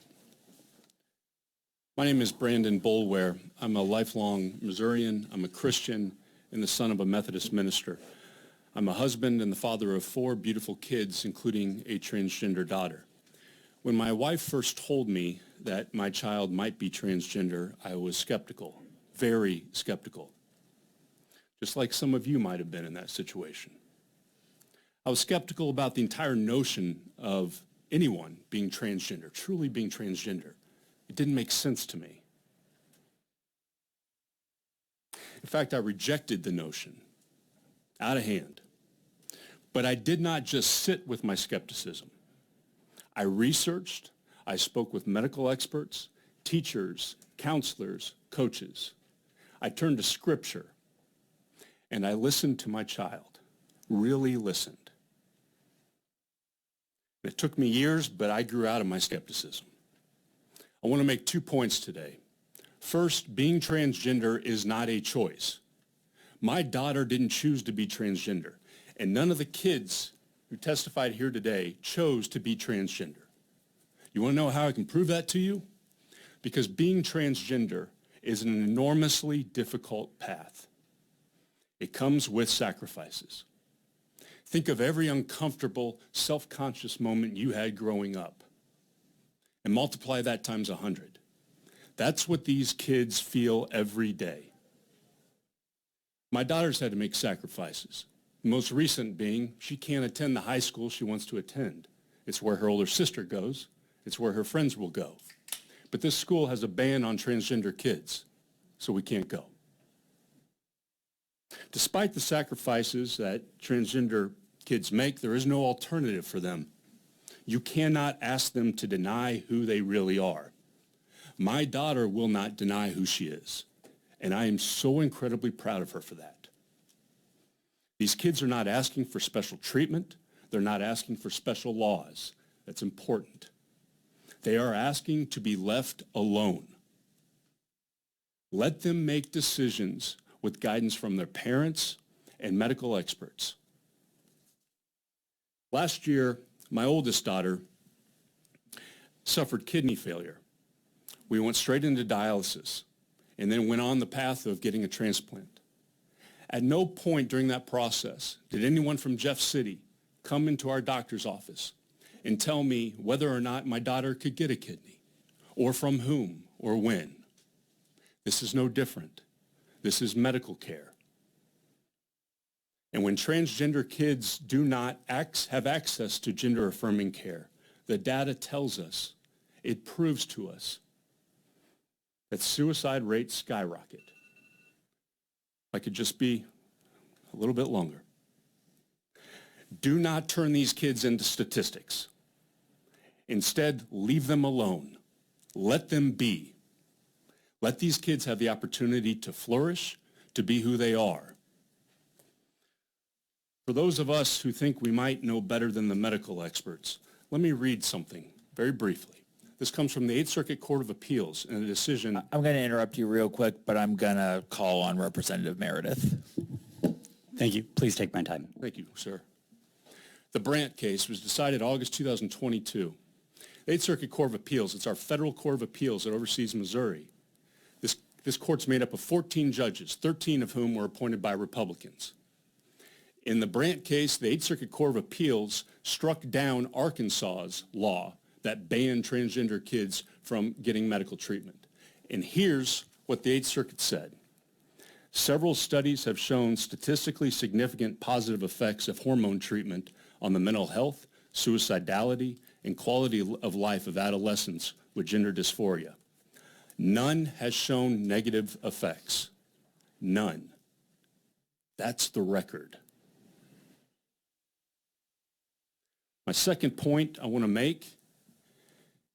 my name is Brandon Boulware. I'm a lifelong Missourian. I'm a Christian and the son of a Methodist minister. I'm a husband and the father of 4 beautiful kids, including a transgender daughter. When my wife first told me that my child might be transgender, I was skeptical, very skeptical, just like some of you might have been in that situation. I was skeptical about the entire notion of anyone being transgender, truly being transgender. It didn't make sense to me. In fact, I rejected the notion out of hand. But I did not just sit with my skepticism. I researched, I spoke with medical experts, teachers, counselors, coaches. I turned to Scripture, and I listened to my child, really listened. It took me years, but I grew out of my skepticism. I want to make 2 points today. First, being transgender is not a choice. My daughter didn't choose to be transgender, and none of the kids who testified here today chose to be transgender. You want to know how I can prove that to you? Because being transgender is an enormously difficult path. It comes with sacrifices. Think of every uncomfortable, self-conscious moment you had growing up and multiply that times 100. That's what these kids feel every day. My daughter's had to make sacrifices. The most recent being she can't attend the high school she wants to attend. It's where her older sister goes. It's where her friends will go. But this school has a ban on transgender kids, so we can't go. Despite the sacrifices that transgender kids make, there is no alternative for them. You cannot ask them to deny who they really are. My daughter will not deny who she is, and I am so incredibly proud of her for that. These kids are not asking for special treatment. They're not asking for special laws. That's important. They are asking to be left alone. Let them make decisions with guidance from their parents and medical experts. Last year, my oldest daughter suffered kidney failure. We went straight into dialysis and then went on the path of getting a transplant. At no point during that process did anyone from Jeff City come into our doctor's office and tell me whether or not my daughter could get a kidney, or from whom, or when. This is no different. This is medical care. And when transgender kids do not have access to gender-affirming care, the data tells us it proves to us that suicide rates skyrocket. If I could just be a little bit longer. Do not turn these kids into statistics. Instead, leave them alone. Let them be. Let these kids have the opportunity to flourish, to be who they are. For those of us who think we might know better than the medical experts, let me read something very briefly. This comes from the Eighth Circuit Court of Appeals in a decision. I'm going to interrupt you real quick, but I'm going to call on Representative Meredith. Thank you. Please take my time. Thank you, sir. The Brandt case was decided August 2022. The Eighth Circuit Court of Appeals, it's our federal court of appeals that oversees Missouri. This court's made up of 14 judges, 13 of whom were appointed by Republicans. In the Brandt case, the Eighth Circuit Court of Appeals struck down Arkansas's law that banned transgender kids from getting medical treatment. And here's what the Eighth Circuit said. Several studies have shown statistically significant positive effects of hormone treatment on the mental health, suicidality, and quality of life of adolescents with gender dysphoria. None has shown negative effects. None. That's the record. My second point I want to make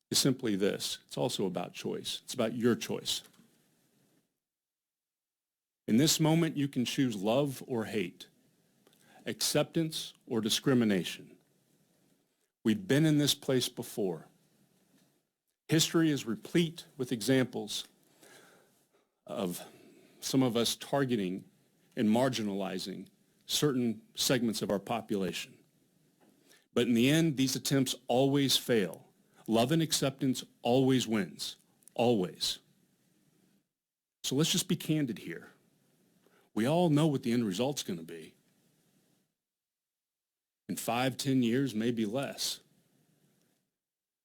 is simply this. It's also about choice. It's about your choice. In this moment, you can choose love or hate, acceptance or discrimination. We've been in this place before. History is replete with examples of some of us targeting and marginalizing certain segments of our population. But in the end, these attempts always fail. Love and acceptance always wins. Always. So let's just be candid here. We all know what the end result's going to be. In 5, 10 years, maybe less.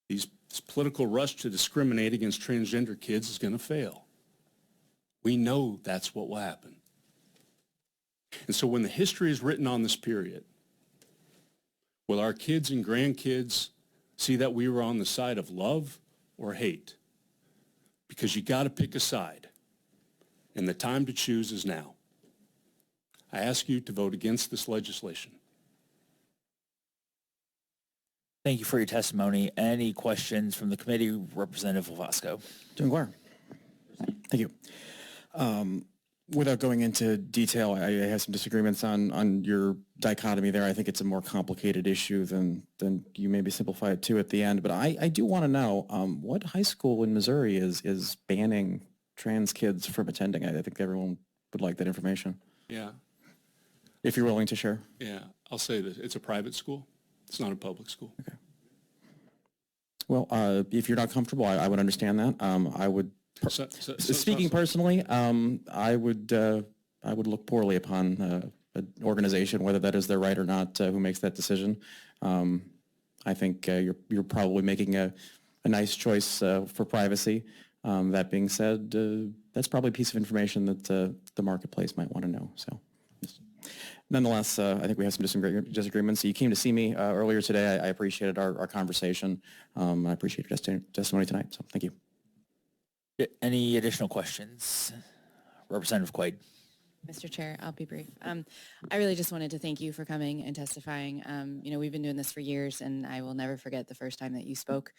This political rush to discriminate against transgender kids is going to fail. We know that's what will happen. And so when the history is written on this period, will our kids and grandkids see that we were on the side of love or hate? Because you got to pick a side, and the time to choose is now. I ask you to vote against this legislation. Thank you for your testimony. Any questions from the committee? Representative Velasco. Doing well. Thank you. Without going into detail, I have some disagreements on your dichotomy there. I think it's a more complicated issue than you maybe simplify it to at the end. But I do want to know what high school in Missouri is banning trans kids from attending. I think everyone would like that information. Yeah. If you're willing to share. Yeah, I'll say this. It's a private school. It's not a public school. Okay. Well, if you're not comfortable, I would understand that. I would, speaking personally, I would look poorly upon an organization, whether that is their right or not, who makes that decision. I think you're probably making a nice choice for privacy. That being said, that's probably a piece of information that the marketplace might want to know. So. Nonetheless, I think we have some disagreements. You came to see me earlier today. I appreciated our conversation. I appreciate your testimony tonight, so thank you. Any additional questions? Representative Quaid. Mr. Chair, I'll be brief. I really just wanted to thank you for coming and testifying. We've been doing this for years, and I will never forget the first time that you spoke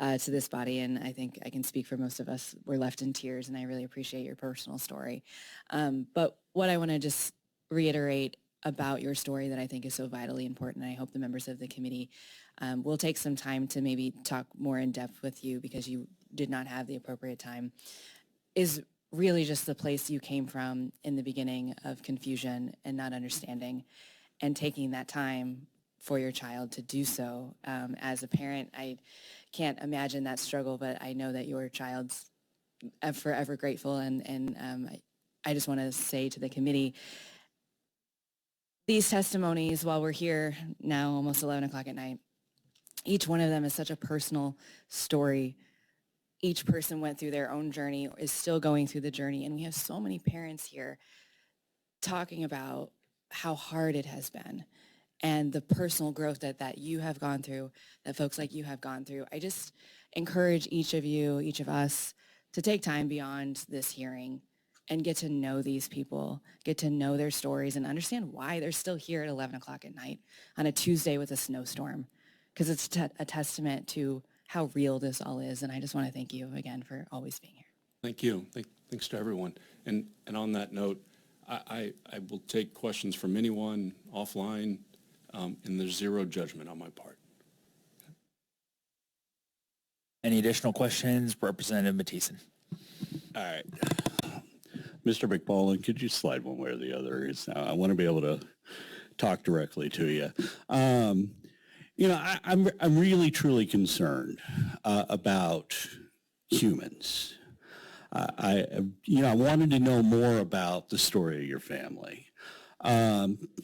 to this body, and I think I can speak for most of us. We're left in tears, and I really appreciate your personal story. But what I want to just reiterate about your story that I think is so vitally important, and I hope the members of the committee will take some time to maybe talk more in depth with you because you did not have the appropriate time, is really just the place you came from in the beginning of confusion and not understanding, and taking that time for your child to do so. As a parent, I can't imagine that struggle, but I know that your child's forever grateful, and I just want to say to the committee, these testimonies, while we're here now almost 11 o'clock at night, each one of them is such a personal story. Each person went through their own journey, is still going through the journey, and we have so many parents here talking about how hard it has been and the personal growth that you have gone through, that folks like you have gone through. encourage each of you, each of us, to take time beyond this hearing and get to know these people, get to know their stories, and understand why they're still here at 11 o'clock at night on a Tuesday with a snowstorm, because it's a testament to how real this all is. And I just want to thank you again for always being here. Thank you. Thanks to everyone. And on that note, I will take questions from anyone offline, and there's zero judgment on my part. Any additional questions? Representative Mattison. All right. Mr. McMullen, could you slide one way or the other? I want to be able to talk directly to you. I'm really, truly concerned about humans. I wanted to know more about the story of your family,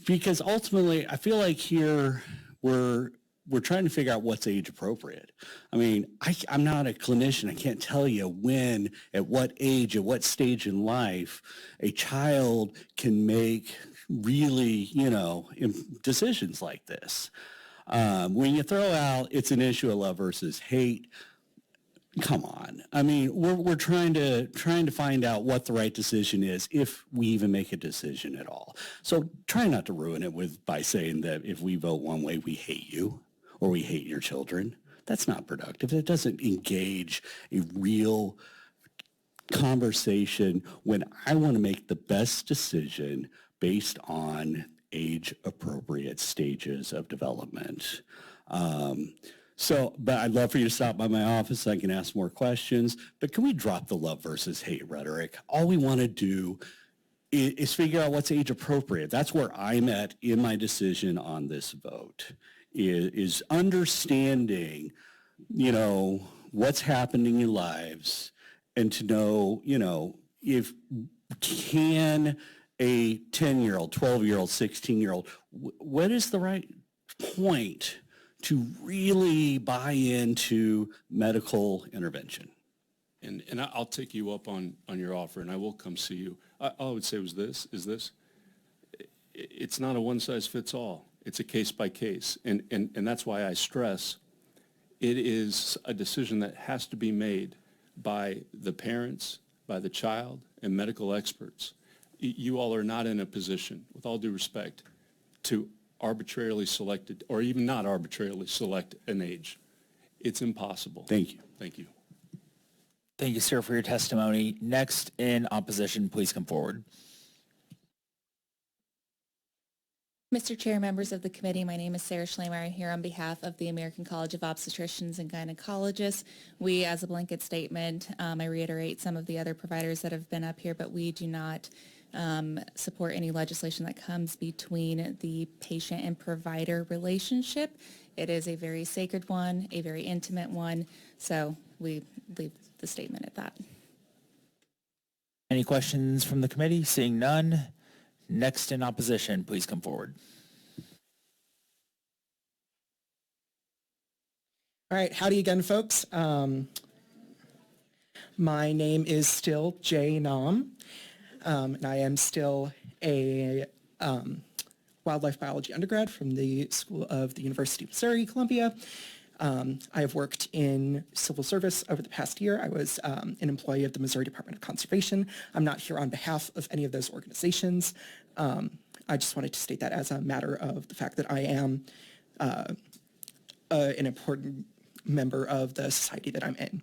because ultimately I feel like here we're trying to figure out what's age appropriate. I mean, I'm not a clinician. I can't tell you when, at what age, at what stage in life a child can make really, decisions like this. When you throw out it's an issue of love versus hate, come on. I mean, we're trying to find out what the right decision is, if we even make a decision at all. So try not to ruin it by saying that if we vote one way, we hate you or we hate your children. That's not productive. It doesn't engage a real conversation when I want to make the best decision based on age-appropriate stages of development. But I'd love for you to stop by my office so I can ask more questions. But can we drop the love versus hate rhetoric? All we want to do is figure out what's age appropriate. That's where I'm at in my decision on this vote, is understanding, what's happening in lives, and to know, if can a 10-year-old, 12-year-old, 16-year-old, what is the right point to really buy into medical intervention? And I'll take you up on your offer, and I will come see you. All I would say is this. It's not a one-size-fits-all. It's a case-by-case. And that's why I stress it is a decision that has to be made by the parents, by the child, and medical experts. You all are not in a position, with all due respect, to arbitrarily selected, or even not arbitrarily select an age. It's impossible. Thank you. Thank you. Thank you, sir, for your testimony. Next in opposition, please come forward. Mr. Chair, members of the committee, my name is Sarah Schlemer. I'm here on behalf of the American College of Obstetricians and Gynecologists. We, as a blanket statement, I reiterate some of the other providers that have been up here, but we do not support any legislation that comes between the patient and provider relationship. It is a very sacred one, a very intimate one, so we leave the statement at that. Any questions from the committee? Seeing none. Next in opposition, please come forward. All right, howdy again, folks. My name is still Jay Nam, and I am still a wildlife biology undergrad from the School of the University of Missouri, Columbia. I have worked in civil service over the past year. I was an employee of the Missouri Department of Conservation. I'm not here on behalf of any of those organizations. I just wanted to state that as a matter of the fact that I am an important member of the society that I'm in.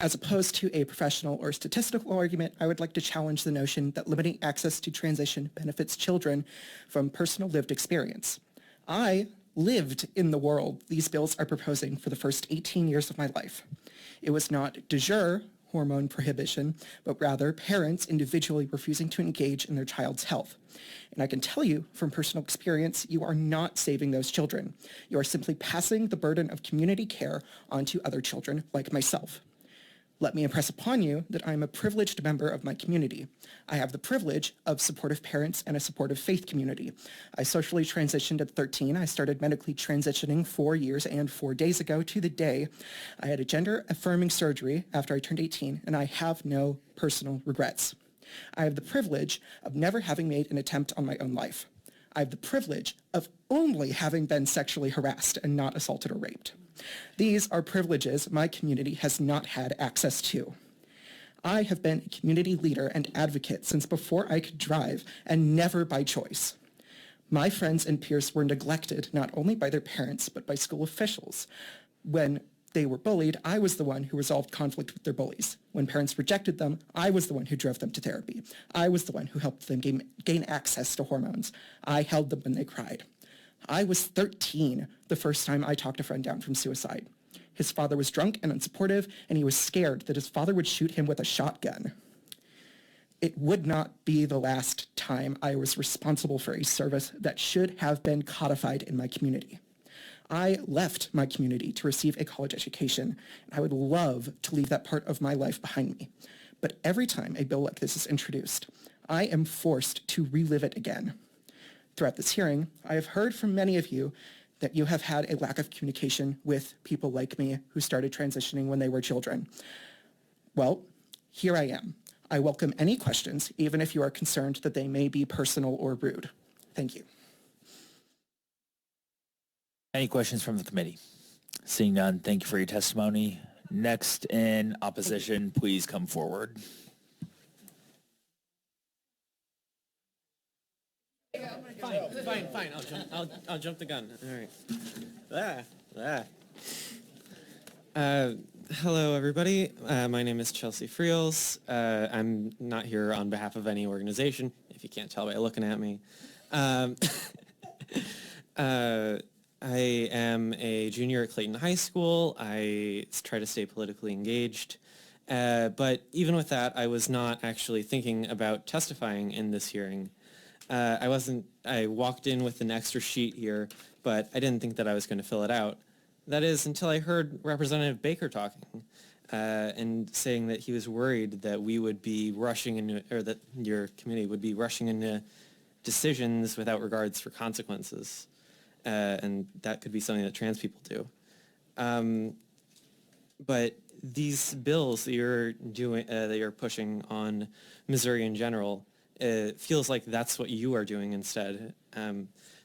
As opposed to a professional or statistical argument, I would like to challenge the notion that limiting access to transition benefits children from personal lived experience. I lived in the world these bills are proposing for the first 18 years of my life. It was not de jure hormone prohibition, but rather parents individually refusing to engage in their child's health. And I can tell you from personal experience, you are not saving those children. You are simply passing the burden of community care onto other children like myself. Let me impress upon you that I am a privileged member of my community. I have the privilege of supportive parents and a supportive faith community. I socially transitioned at 13. I started medically transitioning 4 years and 4 days ago to the day. I had a gender-affirming surgery after I turned 18, and I have no personal regrets. I have the privilege of never having made an attempt on my own life. I have the privilege of only having been sexually harassed and not assaulted or raped. These are privileges my community has not had access to. I have been a community leader and advocate since before I could drive, and never by choice. My friends and peers were neglected not only by their parents, but by school officials. When they were bullied, I was the one who resolved conflict with their bullies. When parents rejected them, I was the one who drove them to therapy. I was the one who helped them gain access to hormones. I held them when they cried. I was 13 the first time I talked a friend down from suicide. His father was drunk and unsupportive, and he was scared that his father would shoot him with a shotgun. It would not be the last time I was responsible for a service that should have been codified in my community. I left my community to receive a college education, and I would love to leave that part of my life behind me. But every time a bill like this is introduced, I am forced to relive it again. Throughout this hearing, I have heard from many of you that you have had a lack of communication with people like me who started transitioning when they were children. Well, here I am. I welcome any questions, even if you are concerned that they may be personal or rude. Thank you. Any questions from the committee? Seeing none, thank you for your testimony. Next in opposition, please come forward. Fine. I'll jump the gun. All right. Hello, everybody. My name is Chelsea Friels. I'm not here on behalf of any organization, if you can't tell by looking at me. I am a junior at Clayton High School. I try to stay politically engaged. But even with that, I was not actually thinking about testifying in this hearing. I walked in with an extra sheet here, but I didn't think that I was going to fill it out. That is until I heard Representative Baker talking and saying that he was worried that we would be rushing into, or that your committee would be rushing into decisions without regards for consequences. And that could be something that trans people do. But these bills that you're doing, that you're pushing on Missouri in general, it feels like that's what you are doing instead,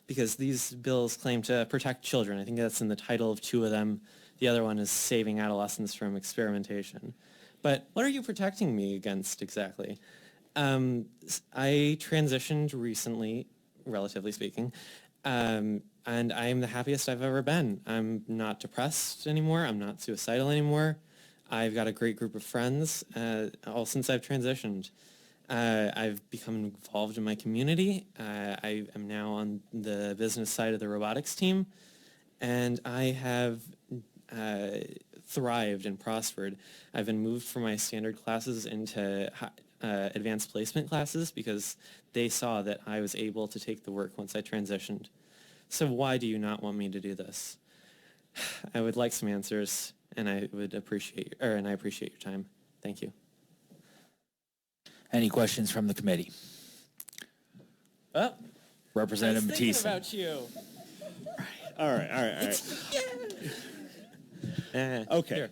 because these bills claim to protect children. I think that's in the title of two of them. The other one is saving adolescents from experimentation. But what are you protecting me against exactly? I transitioned recently, relatively speaking, and I am the happiest I've ever been. I'm not depressed anymore. I'm not suicidal anymore. I've got a great group of friends, all since I've transitioned. I've become involved in my community. I am now on the business side of the robotics team, and I have thrived and prospered. I've been moved from my standard classes into advanced placement classes because they saw that I was able to take the work once I transitioned. So why do you not want me to do this? I would like some answers, and I would appreciate, and I appreciate your time. Thank you. Any questions from the committee? Oh, Representative I was thinking Matisse. about you. All right. Okay.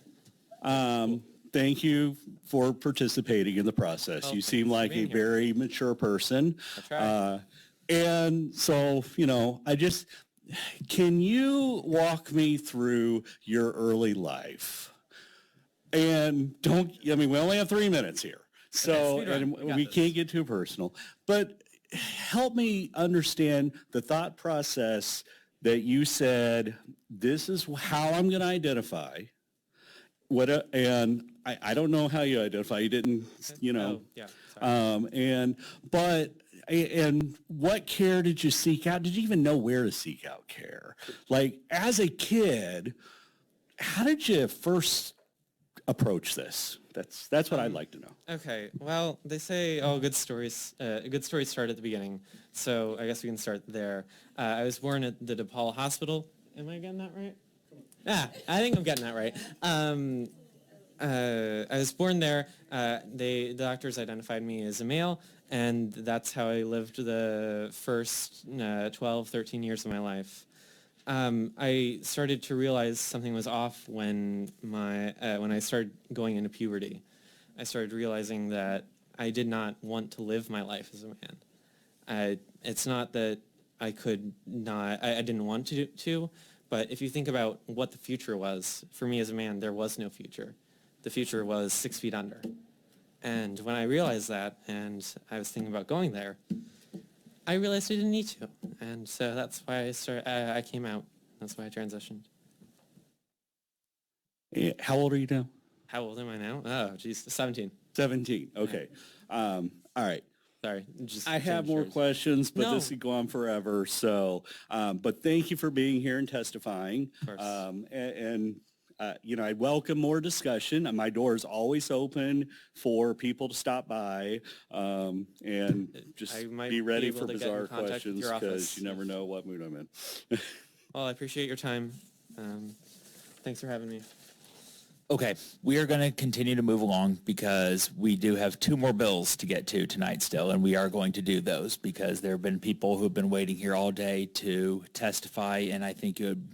Thank you for participating in the process. You seem like a very mature person. That's right. And so, can you walk me through your early life? And we only have 3 minutes here. So, and we can't get too personal, but help me understand the thought process that you said, this is how I'm going to identify. And I don't know how you identify. You didn't, and what care did you seek out? Did you even know where to seek out care? Like, as a kid, how did you first approach this? That's what I'd like to know. Okay, well, they say, good stories start at the beginning. So I guess we can start there. I was born at the DePaul Hospital. Am I getting that right? Yeah, I think I'm getting that right. I was born there. The doctors identified me as a male, and that's how I lived the first 12, 13 years of my life. I started to realize something was off when I started going into puberty. I started realizing that I did not want to live my life as a man. It's not that I could not, I didn't want to, but But if you think about what the future was, for me as a man, there was no future. The future was 6 feet under. And when I realized that, and I was thinking about going there, I realized I didn't need to. And so that's why I came out. That's why I transitioned. How old are you now? How old am I now? Oh, geez, 17. 17, okay. All right. Sorry. Just I have changed more yours. questions, but No. this could go on forever. So, but thank you for being here and testifying. Of course. I welcome more discussion. My door is always open for people to stop by and just I might be ready able for to get in bizarre contact with questions your because office. you never know what mood I'm in. Well, I appreciate your time. Thanks for having me. Okay, we are going to continue to move along because we do have 2 more bills to get to tonight still, and we are going to do those because there have been people who have been waiting here all day to testify, and I think it would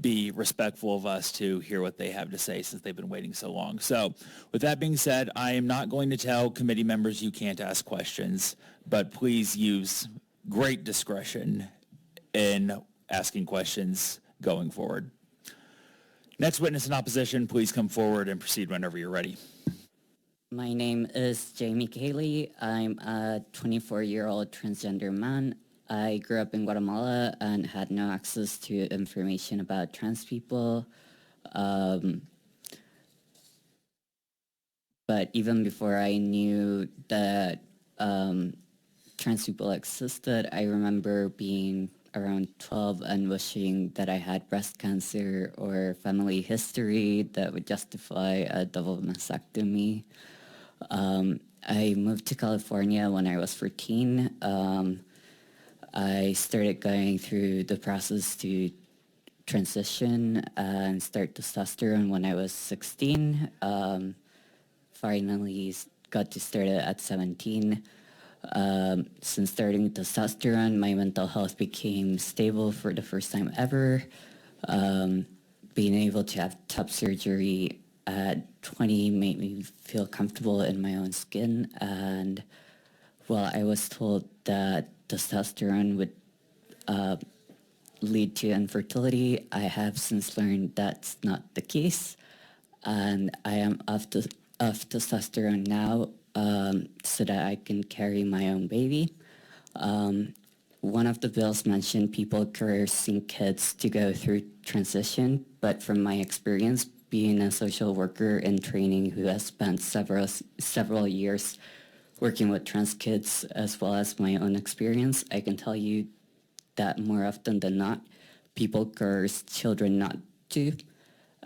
be respectful of us to hear what they have to say since they've been waiting so long. So with that being said, I am not going to tell committee members you can't ask questions, but please use great discretion in asking questions going forward. Next witness in opposition, please come forward and proceed whenever you're ready. My name is Jamie Cayley. I'm a 24-year-old transgender man. I grew up in Guatemala and had no access to information about trans people. But even before I knew that trans people existed, I remember being around 12 and wishing that I had breast cancer or family history that would justify a double mastectomy. I moved to California when I was 14. I started going through the process to transition and start testosterone when I was 16. Finally got to start it at 17. Since starting testosterone, my mental health became stable for the first time ever. Being able to have top surgery at 20 made me feel comfortable in my own skin. And while I was told that testosterone would lead to infertility, I have since learned that's not the case. And I am off testosterone now so that I can carry my own baby. One of the bills mentioned people coercing kids to go through transition, but from my experience being a social worker in training who has spent several years working with trans kids as well as my own experience, I can tell you that more often than not, people coerce children not to,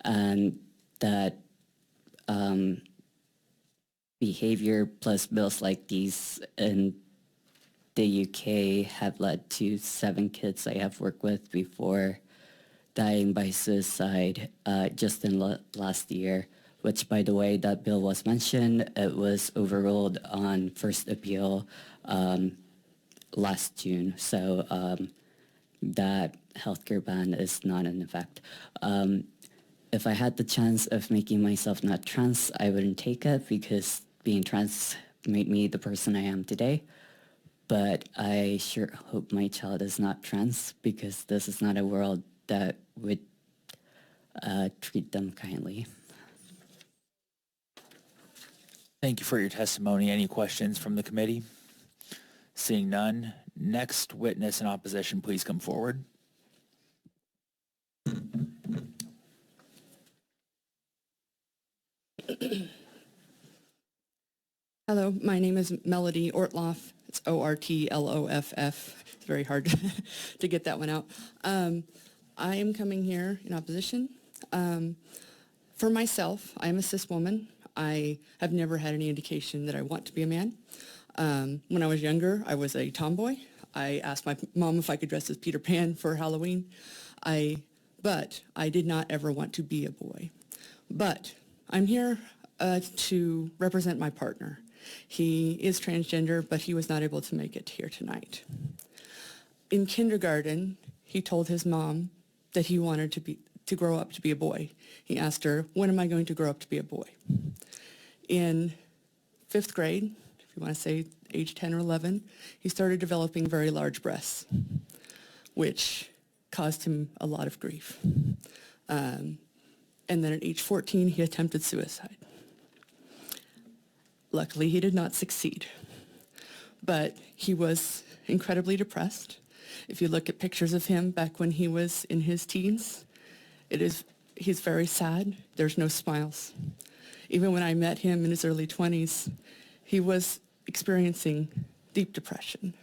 and that behavior plus bills like these in the UK have led to 7 kids I have worked with before dying by suicide just in last year, which, by the way, that bill was mentioned. It was overruled on first appeal last June, so that healthcare ban is not in effect. If I had the chance of making myself not trans, I wouldn't take it because being trans made me the person I am today. But I sure hope my child is not trans because this is not a world that would treat them kindly. Thank you for your testimony. Any questions from the committee? Seeing none, next witness in opposition, please come forward. Hello, my name is Melody Ortloff. It's Ortloff. It's very hard to get that one out. I am coming here in opposition. For myself, I am a cis woman. I have never had any indication that I want to be a man. When I was younger, I was a tomboy. I asked my mom if I could dress as Peter Pan for Halloween. But I did not ever want to be a boy. But I'm here to represent my partner. He is transgender, but he was not able to make it here tonight. In kindergarten, he told his mom that he wanted to grow up to be a boy. He asked her, when am I going to grow up to be a boy? In 5th grade, if you want to say age 10 or 11, he started developing very large breasts, which caused him a lot of grief. And then at age 14, he attempted suicide. Luckily, he did not succeed, but he was incredibly depressed. If you look at pictures of him back when he was in his teens, he's very sad. There's no smiles. Even when I met him in his early 20s, he was experiencing deep depression.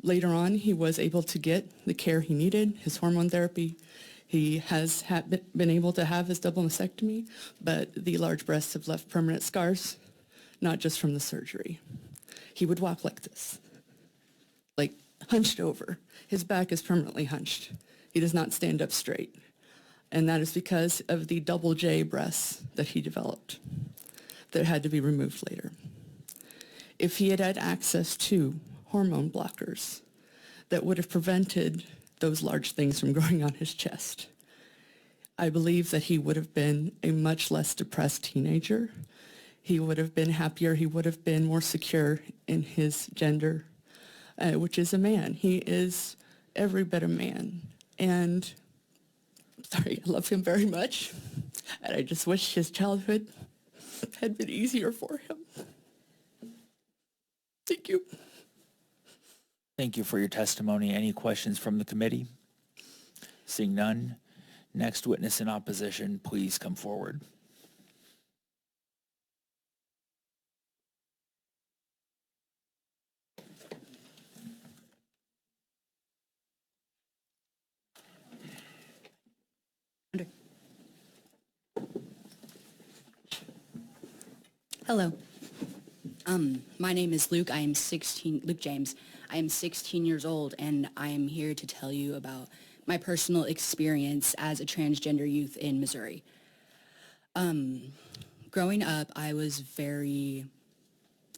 Later on, he was able to get the care he needed, his hormone therapy. He has been able to have his double mastectomy, but the large breasts have left permanent scars, not just from the surgery. He would walk like this, like hunched over. His back is permanently hunched. He does not stand up straight. And that is because of the double J breasts that he developed that had to be removed later. If he had had access to hormone blockers that would have prevented those large things from growing on his chest, I believe that he would have been a much less depressed teenager. He would have been happier. He would have been more secure in his gender, which is a man. He is every bit a man. And sorry, I love him very much. And I just wish his childhood had been easier for him. Thank you. Thank you for your testimony. Any questions from the committee? Seeing none, next witness in opposition, please come forward. Hello. My name is Luke. Luke James. I am 16 years old, and I am here to tell you about my personal experience as a transgender youth in Missouri. Growing up, I was very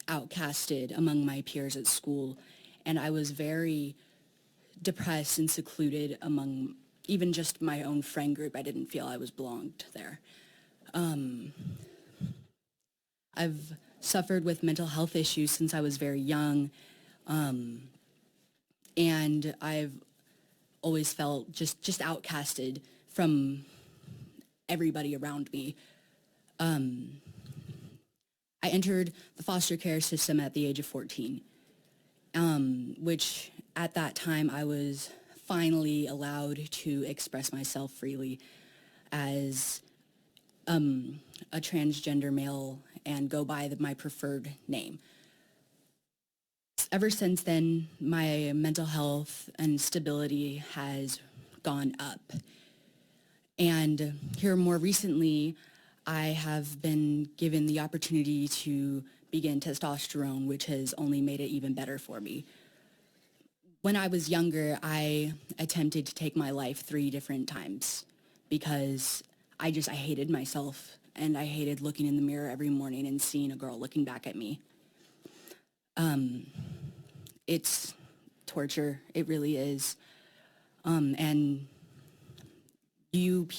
outcasted among my peers at school, and I was very depressed and secluded among even just my own friend group. I didn't feel I was belonged there. I've suffered with mental health issues since I was very young, and I've always felt just outcasted from everybody around me. I entered the foster care system at the age of 14, which at that time I was finally allowed to express myself freely as a transgender male and go by my preferred name. Ever since then, my mental health and stability has gone up. And here more recently, I have been given the opportunity to begin testosterone, which has only made it even better for me. When I was younger, I attempted to take my life 3 different times because I hated myself, and I hated looking in the mirror every morning and seeing a girl looking back at me. It's torture. It really is. And you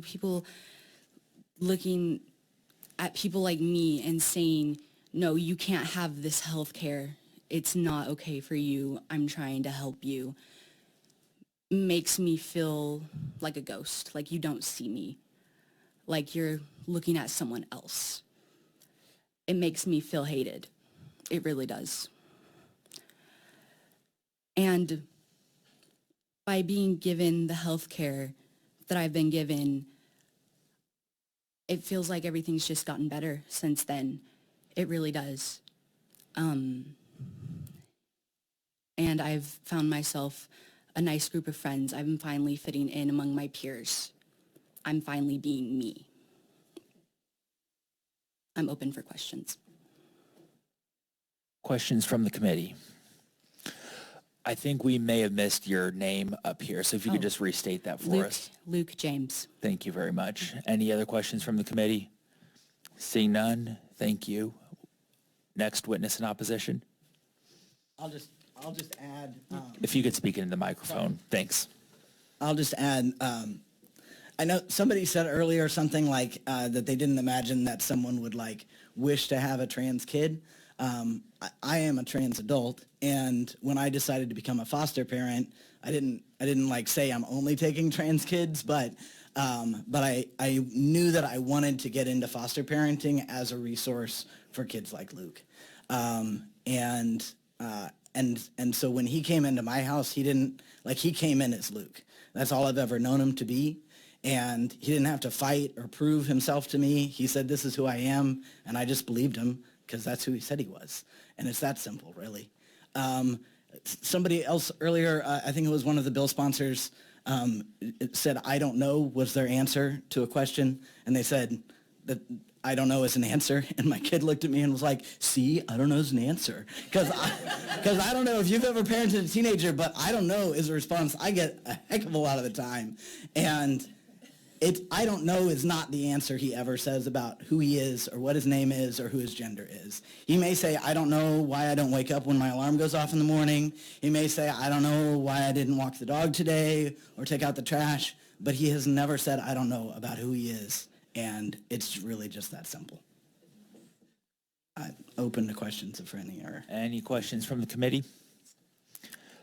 people looking at people like me and saying, no, you can't have this health care. It's not okay for you. I'm trying to help you. Makes me feel like a ghost, like you don't see me, like you're looking at someone else. It makes me feel hated. It really does. And by being given the health care that I've been given, it feels like everything's just gotten better since then. It really does. And I've found myself a nice group of friends. I'm finally fitting in among my peers. I'm finally being me. I'm open for questions. Questions from the committee? I think we may have missed your name up here, so if you could just restate that for us. Luke James. Thank you very much. Any other questions from the committee? Seeing none, thank you. Next witness in opposition. I'll just add. If you could speak into the microphone, thanks. I'll just add. I know somebody said earlier something like that they didn't imagine that someone would like wish to have a trans kid. I am a trans adult, and when I decided to become a foster parent, I didn't like say I'm only taking trans kids, but I knew that I wanted to get into foster parenting as a resource for kids like Luke. And so when he came into my house, he came in as Luke. That's all I've ever known him to be. And he didn't have to fight or prove himself to me. He said, this is who I am. And I just believed him because that's who he said he was. And it's that simple, really. Somebody else earlier, I think it was one of the bill sponsors, said, I don't know was their answer to a question. And they said that I don't know is an answer. And my kid looked at me and was like, see, I don't know is an answer. Because I don't know if you've ever parented a teenager, but I don't know is a response I get a heck of a lot of the time. And I don't know is not the answer he ever says about who he is or what his name is or who his gender is. He may say, I don't know why I don't wake up when my alarm goes off in the morning. He may say, I don't know why I didn't walk the dog today or take out the trash. But he has never said, I don't know about who he is. And it's really just that simple. I'm open to questions if any are. Any questions from the committee?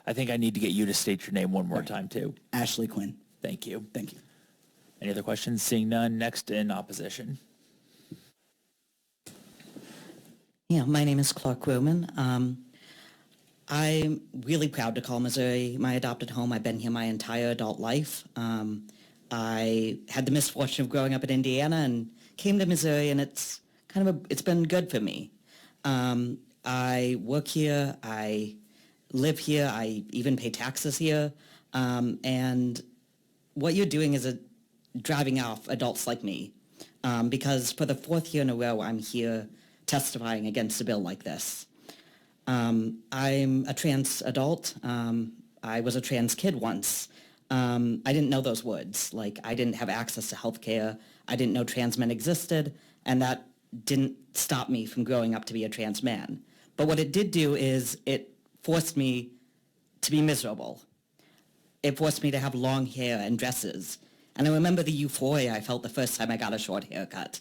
I think I need to get you to state your name one more time, too. Ashley Quinn. Thank you. Thank you. Any other questions? Seeing none, next in opposition. Yeah, my name is Clark Roman. I'm really proud to call Missouri my adopted home. I've been here my entire adult life. I had the misfortune of growing up in Indiana and came to Missouri, and it's been good for me. I work here, I live here, I even pay taxes here, and what you're doing is driving off adults like me, because for the fourth year in a row, I'm here testifying against a bill like this. I'm a trans adult. I was a trans kid once. I didn't know those words. Like, I didn't have access to health care. I didn't know trans men existed, and that didn't stop me from growing up to be a trans man. But what it did do is it forced me to be miserable. It forced me to have long hair and dresses. And I remember the euphoria I felt the first time I got a short haircut.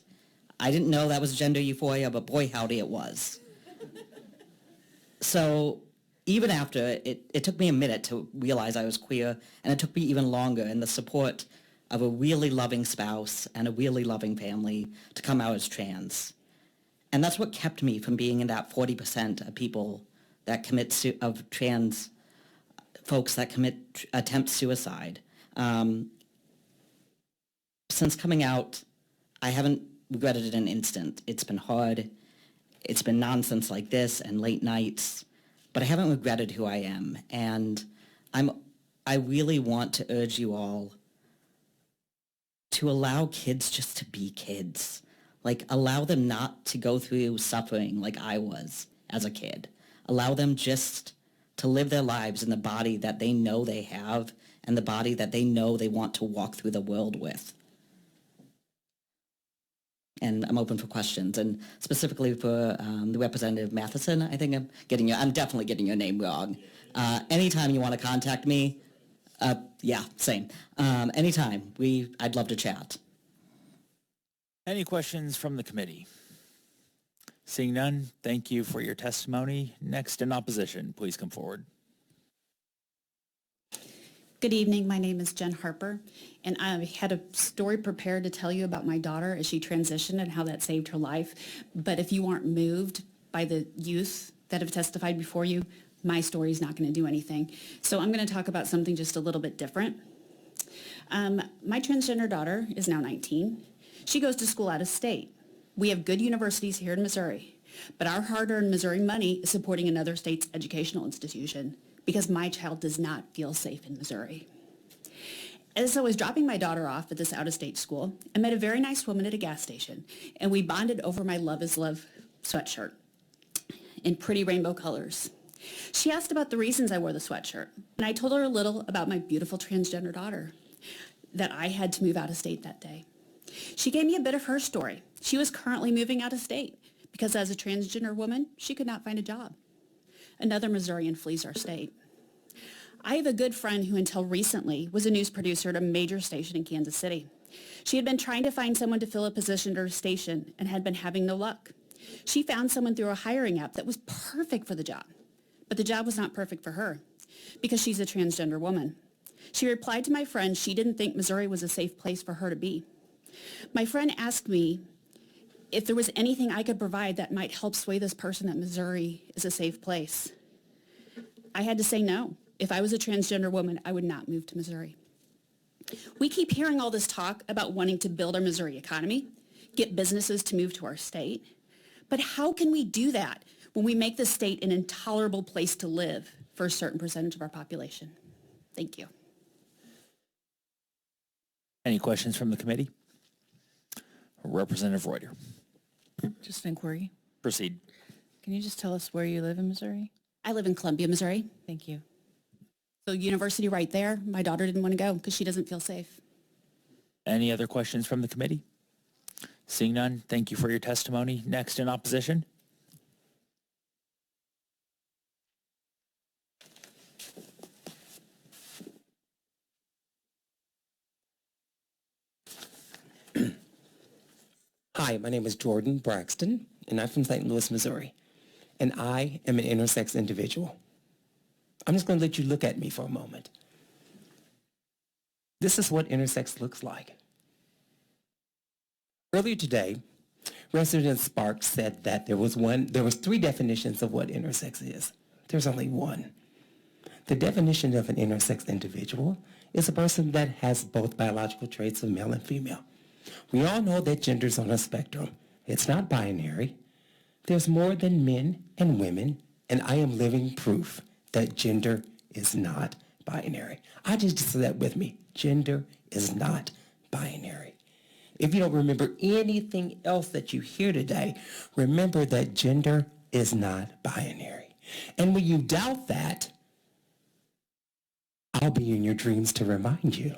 I didn't know that was gender euphoria, but boy, howdy it was. So even after, it took me a minute to realize I was queer, and it took me even longer in the support of a really loving spouse and a really loving family to come out as trans. And that's what kept me from being in that 40% of people that of trans folks that attempt suicide. Since coming out, I haven't regretted it an instant. It's been hard. It's been nonsense like this and late nights, but I haven't regretted who I am. And I really want to urge you all to allow kids just to be kids. Like, allow them not to go through suffering like I was as a kid. Allow them just to live their lives in the body that they know they have and the body that they know they want to walk through the world with. And I'm open for questions, and specifically for the Representative Matheson. I think I'm definitely getting your name wrong. Anytime you want to contact me, yeah, same. Anytime, I'd love to chat. Any questions from the committee? Seeing none, thank you for your testimony. Next in opposition, please come forward. Good evening. My name is Jen Harper, and I had a story prepared to tell you about my daughter as she transitioned and how that saved her life. But if you aren't moved by the youth that have testified before you, my story is not going to do anything. So I'm going to talk about something just a little bit different. My transgender daughter is now 19. She goes to school out of state. We have good universities here in Missouri, but our hard-earned Missouri money is supporting another state's educational institution, because my child does not feel safe in Missouri. As I was dropping my daughter off at this out-of-state school, I met a very nice woman at a gas station, and we bonded over my Love is Love sweatshirt in pretty rainbow colors. She asked about the reasons I wore the sweatshirt, and I told her a little about my beautiful transgender daughter, that I had to move out of state that day. She gave me a bit of her story. She was currently moving out of state because as a transgender woman, she could not find a job. Another Missourian flees our state. I have a good friend who until recently was a news producer at a major station in Kansas City. She had been trying to find someone to fill a position at her station and had been having no luck. She found someone through a hiring app that was perfect for the job, but the job was not perfect for her because she's a transgender woman. She replied to my friend she didn't think Missouri was a safe place for her to be. My friend asked me if there was anything I could provide that might help sway this person that Missouri is a safe place. I had to say no. If I was a transgender woman, I would not move to Missouri. We keep hearing all this talk about wanting to build our Missouri economy, get businesses to move to our state. But how can we do that when we make the state an intolerable place to live for a certain percentage of our population? Thank you. Any questions from the committee? Representative Reuter. Just an inquiry. Proceed. Can you just tell us where you live in Missouri? I live in Columbia, Missouri. Thank you. So university right there. My daughter didn't want to go because she doesn't feel safe. Any other questions from the committee? Seeing none, thank you for your testimony. Next in opposition. Hi, my name is Jordan Braxton, and I'm from St. Louis, Missouri, and I am an intersex individual. I'm just going to let you look at me for a moment. This is what intersex looks like. Earlier today, Resident Sparks said that there was three definitions of what intersex is. There's only one. The definition of an intersex individual is a person that has both biological traits of male and female. We all know that gender's on a spectrum. It's not binary. There's more than men and women, and I am living proof that gender is not binary. I just say that with me. Gender is not binary. If you don't remember anything else that you hear today, remember that gender is not binary. And when you doubt that, I'll be in your dreams to remind you.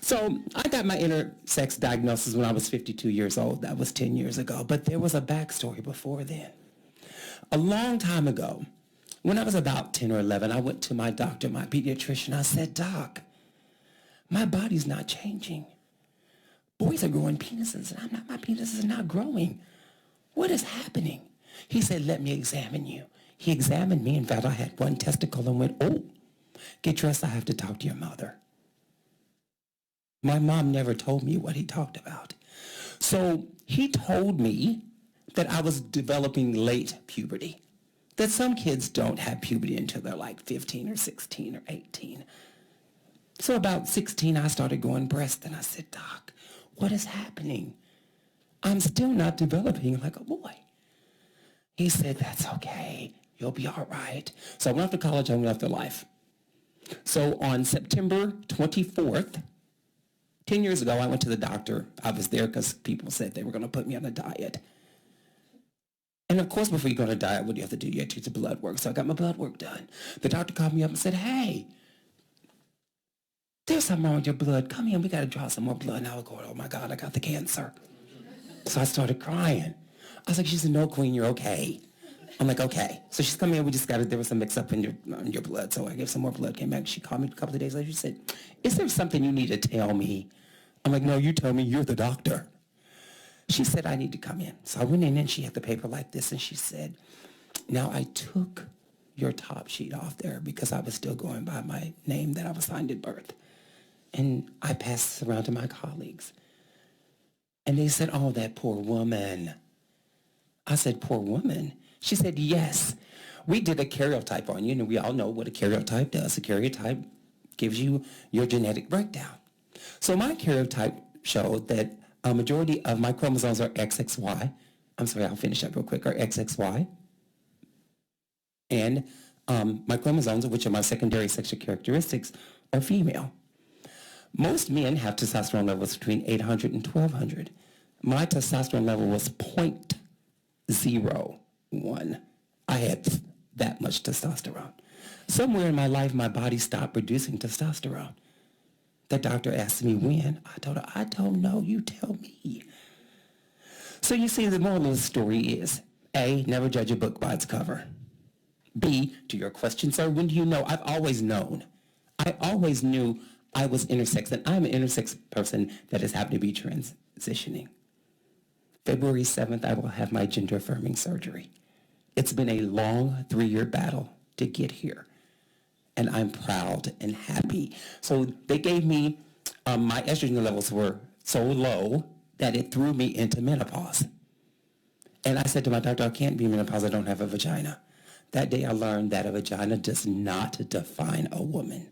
So I got my intersex diagnosis when I was 52 years old. That was 10 years ago. But there was a backstory before then. A long time ago, when I was about 10 or 11, I went to my doctor, my pediatrician. I said, Doc, my body's not changing. Boys are growing penises, and my penis is not growing. What is happening? He said, let me examine you. He examined me. In fact, I had one testicle and went, oh, get dressed. I have to talk to your mother. My mom never told me what he talked about. So he told me that I was developing late puberty, that some kids don't have puberty until they're like 15 or 16 or 18. So about 16, I started going breast, and I said, Doc, what is happening? I'm still not developing like a boy. He said, that's okay. You'll be all right. So I went off to college, I went off to life. So on September 24th, 10 years ago, I went to the doctor. I was there because people said they were going to put me on a diet. And of course, before you go on a diet, what do you have to do? You have to do the blood work. So I got my blood work done. The doctor called me up and said, hey, there's something wrong with your blood. Come in, we got to draw some more blood. And I was going, oh my God, I got the cancer. So I started crying. I was like, she said, no, Queen, you're okay. I'm like, okay. So she's coming in, there was some mix up in your blood. So I gave some more blood, came back. She called me a couple of days later. She said, is there something you need to tell me? I'm like, no, you tell me, you're the doctor. She said, I need to come in. So I went in and she had the paper like this and she said, now I took your top sheet off there because I was still going by my name that I was signed at birth. And I passed this around to my colleagues. And they said, oh, that poor woman. I said, poor woman? She said, yes. We did a karyotype on you, and we all know what a karyotype does. A karyotype gives you your genetic breakdown. So my karyotype showed that a majority of my chromosomes are XXY. I'm sorry, I'll finish up real quick, are XXY. And my chromosomes, which are my secondary sexual characteristics, are female. Most men have testosterone levels between 800 and 1200. My testosterone level was 0.01. I had that much testosterone. Somewhere in my life, my body stopped producing testosterone. The doctor asked me when. I told her, I don't know. You tell me. So you see, the moral of the story is, A, never judge a book by its cover. B, to your question, sir, when do you know? I've always known. I always knew I was intersex, and I'm an intersex person that has happened to be transitioning. February 7th, I will have my gender-affirming surgery. It's been a long 3-year battle to get here, and I'm proud and happy. So they gave me, my estrogen levels were so low that it threw me into menopause. And I said to my doctor, I can't be in menopause, I don't have a vagina. That day I learned that a vagina does not define a woman.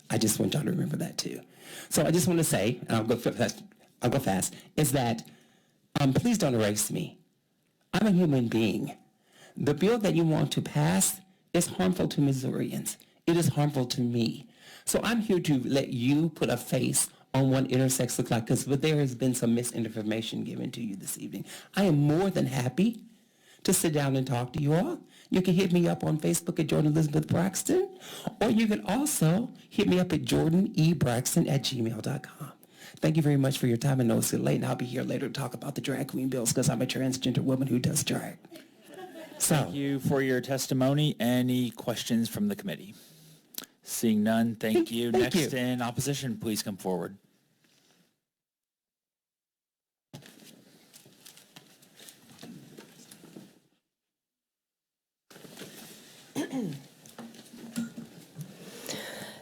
I just want y'all to remember that too. So I just want to say, and I'll go fast, is that please don't erase me. I'm a human being. The bill that you want to pass is harmful to Missourians. It is harmful to me. So I'm here to let you put a face on what intersex looks like, because there has been some misinformation given to you this evening. I am more than happy to sit down and talk to you all. You can hit me up on Facebook at Jordan Elizabeth Braxton, or you can also hit me up at jordanebraxton@gmail.com. Thank you very much for your time. I know it's late, and I'll be here later to talk about the drag queen bills because I'm a transgender woman who does drag. So, Thank you for your testimony. Any questions from the committee? Seeing none, thank you. Thank Next you. in opposition, please come forward.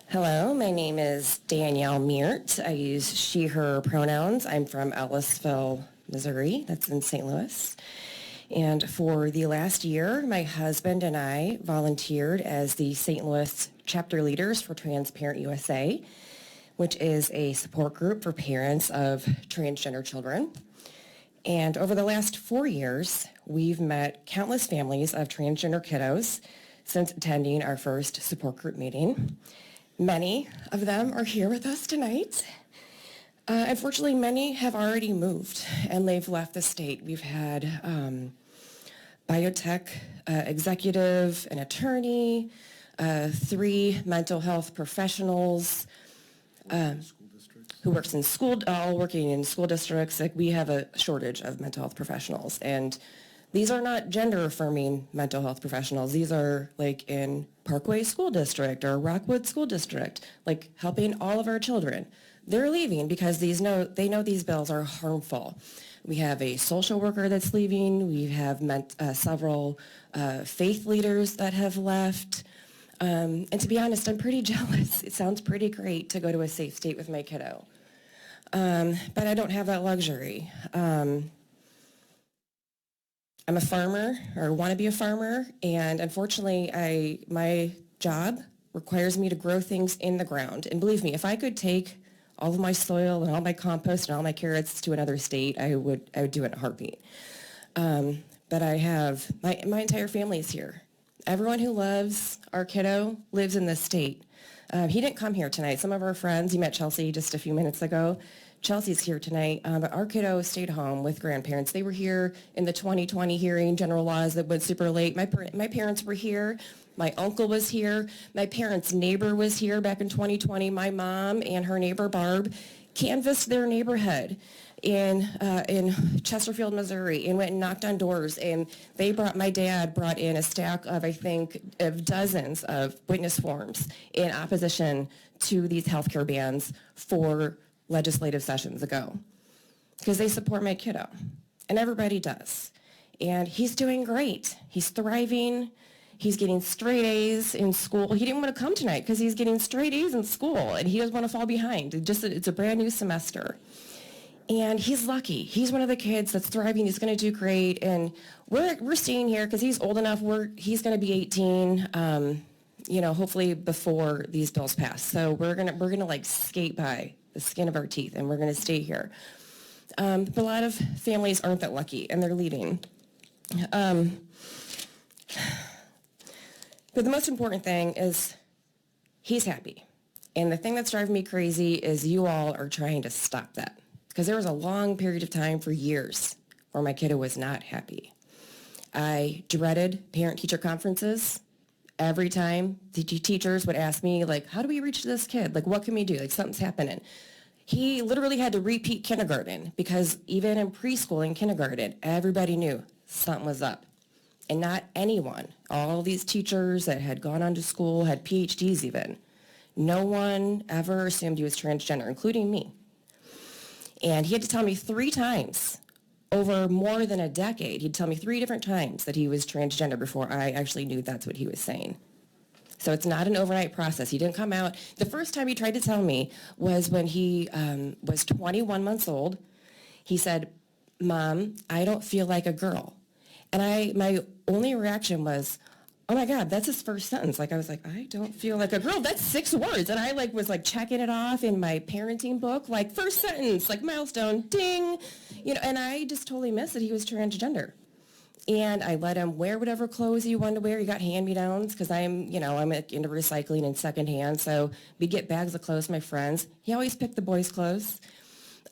Hello, my name is Danielle Meert. I use she, her pronouns. I'm from Ellisville, Missouri. That's in St. Louis. And for the last year, my husband and I volunteered as the St. Louis chapter leaders for Transparent USA, which is a support group for parents of transgender children. And over the last 4 years, we've met countless families of transgender kiddos since attending our first support group meeting. Many of them are here with us tonight. Unfortunately, many have already moved and they've left the state. We've had biotech executive, an attorney, 3 mental health professionals who works in school, all working in school districts. Like, we have a shortage of mental health professionals, and these are not gender-affirming mental health professionals. These are like in Parkway School District or Rockwood School District, like helping all of our children. They're leaving because they know these bills are harmful. We have a social worker that's leaving. We have several faith leaders that have left. And to be honest, I'm pretty jealous. It sounds pretty great to go to a safe state with my kiddo. But I don't have that luxury. I'm a farmer, or want to be a farmer, and unfortunately, my job requires me to grow things in the ground. And believe me, if I could take all of my soil and all my compost and all my carrots to another state, I would do it in a heartbeat. But I have, my entire family is here. Everyone who loves our kiddo lives in this state. He didn't come here tonight. Some of our friends, you met Chelsea just a few minutes ago. Chelsea's here tonight, but our kiddo stayed home with grandparents. They were here in the 2020 hearing, general laws that went super late. My parents were here. My uncle was here. My parents' neighbor was here back in 2020. My mom and her neighbor, Barb, canvassed their neighborhood in Chesterfield, Missouri, and went and knocked on doors. And my dad brought in a stack of, I think, of dozens of witness forms in opposition to these healthcare bans for legislative sessions ago, because they support my kiddo, and everybody does. And he's doing great. He's thriving. He's getting straight A's in school. He didn't want to come tonight because he's getting straight A's in school, and he doesn't want to fall behind. It's a brand new semester. And he's lucky. He's one of the kids that's thriving. He's going to do great. And we're staying here because he's old enough. He's going to be 18, hopefully before these bills pass. So we're gonna like skate by the skin of our teeth, and we're going to stay here. But a lot of families aren't that lucky, and they're leaving. But the most important thing is he's happy. And the thing that's driving me crazy is you all are trying to stop that. Because there was a long period of time for years where my kiddo was not happy. I dreaded parent-teacher conferences. Every time the teachers would ask me, like, how do we reach this kid? Like, what can we do? Like, something's happening. He literally had to repeat kindergarten because even in preschool and kindergarten, everybody knew something was up. And not anyone. All these teachers that had gone on to school had PhDs even. No one ever assumed he was transgender, including me. And he had to tell me 3 times over more than a decade. He'd tell me 3 different times that he was transgender before I actually knew that's what he was saying. So it's not an overnight process. He didn't come out. The first time he tried to tell me was when he was 21 months old. He said, "Mom, I don't feel like a girl." And my only reaction was, oh my God, that's his first sentence. Like, I was like, I don't feel like a girl. That's 6 words. And I was checking it off in my parenting book, like first sentence, like milestone, ding. And I just totally missed that he was transgender. And I let him wear whatever clothes he wanted to wear. He got hand-me-downs because I'm into recycling and secondhand. So we get bags of clothes, my friends. He always picked the boys' clothes.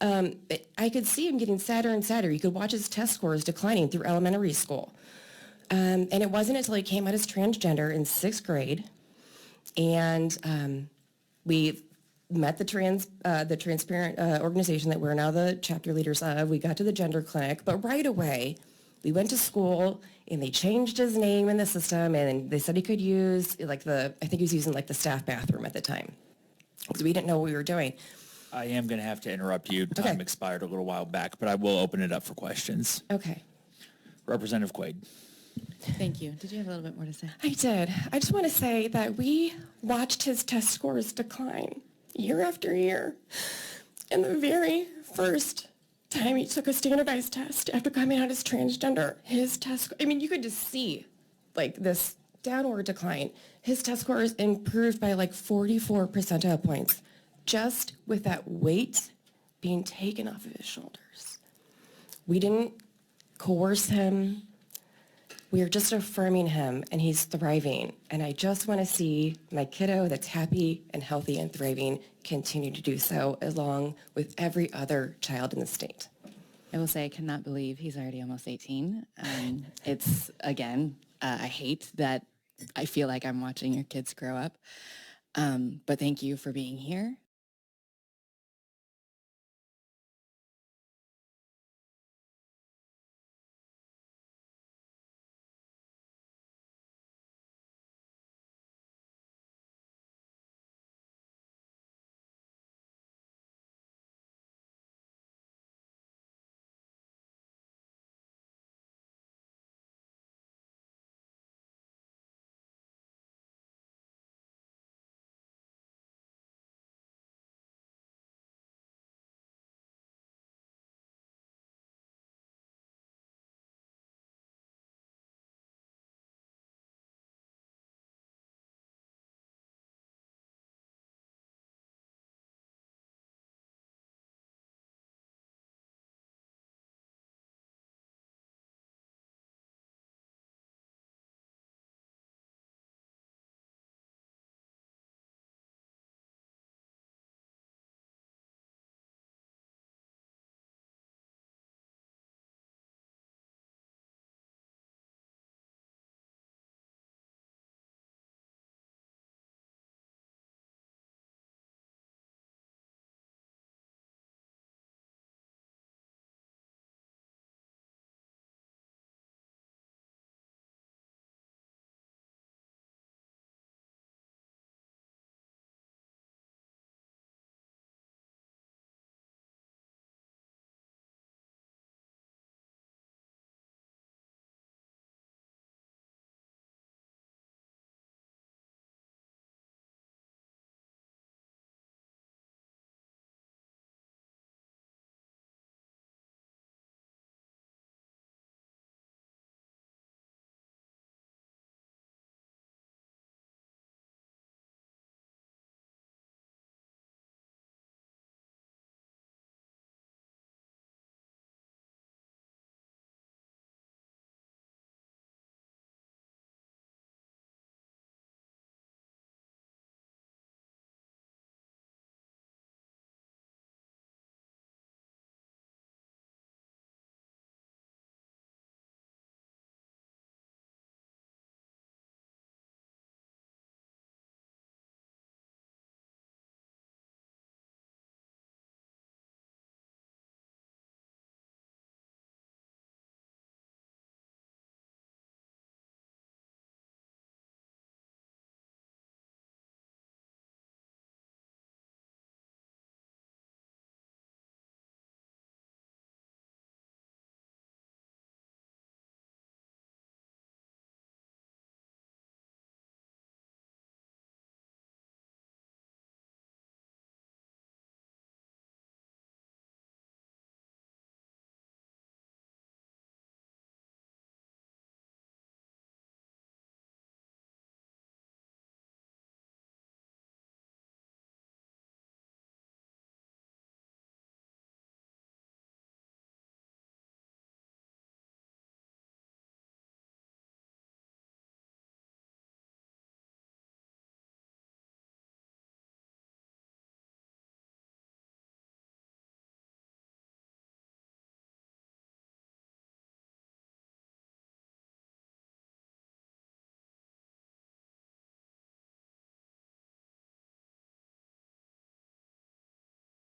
I could see him getting sadder and sadder. You could watch his test scores declining through elementary school. And it wasn't until he came out as transgender in 6th grade, and we met the transparent organization that we're now the chapter leaders of. We got to the gender clinic, but right away, we went to school, and they changed his name in the system, and they said he could use, I think he was using the staff bathroom at the time, because we didn't know what we were doing. I am going to have to interrupt you. Time expired a little while back, but I will open it up for questions. Okay. Representative Quaid. Thank you. Did you have a little bit more to say? I did. I just want to say that we watched his test scores decline year after year. And the very first time he took a standardized test after coming out as transgender, his test, you could just see this downward decline. His test scores improved by 44 percentile points just with that weight being taken off of his shoulders. We didn't coerce him. We are just affirming him, and he's thriving. And I just want to see my kiddo that's happy and healthy and thriving continue to do so, along with every other child in the state. I will say I cannot believe he's already almost 18. It's, again, I hate that I feel like I'm watching your kids grow up. But thank you for being here.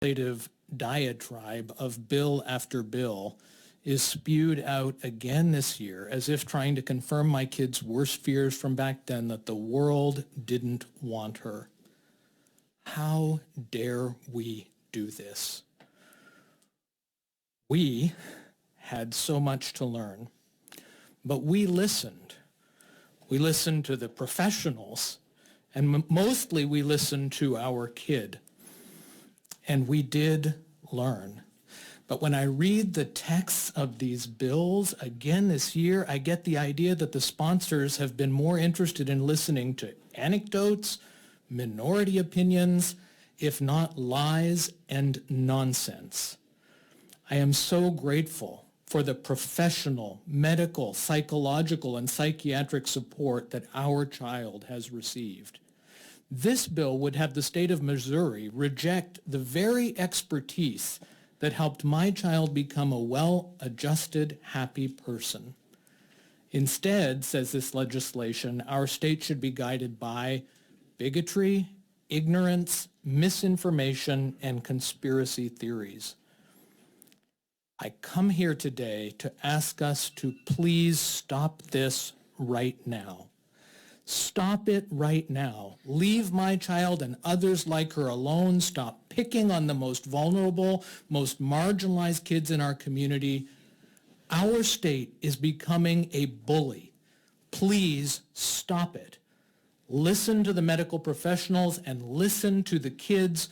legislative diatribe of bill after bill is spewed out again this year as if trying to confirm my kid's worst fears from back then, that the world didn't want her. How dare we do this? We had so much to learn, but we listened. We listened to the professionals, and mostly we listened to our kid. And we did learn. But when I read the texts of these bills again this year, I get the idea that the sponsors have been more interested in listening to anecdotes, minority opinions, if not lies and nonsense. I am so grateful for the professional, medical, psychological, and psychiatric support that our child has received. This bill would have the state of Missouri reject the very expertise that helped my child become a well-adjusted, happy person. Instead, says this legislation, our state should be guided by bigotry, ignorance, misinformation, and conspiracy theories. I come here today to ask us to please stop this right now. Stop it right now. Leave my child and others like her alone. Stop picking on the most vulnerable, most marginalized kids in our community. Our state is becoming a bully. Please stop it. Listen to the medical professionals and listen to the kids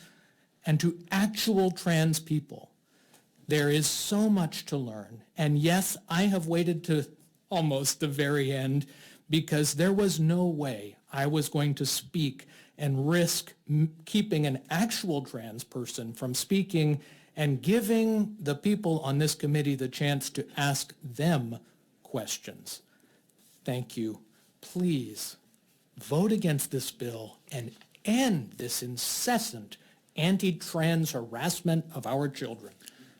and to actual trans people. There is so much to learn. And yes, I have waited to almost the very end because there was no way I was going to speak and risk keeping an actual trans person from speaking and giving the people on this committee the chance to ask them questions. Thank you. Please vote against this bill and end this incessant anti-trans harassment of our children.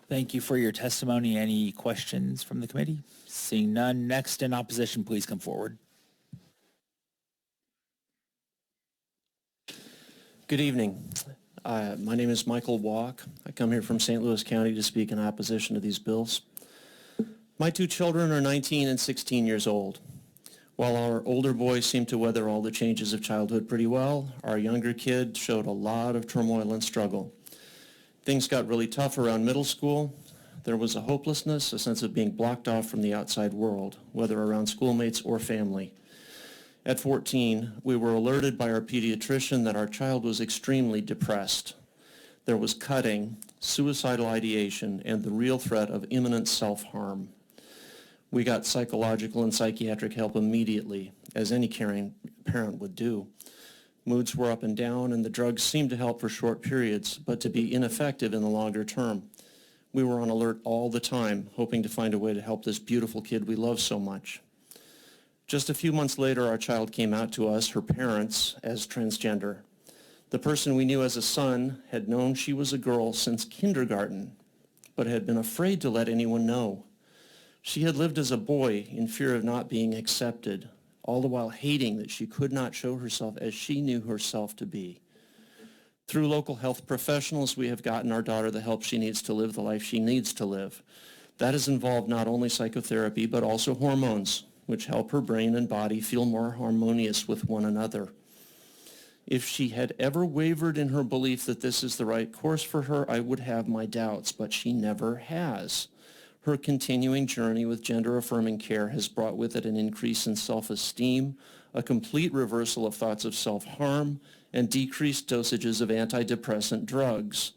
Thank you for your testimony. Any questions from the committee? Seeing none, next in opposition, please come forward. Good evening. My name is Michael Walk. I come here from St. Louis County to speak in opposition to these bills. My two children are 19 and 16 years old. While our older boy seemed to weather all the changes of childhood pretty well, our younger kid showed a lot of turmoil and struggle. Things got really tough around middle school. There was a hopelessness, a sense of being blocked off from the outside world, whether around schoolmates or family. At 14, we were alerted by our pediatrician that our child was extremely depressed. There was cutting, suicidal ideation, and the real threat of imminent self-harm. We got psychological and psychiatric help immediately, as any caring parent would do. Moods were up and down, and the drugs seemed to help for short periods, but to be ineffective in the longer term. We were on alert all the time, hoping to find a way to help this beautiful kid we love so much. Just a few months later, our child came out to us, her parents, as transgender. The person we knew as a son had known she was a girl since kindergarten, but had been afraid to let anyone know. She had lived as a boy in fear of not being accepted, all the while hating that she could not show herself as she knew herself to be. Through local health professionals, we have gotten our daughter the help she needs to live the life she needs to live. That has involved not only psychotherapy, but also hormones, which help her brain and body feel more harmonious with one another. If she had ever wavered in her belief that this is the right course for her, I would have my doubts, but she never has. Her continuing journey with gender-affirming care has brought with it an increase in self-esteem, a complete reversal of thoughts of self-harm, and decreased dosages of antidepressant drugs.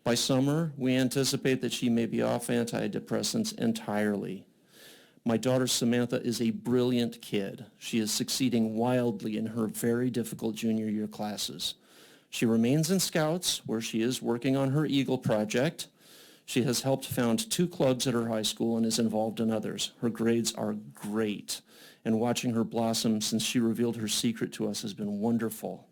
By summer, we anticipate that she may be off antidepressants entirely. My daughter Samantha is a brilliant kid. She is succeeding wildly in her very difficult junior year classes. She remains in Scouts, where she is working on her Eagle project. She has helped found 2 clubs at her high school and is involved in others. Her grades are great, and watching her blossom since she revealed her secret to us has been wonderful.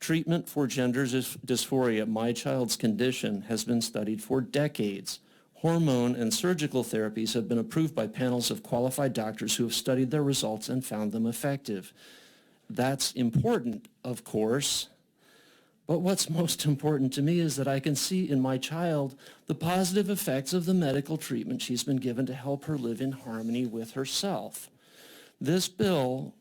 Treatment for gender dysphoria, my child's condition, has been studied for decades. Hormone and surgical therapies have been approved by panels of qualified doctors who have studied their results and found them effective. That's important, of course, But what's most important to me is that I can see in my child the positive effects of the medical treatment she's been given to help her live in harmony with herself. This bill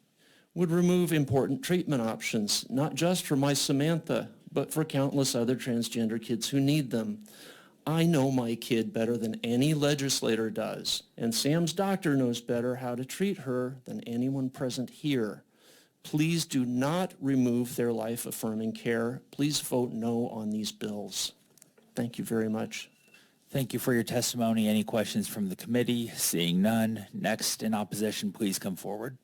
would remove important treatment options, not just for my Samantha, but for countless other transgender kids who need them. I know my kid better than any legislator does, and Sam's doctor knows better how to treat her than anyone present here. Please do not remove their life-affirming care. Please vote no on these bills. Thank you very much. Thank you for your testimony. Any questions from the committee? Seeing none. Next in opposition, please come forward.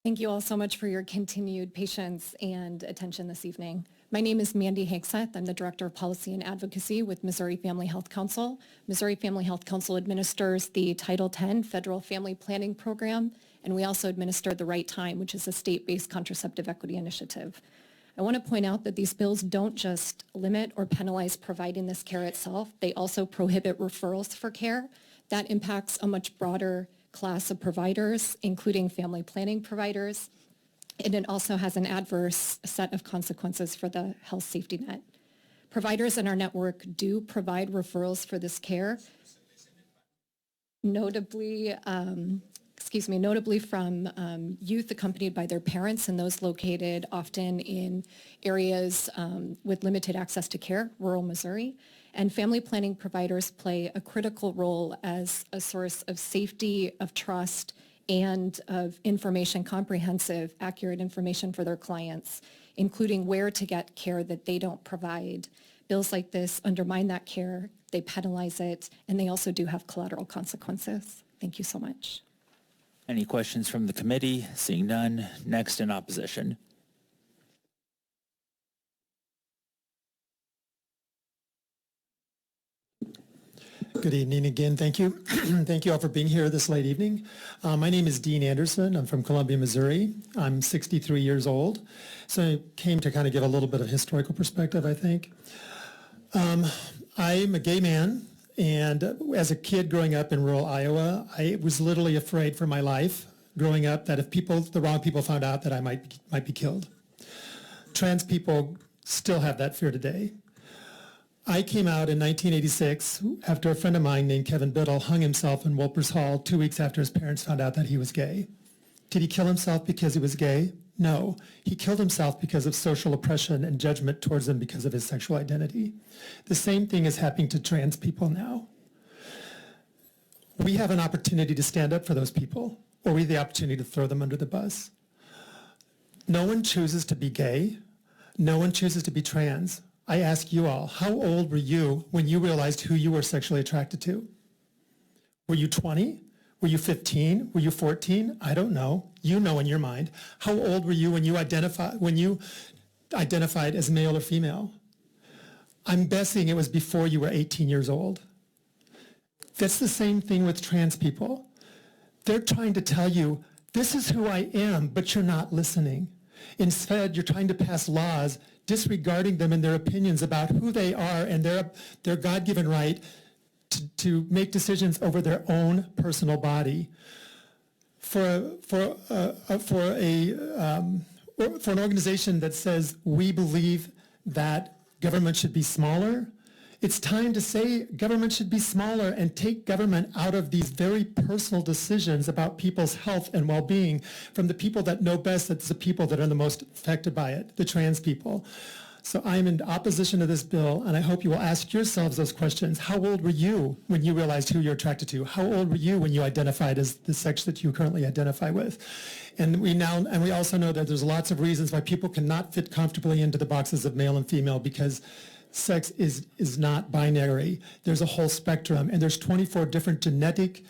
Thank you all so much for your continued patience and attention this evening. My name is Mandy Hankseth. I'm the Director of Policy and Advocacy with Missouri Family Health Council. Missouri Family Health Council administers the Title X Federal Family Planning Program, and we also administer the Right Time, which is a state-based contraceptive equity initiative. I want to point out that these bills don't just limit or penalize providing this care itself, they also prohibit referrals for care. That impacts a much broader class of providers, including family planning providers, and it also has an adverse set of consequences for the health safety net. Providers in our network do provide referrals for this care, notably from youth accompanied by their parents and those located often in areas with limited access to care, rural Missouri. And family planning providers play a critical role as a source of safety, of trust, and of information, comprehensive, accurate information for their clients, including where to get care that they don't provide. Bills like this undermine that care, they penalize it, and they also do have collateral consequences. Thank you so much. Any questions from the committee? Seeing none. Next in opposition. Good evening again. Thank you. Thank you all for being here this late evening. My name is Dean Anderson. I'm from Columbia, Missouri. I'm 63 years old. So I came to kind of give a little bit of historical perspective, I think. I'm a gay man. And as a kid growing up in rural Iowa, I was literally afraid for my life growing up that if the wrong people found out that I might be killed. Trans people still have that fear today. I came out in 1986 after a friend of mine named Kevin Biddle hung himself in Wolpers Hall 2 weeks after his parents found out that he was gay. Did he kill himself because he was gay? No. He killed himself because of social oppression and judgment towards him because of his sexual identity. The same thing is happening to trans people now. We have an opportunity to stand up for those people, or we have the opportunity to throw them under the bus. No one chooses to be gay. No one chooses to be trans. I ask you all, how old were you when you realized who you were sexually attracted to? Were you 20? Were you 15? Were you 14? I don't know. You know in your mind. How old were you when you identified as male or female? I'm guessing it was before you were 18 years old. That's the same thing with trans people. They're trying to tell you, this is who I am, but you're not listening. Instead, you're trying to pass laws disregarding them and their opinions about who they are and their God-given right to make decisions over their own personal body. For an organization that says we believe that government should be smaller, it's time to say government should be smaller and take government out of these very personal decisions about people's health and well-being from the people that know best. That's the people that are the most affected by it, the trans people. So I'm in opposition to this bill, and I hope you will ask yourselves those questions. How old were you when you realized who you're attracted to? How old were you when you identified as the sex that you currently identify with? And we also know that there's lots of reasons why people cannot fit comfortably into the boxes of male and female because sex is not binary. There's a whole spectrum, and there's 24 different genetic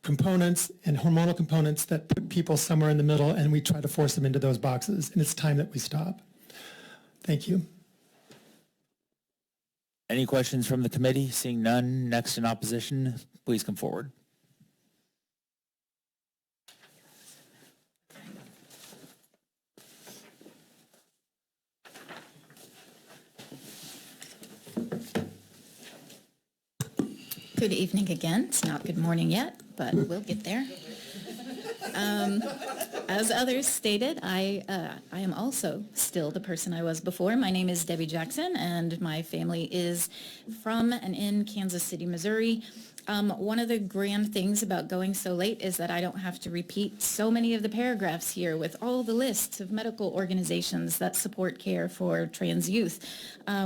components and hormonal components that put people somewhere in the middle, and we try to force them into those boxes, and it's time that we stop. Thank you. Any questions from the committee? Seeing none, next in opposition, please come forward. Good evening again. It's not good morning yet, but we'll get there. As others stated, I am also still the person I was before. My name is Debbie Jackson, and my family is from and in Kansas City, Missouri. One of the grand things about going so late is that I don't have to repeat so many of the paragraphs here with all the lists of medical organizations that support care for trans youth,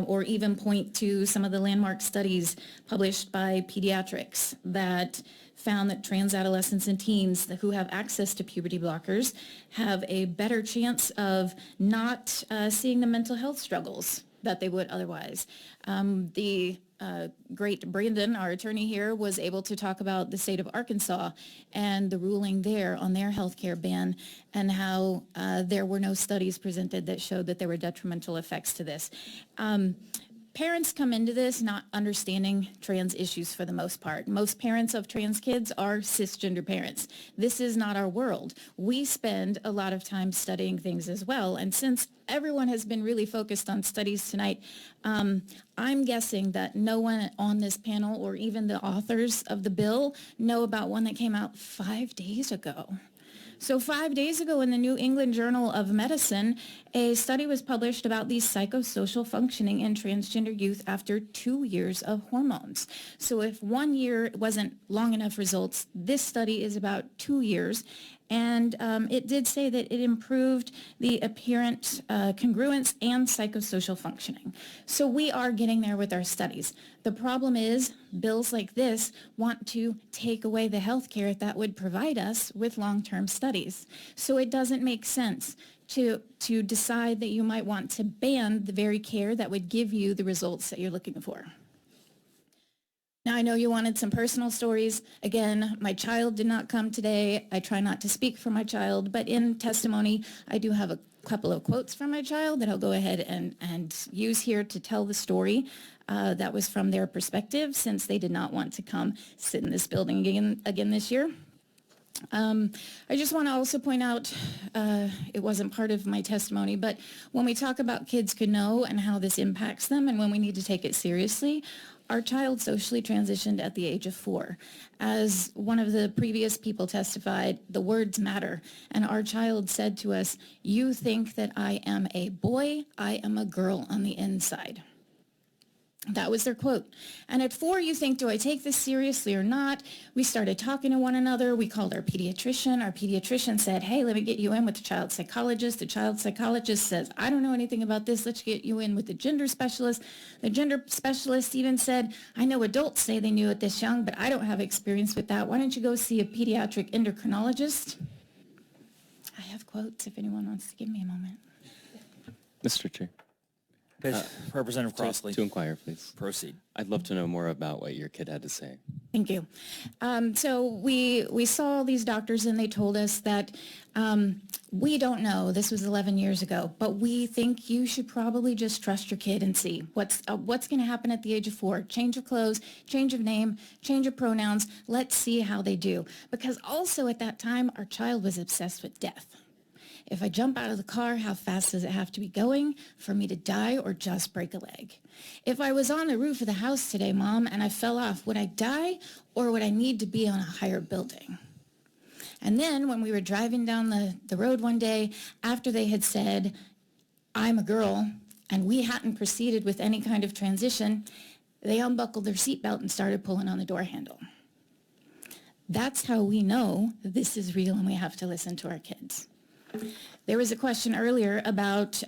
or even point to some of the landmark studies published by pediatrics that found that trans adolescents and teens who have access to puberty blockers have a better chance of not seeing the mental health struggles that they would otherwise. The great Brandon, our attorney here, was able to talk about the state of Arkansas and the ruling there on their healthcare ban and how there were no studies presented that showed that there were detrimental effects to this. Parents come into this not understanding trans issues for the most part. Most parents of trans kids are cisgender parents. This is not our world. We spend a lot of time studying things as well. And since everyone has been really focused on studies tonight, I'm guessing that no one on this panel or even the authors of the bill know about one that came out 5 days ago. So 5 days ago in the New England Journal of Medicine, a study was published about the psychosocial functioning in transgender youth after 2 years of hormones. So if 1 year wasn't long enough results, this study is about 2 years. And it did say that it improved the apparent congruence and psychosocial functioning. So we are getting there with our studies. The problem is bills like this want to take away the health care that would provide us with long-term studies. So it doesn't make sense to decide that you might want to ban the very care that would give you the results that you're looking for. Now, I know you wanted some personal stories. Again, my child did not come today. I try not to speak for my child, but in testimony, I do have a couple of quotes from my child that I'll go ahead and use here to tell the story that was from their perspective, since they did not want to come sit in this building again this year. I just want to also point out, it wasn't part of my testimony, but when we talk about kids could know and how this impacts them and when we need to take it seriously, our child socially transitioned at the age of 4. As one of the previous people testified, the words matter. And our child said to us, "You think that I am a boy, I am a girl on the inside." That was their quote. And at 4, you think, do I take this seriously or not? We started talking to one another. We called our pediatrician. Our pediatrician said, hey, let me get you in with the child psychologist. The child psychologist says, I don't know anything about this. Let's get you in with the gender specialist. The gender specialist even said, I know adults say they knew it this young, but I don't have experience with that. Why don't you go see a pediatric endocrinologist? I have quotes if anyone wants to give me a moment. Mr. Chair. Representative Crossley. To inquire, please. Proceed. I'd love to know more about what your kid had to say. Thank you. So we saw these doctors and they told us that we don't know, this was 11 years ago, but we think you should probably just trust your kid and see what's going to happen at the age of 4. Change of clothes, change of name, change of pronouns. Let's see how they do. Because also at that time, our child was obsessed with death. If I jump out of the car, how fast does it have to be going for me to die or just break a leg? If I was on the roof of the house today, Mom, and I fell off, would I die or would I need to be on a higher building? And then when we were driving down the road one day, after they had said, I'm a girl, and we hadn't proceeded with any kind of transition, they unbuckled their seatbelt and started pulling on the door handle. That's how we know that this is real and we have to listen to our kids. There was a question earlier about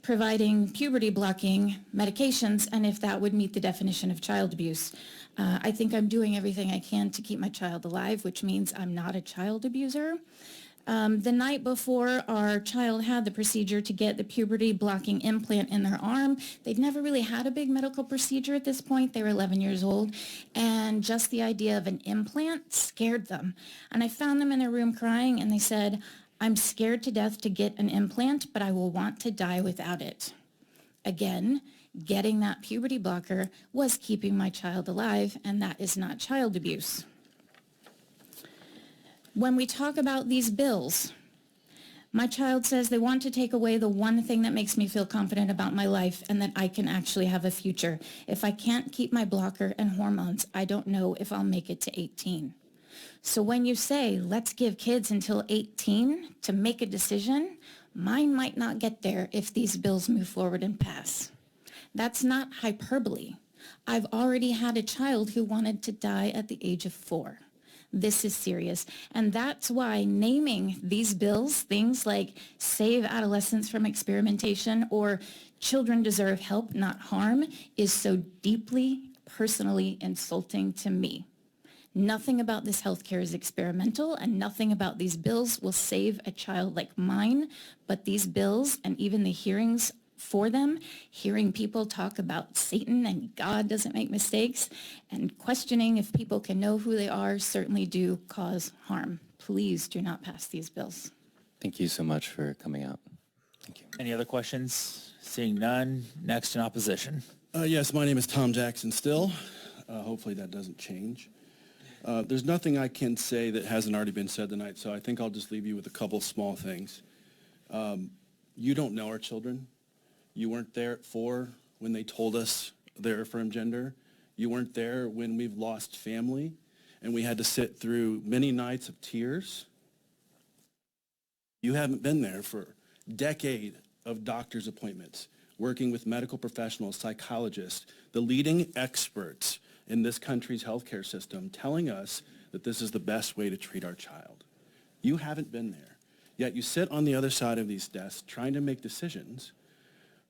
providing puberty blocking medications and if that would meet the definition of child abuse. I think I'm doing everything I can to keep my child alive, which means I'm not a child abuser. The night before our child had the procedure to get the puberty blocking implant in their arm, they'd never really had a big medical procedure at this point. They were 11 years old, and just the idea of an implant scared them. And I found them in their room crying, and they said, I'm scared to death to get an implant, but I will want to die without it. Again, getting that puberty blocker was keeping my child alive, and that is not child abuse. When we talk about these bills, my child says they want to take away the one thing that makes me feel confident about my life and that I can actually have a future. If I can't keep my blocker and hormones, I don't know if I'll make it to 18. So when you say, let's give kids until 18 to make a decision, mine might not get there if these bills move forward and pass. That's not hyperbole. I've already had a child who wanted to die at the age of 4. This is serious. And that's why naming these bills things like Save Adolescents from Experimentation or Children Deserve Help, Not Harm is so deeply personally insulting to me. Nothing about this healthcare is experimental, and nothing about these bills will save a child like mine, but these bills and even the hearings for them, hearing people talk about Satan and God doesn't make mistakes, and questioning if people can know who they are certainly do cause harm. Please do not pass these bills. Thank you so much for coming out. Thank you. Any other questions? Seeing none, next in opposition. Yes, my name is Tom Jackson still. Hopefully that doesn't change. There's nothing I can say that hasn't already been said tonight, so I think I'll just leave you with a couple small things. You don't know our children. You weren't there at 4 when they told us their affirmed gender. You weren't there when we've lost family and we had to sit through many nights of tears. You haven't been there for a decade of doctor's appointments, working with medical professionals, psychologists, the leading experts in this country's healthcare system, telling us that this is the best way to treat our child. You haven't been there, yet you sit on the other side of these desks trying to make decisions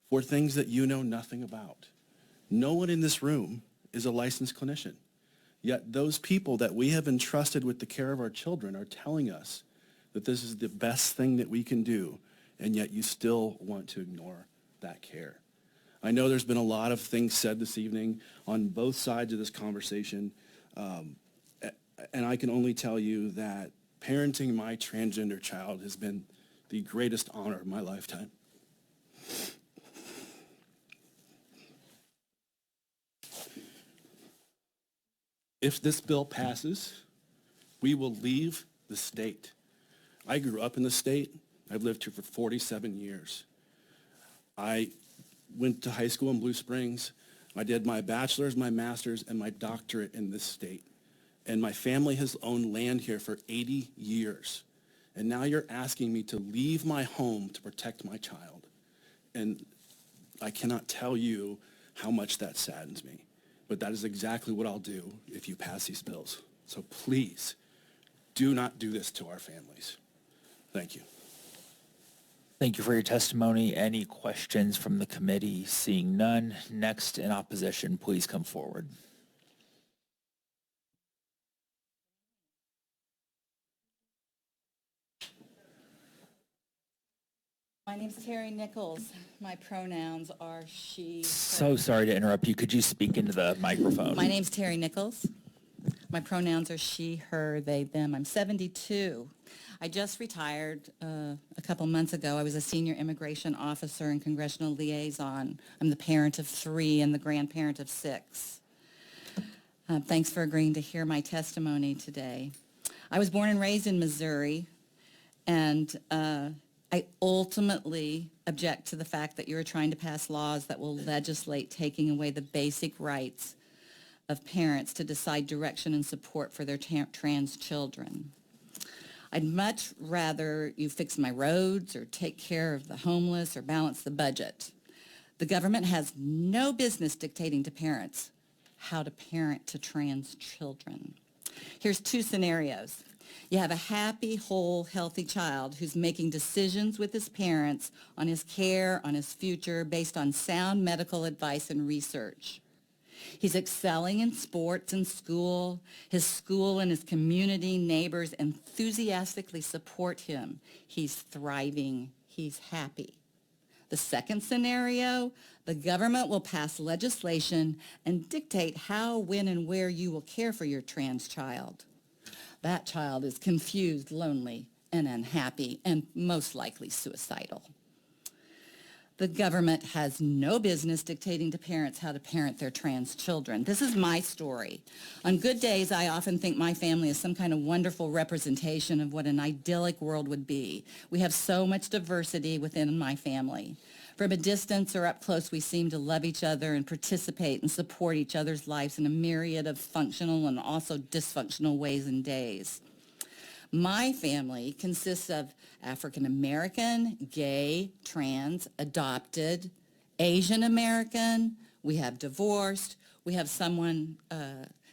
for things that you know nothing about. No one in this room is a licensed clinician, yet those people that we have entrusted with the care of our children are telling us that this is the best thing that we can do, and yet you still want to ignore that care. I know there's been a lot of things said this evening on both sides of this conversation, and I can only tell you that parenting my transgender child has been the greatest honor of my lifetime. If this bill passes, we will leave the state. I grew up in the state. I've lived here for 47 years. I went to high school in Blue Springs. I did my bachelor's, my master's, and my doctorate in this state. And my family has owned land here for 80 years. And now you're asking me to leave my home to protect my child. And I cannot tell you how much that saddens me. But that is exactly what I'll do if you pass these bills. So please, do not do this to our families. Thank you. Thank you for your testimony. Any questions from the committee? Seeing none, next in opposition, please come forward. My name's Terry Nichols. My pronouns are she, her. So sorry to interrupt you. Could you speak into the microphone? My name's Terry Nichols. My pronouns are she, her, they, them. I'm 72. I just retired a couple months ago. I was a senior immigration officer and congressional liaison. I'm the parent of 3 and the grandparent of 6. Thanks for agreeing to hear my testimony today. I was born and raised in Missouri, and I ultimately object to the fact that you're trying to pass laws that will legislate taking away the basic rights of parents to decide direction and support for their trans children. I'd much rather you fix my roads or take care of the homeless or balance the budget. The government has no business dictating to parents how to parent to trans children. Here's 2 scenarios. You have a happy, whole, healthy child who's making decisions with his parents on his care, on his future, based on sound medical advice and research. He's excelling in sports and school. His school and his community, neighbors enthusiastically support him. He's thriving. He's happy. The second scenario, the government will pass legislation and dictate how, when, and where you will care for your trans child. That child is confused, lonely, and unhappy, and most likely suicidal. The government has no business dictating to parents how to parent their trans children. This is my story. On good days, I often think my family is some kind of wonderful representation of what an idyllic world would be. We have so much diversity within my family. From a distance or up close, we seem to love each other and participate and support each other's lives in a myriad of functional and also dysfunctional ways and days. My family consists of African American, gay, trans, adopted, Asian American. We have divorced. We have someone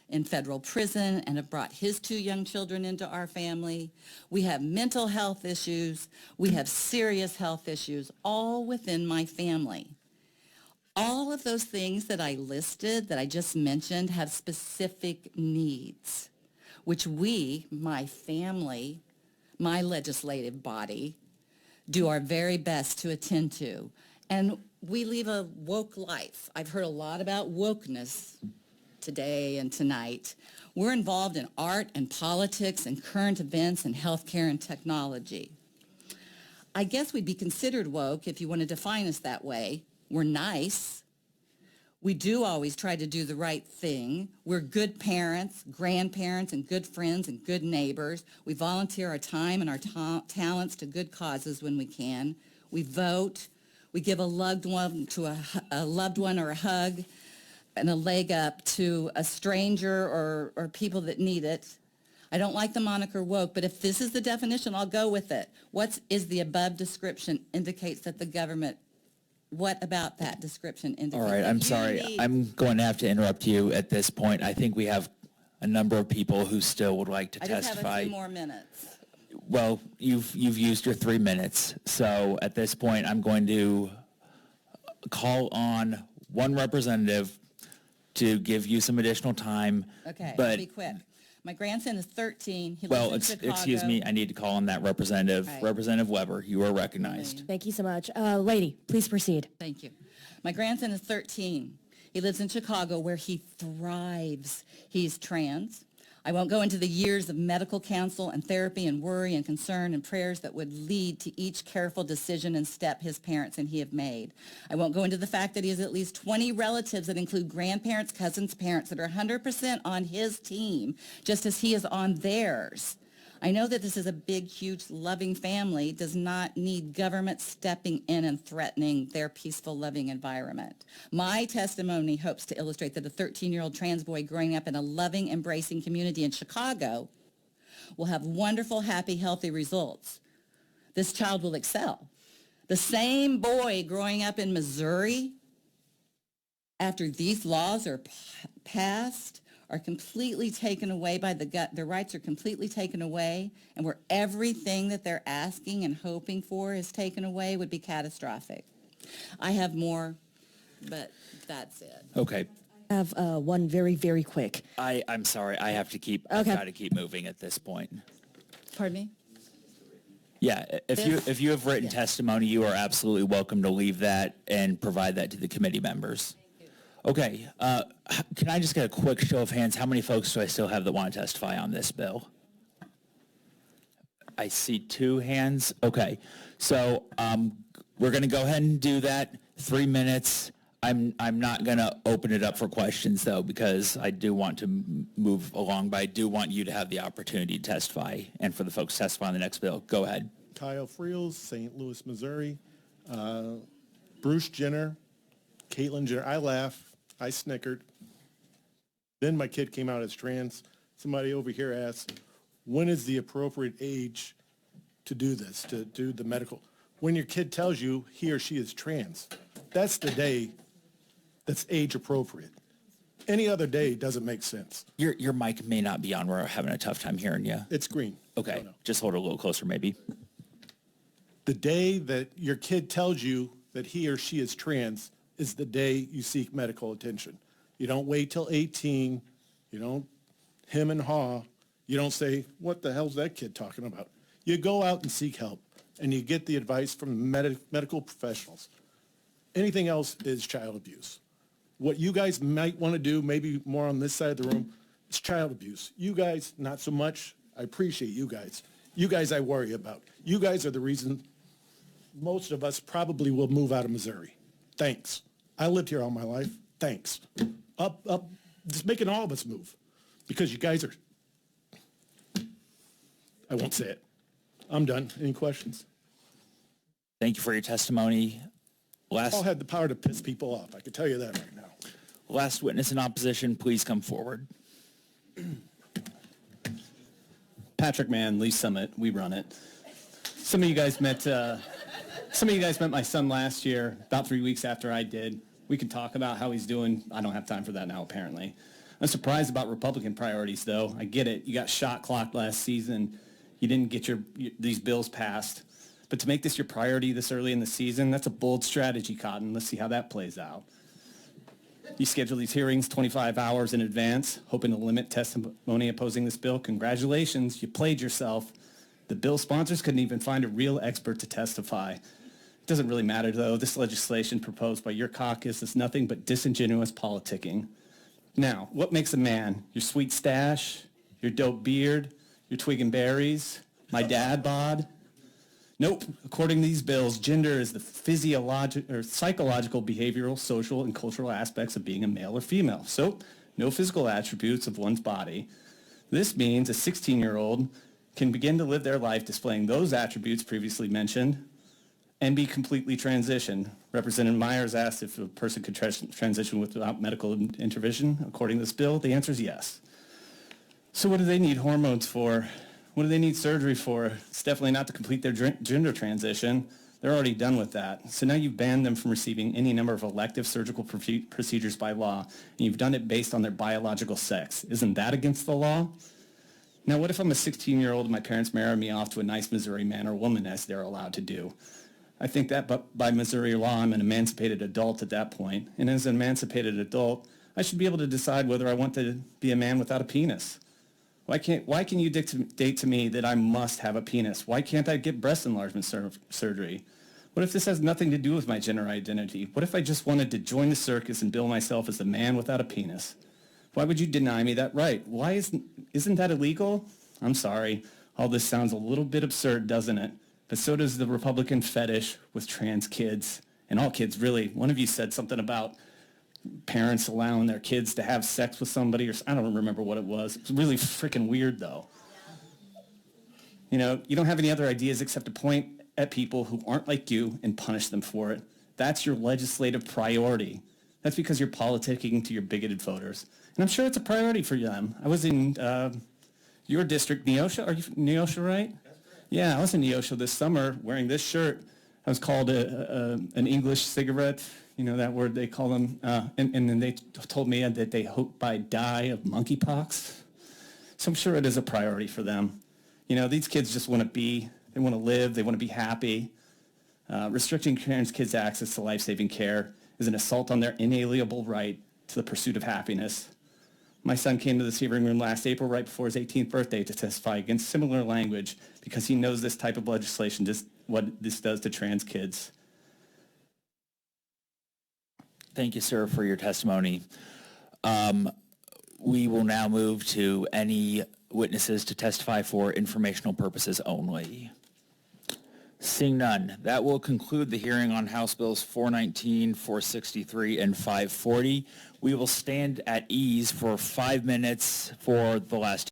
in federal prison and have brought his 2 young children into our family. We have mental health issues. We have serious health issues, all within my family. All of those things that I listed, that I just mentioned, have specific needs, which we, my family, my legislative body, do our very best to attend to. And we live a woke life. I've heard a lot about wokeness today and tonight. We're involved in art and politics and current events and healthcare and technology. I guess we'd be considered woke if you want to define us that way. We're nice. We do always try to do the right thing. We're good parents, grandparents, and good friends and good neighbors. We volunteer our time and our talents to good causes when we can. We vote. We give a loved one to a loved one or a hug and a leg up to a stranger or people that need it. I don't like the moniker woke, but if this is the definition, I'll go with it. What is the above description indicates that the government, what about that description indicates? All right, I'm sorry. I'm going to have to interrupt you at this point. I think we have a number of people who still would like to I testify. just have a few more minutes. Well, you've used your 3 minutes. So at this point, I'm going to call on one representative to give you some additional time. Okay, but I'll be quick. My grandson is 13. He well, lives in Chicago. excuse me. I need to call on that representative. Right. Representative Weber, you are recognized. Thank you so much. Lady, please proceed. Thank you. My grandson is 13. He lives in Chicago where he thrives. He's trans. I won't go into the years of medical counsel and therapy and worry and concern and prayers that would lead to each careful decision and step his parents and he have made. I won't go into the fact that he has at least 20 relatives that include grandparents, cousins, parents that are 100% on his team, just as he is on theirs. I know that this is a big, huge, loving family, does not need government stepping in and threatening their peaceful, loving environment. My testimony hopes to illustrate that a 13-year-old trans boy growing up in a loving, embracing community in Chicago will have wonderful, happy, healthy results. This child will excel. The same boy growing up in Missouri, after these laws are passed, are completely taken away by their rights are completely taken away, and where everything that they're asking and hoping for is taken away would be catastrophic. I have more, but that's it. Okay. I have one very, very quick. I'm sorry. I have to keep. Okay. I've got to keep moving at this point. Pardon me? Yeah. If you have written testimony, you are absolutely welcome to leave that and provide that to the committee members. Okay, can I just get a quick show of hands? How many folks do I still have that want to testify on this bill? I see 2 hands. Okay, so we're going to go ahead and do that. 3 minutes. I'm not going to open it up for questions, though, because I do want to move along, but I do want you to have the opportunity to testify, and for the folks testifying on the next bill. Go ahead. Kyle Friels, St. Louis, Missouri. Bruce Jenner, Caitlyn Jenner. I laugh. I snickered. Then my kid came out as trans. Somebody over here asked, when is the appropriate age to do this, to do the medical? When your kid tells you he or she is trans, that's the day that's age appropriate. Any other day doesn't make sense. Your mic may not be on. We're having a tough time hearing you. It's green. Okay, just hold it a little closer maybe. The day that your kid tells you that he or she is trans is the day you seek medical attention. You don't wait till 18. You don't hem and haw. You don't say, what the hell's that kid talking about? You go out and seek help, and you get the advice from medical professionals. Anything else is child abuse. What you guys might want to do, maybe more on this side of the room, is child abuse. You guys, not so much. I appreciate you guys. You guys I worry about. You guys are the reason most of us probably will move out of Missouri. Thanks. I lived here all my life. Thanks. Up, just making all of us move because you guys are, I won't say it. I'm done. Any questions? Thank you for your testimony. All had the power to piss people off. I can tell you that right now. Last witness in opposition, please come forward. Patrick Mann, Lee Summit, we run it. Some of you guys met my son last year, about 3 weeks after I did. We can talk about how he's doing. I don't have time for that now, apparently. I'm surprised about Republican priorities, though. I get it. You got shot clocked last season. You didn't get these bills passed. But to make this your priority this early in the season, that's a bold strategy, Cotton. Let's see how that plays out. You schedule these hearings 25 hours in advance, hoping to limit testimony opposing this bill. Congratulations, you played yourself. The bill sponsors couldn't even find a real expert to testify. It doesn't really matter, though. This legislation proposed by your caucus is nothing but disingenuous politicking. Now, what makes a man? Your sweet stash? Your dope beard? Your twig and berries? My dad bod? Nope. According to these bills, gender is the physiological or psychological, behavioral, social, and cultural aspects of being a male or female. So, no physical attributes of one's body. This means a 16-year-old can begin to live their life displaying those attributes previously mentioned and be completely transitioned. Representative Myers asked if a person could transition without medical intervention. According to this bill, the answer is yes. So what do they need hormones for? What do they need surgery for? It's definitely not to complete their gender transition. They're already done with that. So now you've banned them from receiving any number of elective surgical procedures by law, and you've done it based on their biological sex. Isn't that against the law? Now, what if I'm a 16-year-old and my parents marry me off to a nice Missouri man or woman, as they're allowed to do? I think that by Missouri law, I'm an emancipated adult at that point. And as an emancipated adult, I should be able to decide whether I want to be a man without a penis. Why can you dictate to me that I must have a penis? Why can't I get breast enlargement surgery? What if this has nothing to do with my gender identity? What if I just wanted to join the circus and bill myself as a man without a penis? Why would you deny me that right? Isn't that illegal? I'm sorry. All this sounds a little bit absurd, doesn't it? But so does the Republican fetish with trans kids. And all kids, really. One of you said something about parents allowing their kids to have sex with somebody, or I don't remember what it was. It's really freaking weird, though. You know, you don't have any other ideas except to point at people who aren't like you and punish them for it. That's your legislative priority. That's because you're politicking to your bigoted voters. And I'm sure it's a priority for them. I was in your district, Neosho. Are you from Neosho, right? Yeah, I was in Neosho this summer wearing this shirt. I was called an English cigarette, you know, that word they call them. And then they told me that they hope I die of monkeypox. So I'm sure it is a priority for them. You know, these kids just want to be, they want to live, they want to be happy. Restricting trans kids' access to life-saving care is an assault on their inalienable right to the pursuit of happiness. My son came to this hearing room last April, right before his 18th birthday, to testify against similar language because he knows this type of legislation, what this does to trans kids. Thank you, sir, for your testimony. We will now move to any witnesses to testify for informational purposes only. Seeing none, that will conclude the hearing on House Bills 419, 463, and 540. We will stand at ease for 5 minutes for the last